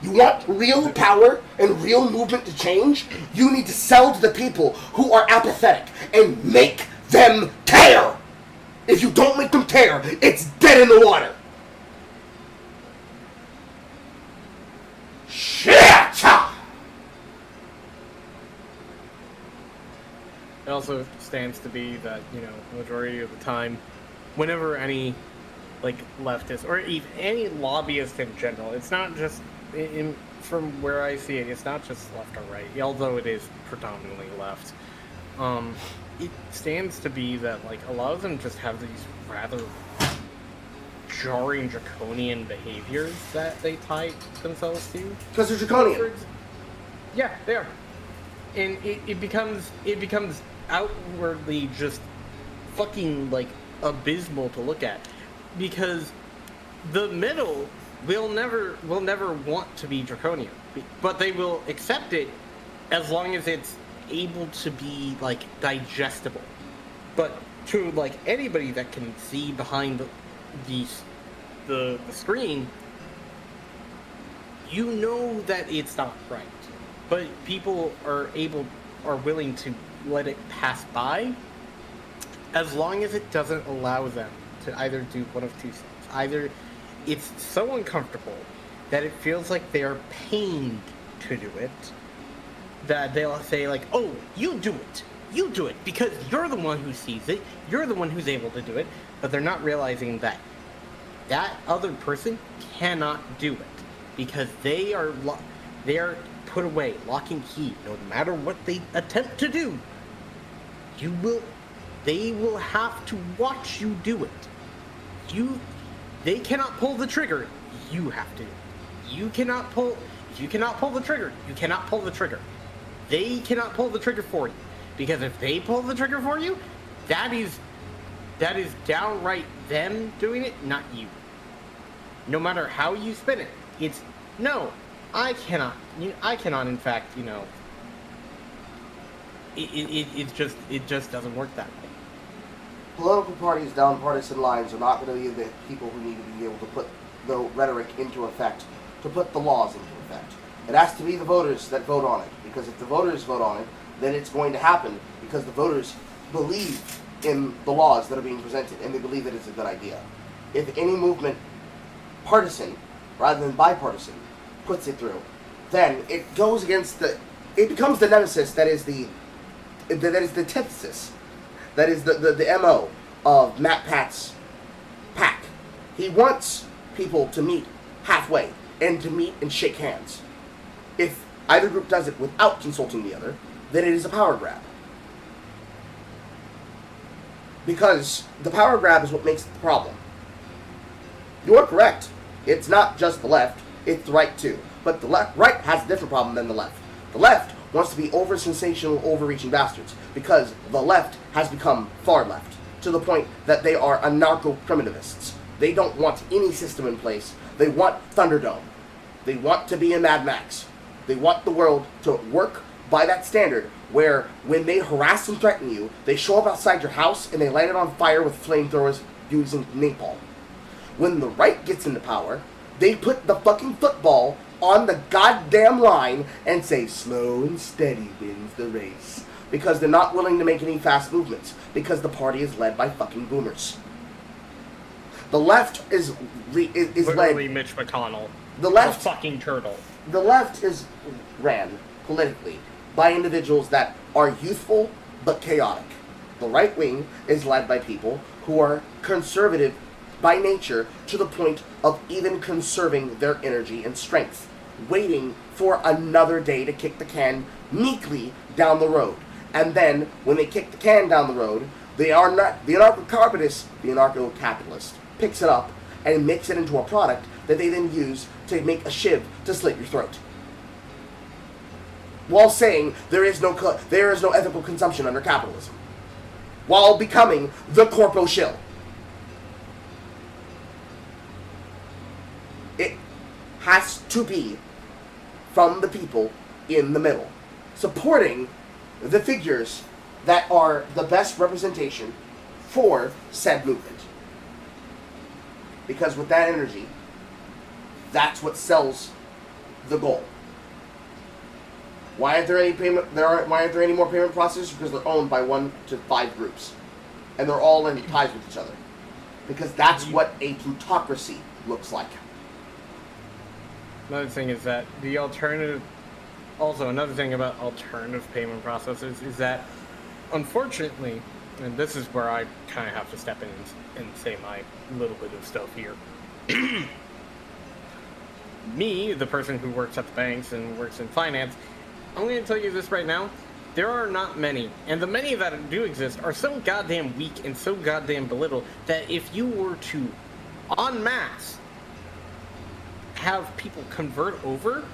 You want real power and real movement to change? You need to sell to the people who are apathetic and make them care. If you don't make them care, it's dead in the water. Shit! It also stands to be that, you know, majority of the time, whenever any, like, leftist, or even any lobbyist in general, it's not just, from where I see it, it's not just left or right, although it is predominantly left. It stands to be that, like, a lot of them just have these rather jarring, draconian behaviors that they tie themselves to. Because they're draconian. Yeah, they are. And it becomes outwardly just fucking, like, abysmal to look at. Because the middle will never want to be draconian. But they will accept it as long as it's able to be, like, digestible. But to, like, anybody that can see behind the screen, you know that it's not right. But people are willing to let it pass by as long as it doesn't allow them to either do one of two things. Either it's so uncomfortable that it feels like they are pained to do it, that they'll say, like, oh, you do it, you do it because you're the one who sees it, you're the one who's able to do it, but they're not realizing that that other person cannot do it because they are put away, lock and key. No matter what they attempt to do, they will have to watch you do it. They cannot pull the trigger. You have to. You cannot pull the trigger. You cannot pull the trigger. They cannot pull the trigger for you, because if they pull the trigger for you, that is downright them doing it, not you. No matter how you spin it, it's no. I cannot. I cannot. In fact, it just doesn't work that way. Political parties down partisan lines are not going to be the people who need to be able to put the rhetoric into effect, to put the laws into effect. It has to be the voters that vote on it, because if the voters vote on it, then it's going to happen, because the voters believe in the laws that are being presented, and they believe that it's a good idea. If any movement, partisan rather than bipartisan, puts it through, then it goes against it becomes the nemesis that is the antithesis. That is the MO of Matt Pat's pack. He wants people to meet halfway and to meet and shake hands. If either group does it without consulting the other, then it is a power grab. Because the power grab is what makes it the problem. You're correct. It's not just the left, it's the right too. But the right has a different problem than the left. The left wants to be over-sensational, overreaching bastards, because the left has become far left, to the point that they are anarcho-primitivists. They don't want any system in place. They want Thunderdome. They want to be in Mad Max. They want the world to work by that standard, where when they harass and threaten you, they show up outside your house and they light it on fire with flamethrowers using napalm. When the right gets into power, they put the fucking football on the goddamn line and say slow and steady wins the race, because they're not willing to make any fast movements, because the party is led by fucking boomers. The left is literally led. Mitch McConnell. The left, a fucking turtle. The left is ran politically by individuals that are youthful but chaotic. The right wing is led by people who are conservative by nature, to the point of even conserving their energy and strength, waiting for another day to kick the can meekly down the road. And then, when they kick the can down the road, the anarcho-capitalist picks it up and makes it into a product that they then use to make a shiv to slit your throat, while saying there is no ethical consumption under capitalism, while becoming the corpo shill. It has to be from the people in the middle, supporting the figures that are the best representation for said movement. Because with that energy, that's what sells the goal. Why aren't there any why aren't there any more payment processors? Because they're owned by 1 to 5 groups, and they're all in ties with each other. Because that's what a plutocracy looks like. Another thing is that the alternative... Also, another thing about alternative payment processors is that, unfortunately, and this is where I kind of have to step in and say my little bit of stuff here. Me, the person who works at the banks and works in finance, I'm going to tell you this right now. There are not many, and the many that do exist are so goddamn weak and so goddamn belittled that if you were to, en masse, have people convert over,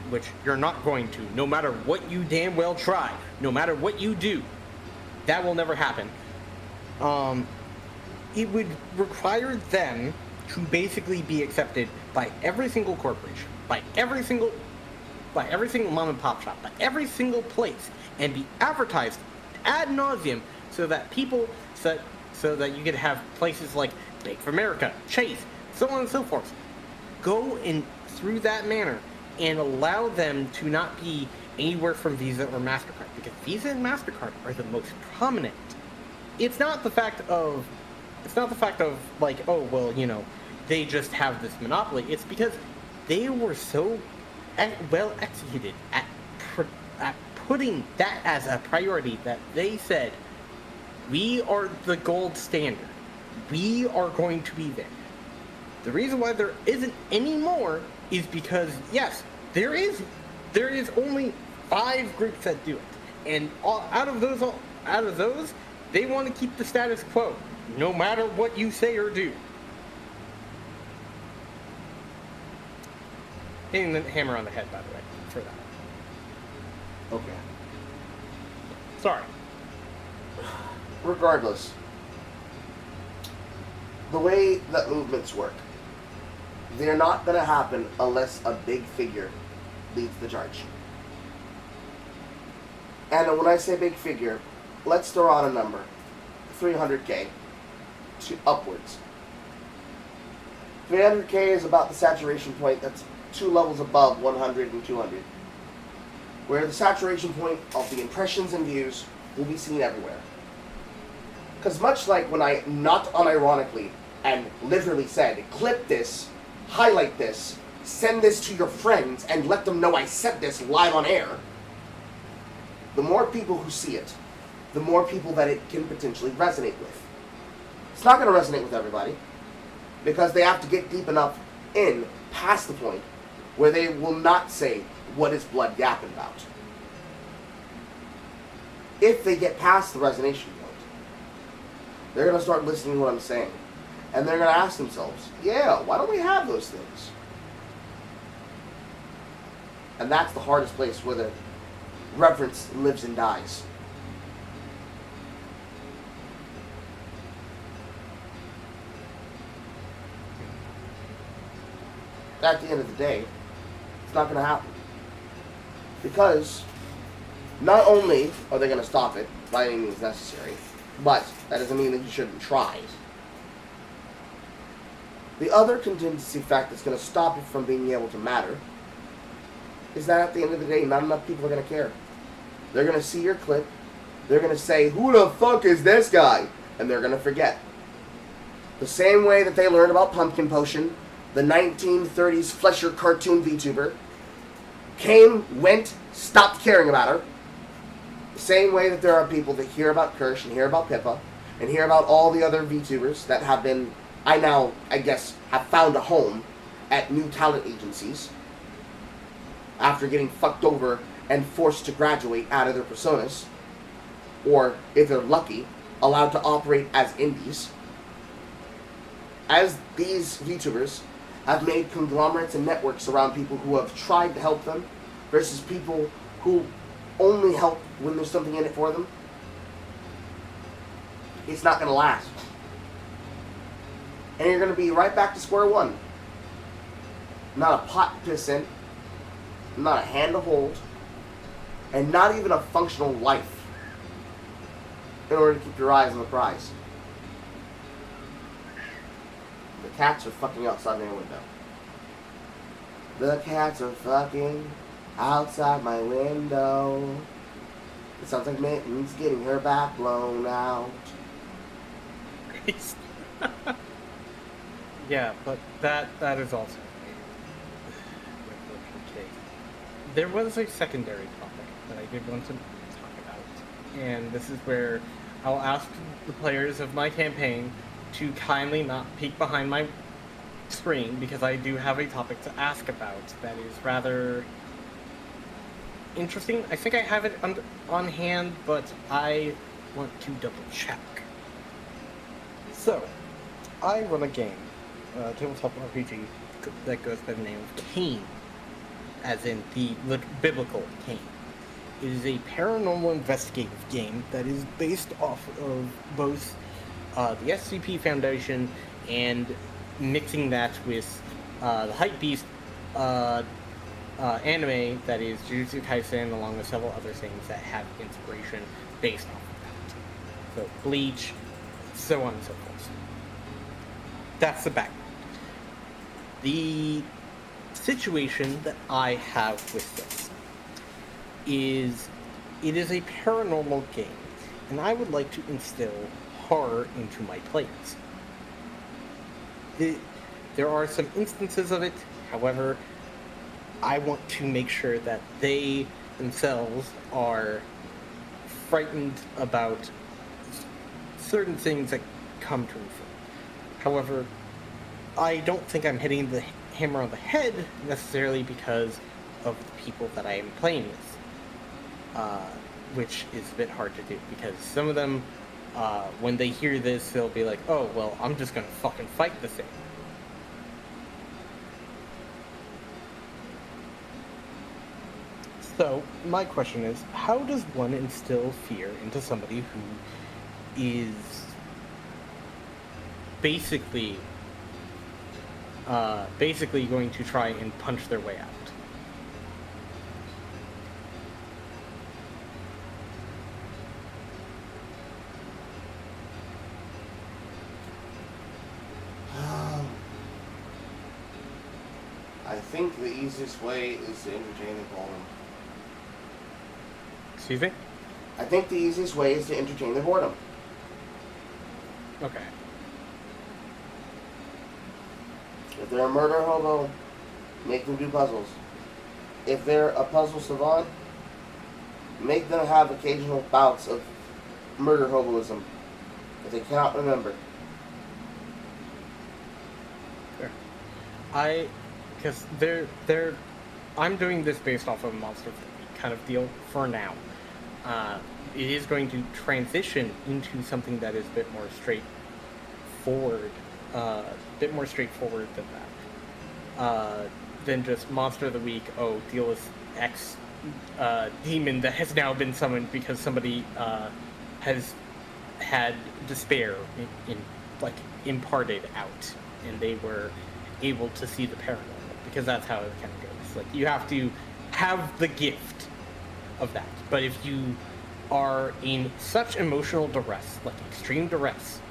which you're not going to, no matter what you damn well try, no matter what you do, that will never happen. It would require them to basically be accepted by every single corporation, by every single mom and pop shop, by every single place, and be advertised ad nauseum, so that so that you could have places like Bank of America, Chase, so on and so forth, go in through that manner and allow them to not be anywhere from Visa or MasterCard, because Visa and MasterCard are the most prominent. It's not the fact of like, oh, well, they just have this monopoly. It's because they were so well executed at putting that as a priority, that they said, we are the gold standard. We are going to be there. The reason why there isn't any more is because, yes, there is only 5 groups that do it, and out of those, they want to keep the status quo, no matter what you say or do. Hitting the hammer on the head, by the way, for that. Okay. Sorry. Regardless, the way that movements work, they're not going to happen unless a big figure leads the charge. And when I say big figure, let's throw out a number. 300k to upwards. 300k is about the saturation point that's 2 levels above 100 and 200. Where the saturation point of the impressions and views will be seen everywhere. Because much like when I, not unironically, and literally said, clip this, highlight this, send this to your friends, and let them know I said this live on air, the more people who see it, the more people that it can potentially resonate with. It's not going to resonate with everybody, because they have to get deep enough in, past the point, where they will not say, what is blood yapping about? If they get past the resonation point, they're going to start listening to what I'm saying. And they're going to ask themselves, yeah, why don't we have those things? And that's the hardest place where the reverence lives and dies. At the end of the day, it's not going to happen. Because not only are they going to stop it by any means necessary, but that doesn't mean that you shouldn't try. The other contingency fact that's going to stop it from being able to matter is that at the end of the day, not enough people are going to care. They're going to see your clip, they're going to say, who the fuck is this guy? And they're going to forget. The same way that they learned about Pumpkin Potion, the 1930s Flesher cartoon VTuber, came, went, stopped caring about her. The same way that there are people that hear about Kirsch and hear about Pippa and hear about all the other VTubers that have been, I guess, have found a home at new talent agencies after getting fucked over and forced to graduate out of their personas, or, if they're lucky, allowed to operate as indies. As these VTubers have made conglomerates and networks around people who have tried to help them versus people who only help when there's something in it for them, it's not going to last. And you're going to be right back to square one. Not a pot to piss in, not a hand to hold, and not even a functional life in order to keep your eyes on the prize. The cats are fucking outside my window. The cats are fucking outside my window. It sounds like Mitten's getting her back blown out. Yeah, but that is also okay. There was a secondary topic that I did want to talk about, and this is where I'll ask the players of my campaign to kindly not peek behind my screen, because I do have a topic to ask about that is rather interesting. I think I have it on hand, but I want to double check. So, I run a game, tabletop RPG, that goes by the name of Cain, as in the biblical Cain. It is a paranormal investigative game that is based off of both the SCP Foundation and mixing that with the Hypebeast anime that is Jujutsu Kaisen, along with several other things that have inspiration based off of that. So Bleach, so on and so forth. That's the background. The situation that I have with this is it is a paranormal game, and I would like to instill horror into my players. There are some instances of it, however, I want to make sure that they themselves are frightened about certain things that come to them. However, I don't think I'm hitting the hammer on the head necessarily because of the people that I am playing with, which is a bit hard to do because some of them, when they hear this, they'll be like, "Oh, well, I'm just gonna fucking fight the thing." So, my question is, how does one instill fear into somebody who is basically going to try and punch their way out? I think the easiest way is to entertain the boredom. Excuse me? I think the easiest way is to entertain the boredom. Okay. If they're a murder hobo, make them do puzzles. If they're a puzzle savant, make them have occasional bouts of murder hoboism that they cannot remember. Fair. Because I'm doing this based off of a monster kind of deal for now. It is going to transition into something that is a bit more straightforward, than that. Than just monster of the week. Oh, deal with X demon that has now been summoned because somebody has had despair imparted out, and they were able to see the paranormal, because that's how it kind of goes. Like, you have to have the gift of that. But if you are in such emotional duress, like extreme duress,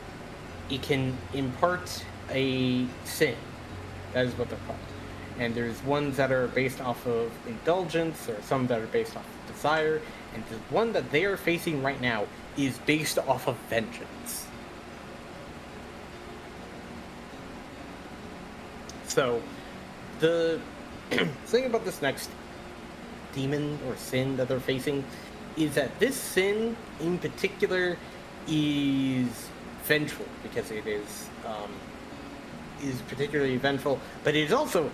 it can impart a sin. That is what they're called. And there's ones that are based off of indulgence, or some that are based off of desire, and the one that they are facing right now is based off of vengeance. So, the thing about this next demon or sin that they're facing is that this sin in particular is vengeful, because it is particularly vengeful, but it is also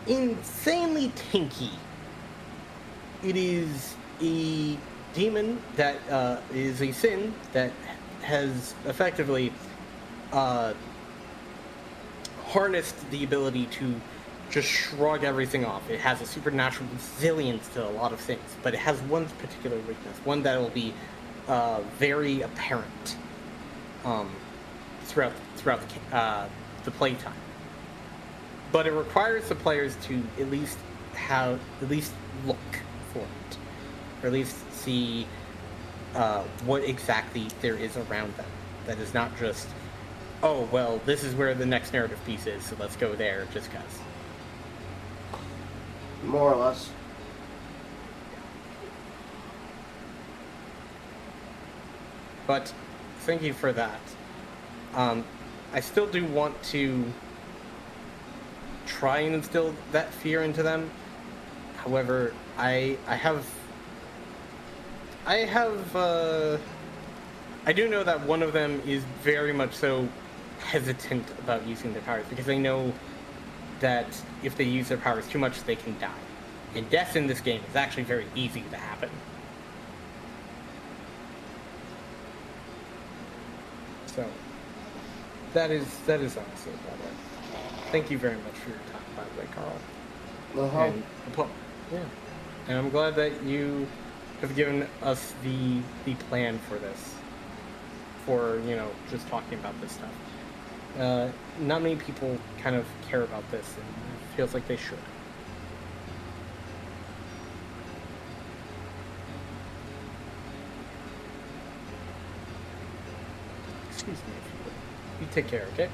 insanely tanky. It is a demon that is a sin that has effectively harnessed the ability to just shrug everything off. It has a supernatural resilience to a lot of things, but it has one particular weakness, one that will be very apparent throughout the playtime. But it requires the players to at least look for it, or at least see what exactly there is around them. That is not just, oh, well, this is where the next narrative piece is, so let's go there just because. More or less. But thank you for that. I still do want to try and instill that fear into them. However, I do know that one of them is very much so hesitant about using their powers, because they know that if they use their powers too much, they can die. And death in this game is actually very easy to happen. So, that is honestly about it. Thank you very much for your time, by the way, Carl. Uh-huh. And I'm glad that you have given us the plan for this. For, just talking about this stuff. Not many people kind of care about this, and it feels like they should. Excuse me, if you would. You take care, okay?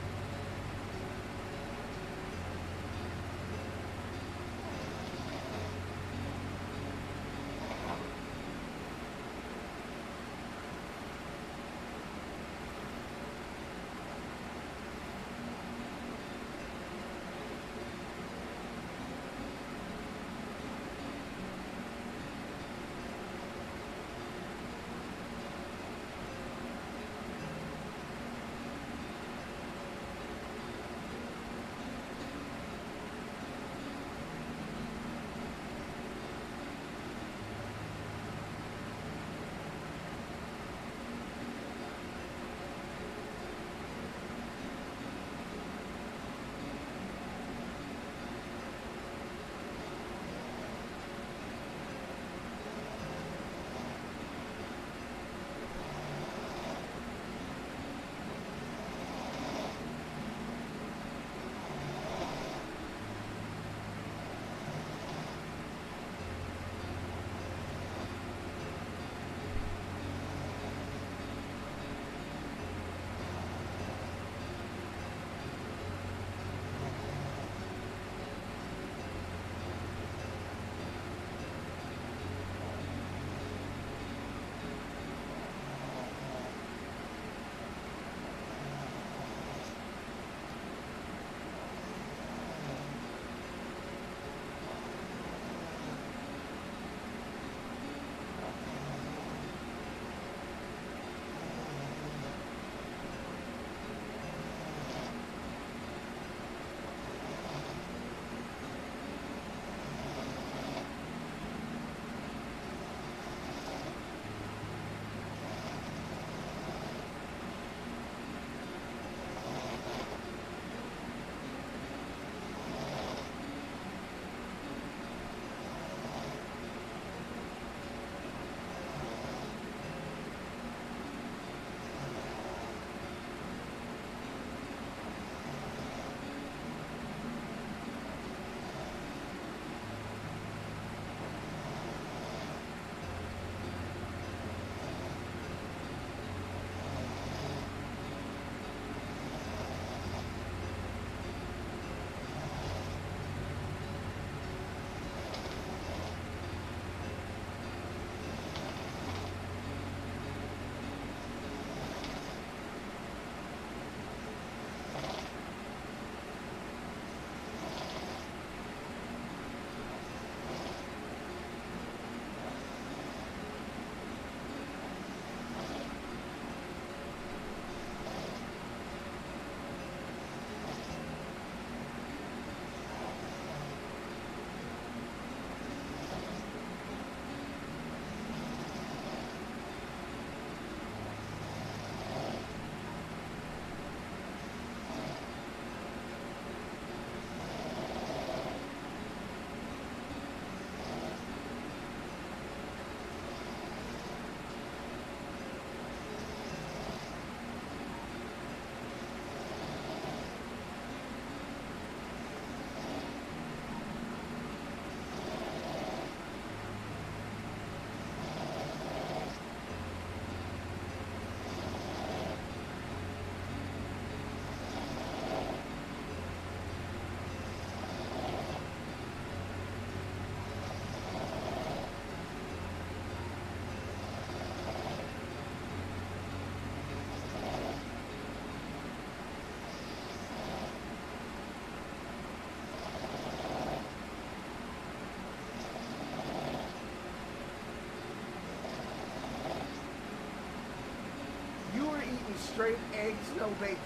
straight eggs, no bacon.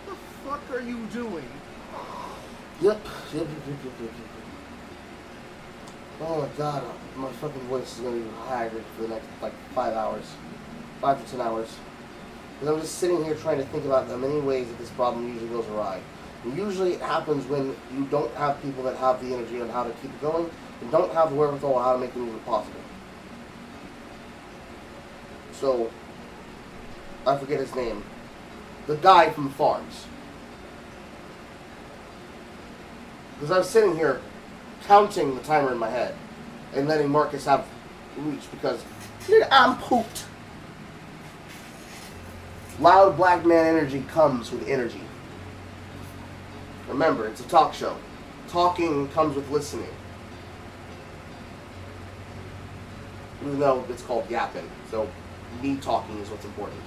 What the fuck are you doing? Yep. Oh my god, my fucking voice is gonna be haggard for the next, 5 hours. 5 to 10 hours. Because I'm just sitting here trying to think about the many ways that this problem usually goes awry. And usually it happens when you don't have people that have the energy on how to keep it going, and don't have the wherewithal on how to make the movement possible. So, I forget his name. The guy from the farms. Because I was sitting here counting the timer in my head and letting Marcus have reach because I'm pooped. Loud black man energy comes with energy. Remember, it's a talk show. Talking comes with listening. Even though it's called Yap-In, so me talking is what's important.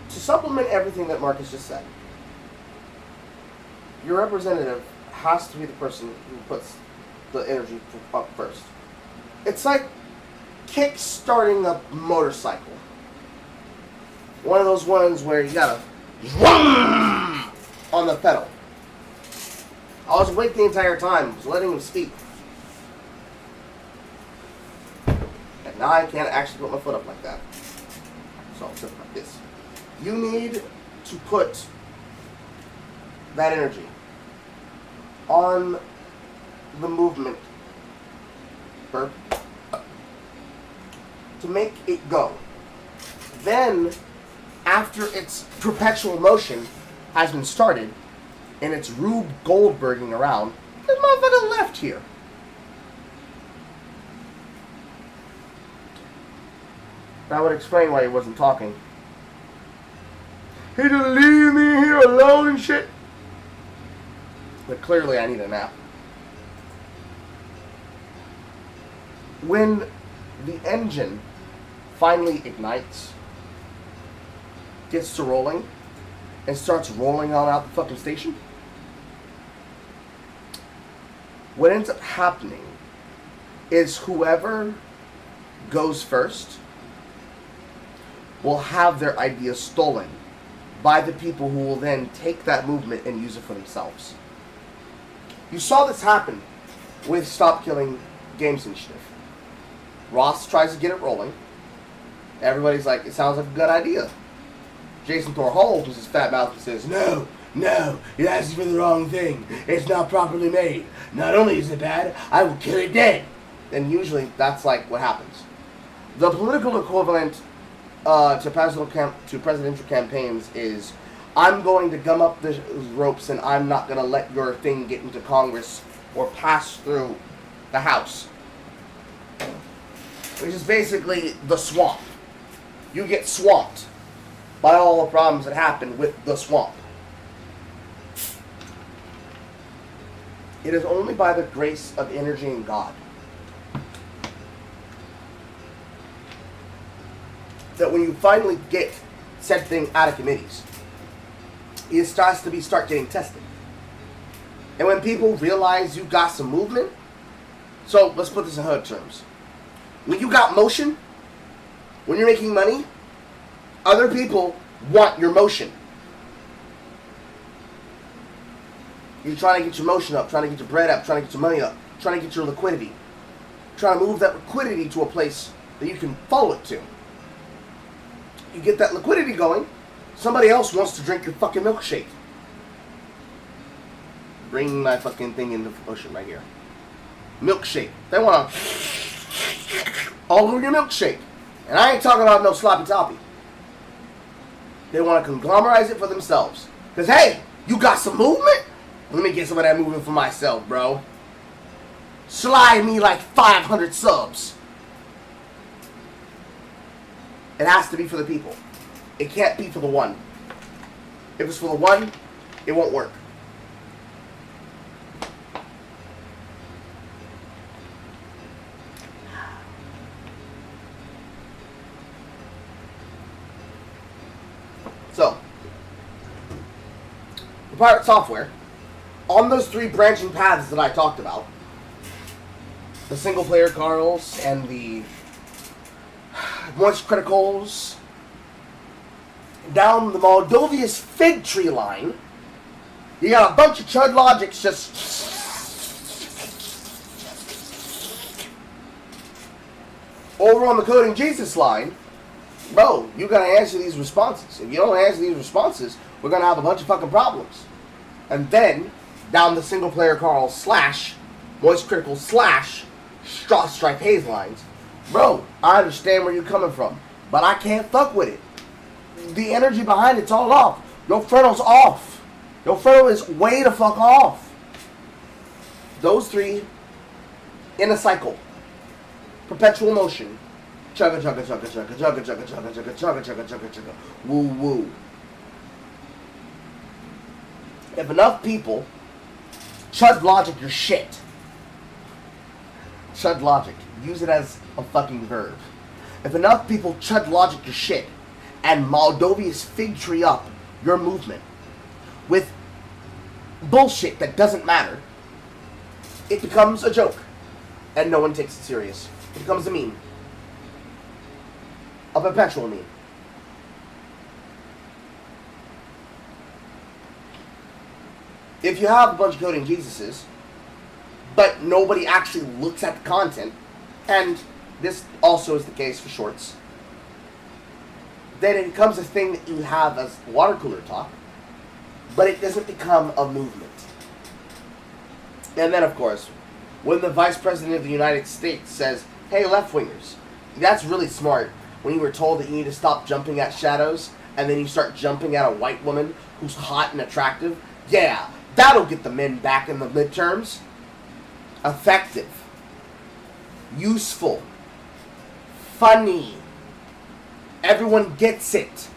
To supplement everything that Marcus just said, your representative has to be the person who puts the energy up first. It's like kick-starting a motorcycle. One of those ones where you gotta vroom on the pedal. I was awake the entire time, I was letting him speak. And now I can't actually put my foot up like that. So I'll sit like this. You need to put that energy on the movement to make it go. Then, after its perpetual motion has been started and it's Rube Goldberging around, this motherfucker left here. That would explain why he wasn't talking. He just leave me here alone and shit. But clearly I need a nap. When the engine finally ignites, gets to rolling, and starts rolling on out the fucking station, what ends up happening is whoever goes first will have their ideas stolen by the people who will then take that movement and use it for themselves. You saw this happen with Stop Killing Games Initiative. Ross tries to get it rolling. Everybody's like, it sounds like a good idea. Jason Thorhall opens his fat mouth and says, no, you're asking for the wrong thing. It's not properly made. Not only is it bad, I will kill it dead. And usually that's like what happens. The political equivalent to presidential campaigns is, I'm going to gum up the ropes and I'm not going to let your thing get into Congress or pass through the House. Which is basically the swamp. You get swamped by all the problems that happen with the swamp. It is only by the grace of energy and God that when you finally get said thing out of committees, it starts to start getting tested. And when people realize you got some movement, so let's put this in hood terms. When you got motion, when you're making money, other people want your motion. You're trying to get your motion up, trying to get your bread up, trying to get your money up, trying to get your liquidity. Trying to move that liquidity to a place that you can follow it to. You get that liquidity going, somebody else wants to drink your fucking milkshake. Bring my fucking thing in the ocean right here. Milkshake. They want to all over your milkshake. And I ain't talking about no sloppy toppy. They want to conglomerize it for themselves. Because, hey, you got some movement? Let me get some of that movement for myself, bro. Slide me like 500 subs. It has to be for the people. It can't be for the one. If it's for the one, it won't work. So, the pirate software, on those 3 branching paths that I talked about, the single player kernels and the moist criticals down the Moldovia's fig tree line, you got a bunch of chud logics just over on the Coding Jesus line. Bro, you gotta answer these responses. If you don't answer these responses, we're gonna have a bunch of fucking problems. And then, down the single player Carl / Moist Critical / Straw Stripe Haze lines. Bro, I understand where you're coming from, but I can't fuck with it. The energy behind it's all off. Your frontal's off. Your frontal is way the fuck off. Those three in a cycle. Perpetual motion. Chugga chugga chugga chugga chugga chugga chugga chugga chugga chugga chugga chugga. Woo woo. If enough people chud logic your shit. Chud logic. Use it as a fucking verb. If enough people chud logic your shit and Moldovia's fig tree up your movement with bullshit that doesn't matter, it becomes a joke and no one takes it serious. It becomes a meme. A perpetual meme. If you have a bunch of Coding Jesuses, but nobody actually looks at the content, and this also is the case for shorts, then it becomes a thing that you have as water cooler talk, but it doesn't become a movement. And then, of course, when the Vice President of the United States says, hey, left-wingers, that's really smart when you were told that you need to stop jumping at shadows, and then you start jumping at a white woman who's hot and attractive. Yeah, that'll get the men back in the midterms. Effective. Useful. Funny. Everyone gets it.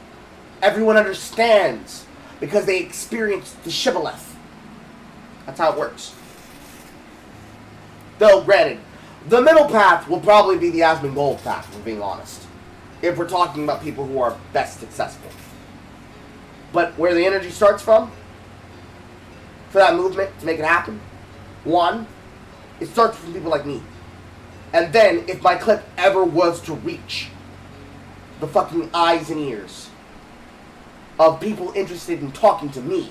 Everyone understands. Because they experienced the shibboleth. That's how it works. Though, granted, the middle path will probably be the Asmongold path, if we're being honest. If we're talking about people who are best successful. But where the energy starts from, for that movement to make it happen, one, it starts from people like me. And then, if my clip ever was to reach the fucking eyes and ears of people interested in talking to me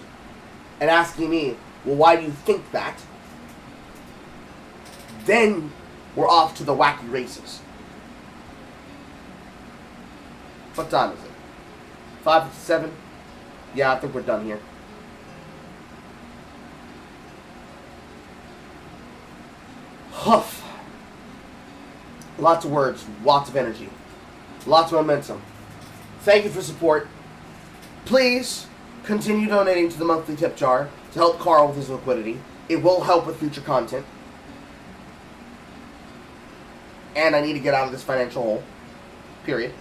and asking me, well, why do you think that? Then we're off to the wacky races. What time is it? 5:57? Yeah, I think we're done here. Huff. Lots of words, lots of energy, lots of momentum. Thank you for support. Please continue donating to the monthly tip jar to help Carl with his liquidity. It will help with future content. And I need to get out of this financial hole. Period.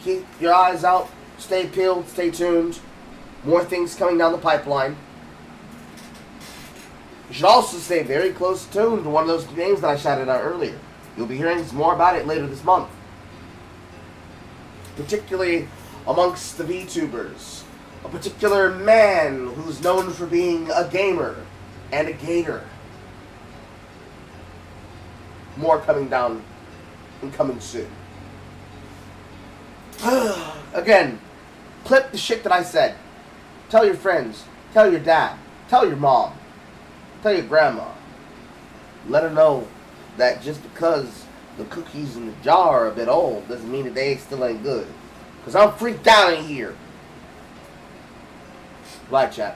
Keep your eyes out. Stay peeled. Stay tuned. More things coming down the pipeline. You should also stay very close tuned to one of those games that I shouted out earlier. You'll be hearing more about it later this month. Particularly amongst the VTubers. A particular man who's known for being a gamer and a gator. More coming down and coming soon. Again, clip the shit that I said. Tell your friends. Tell your dad. Tell your mom. Tell your grandma. Let her know that just because the cookies in the jar are a bit old doesn't mean that they still ain't good. Because I'm freaked out in here. Bye, chat.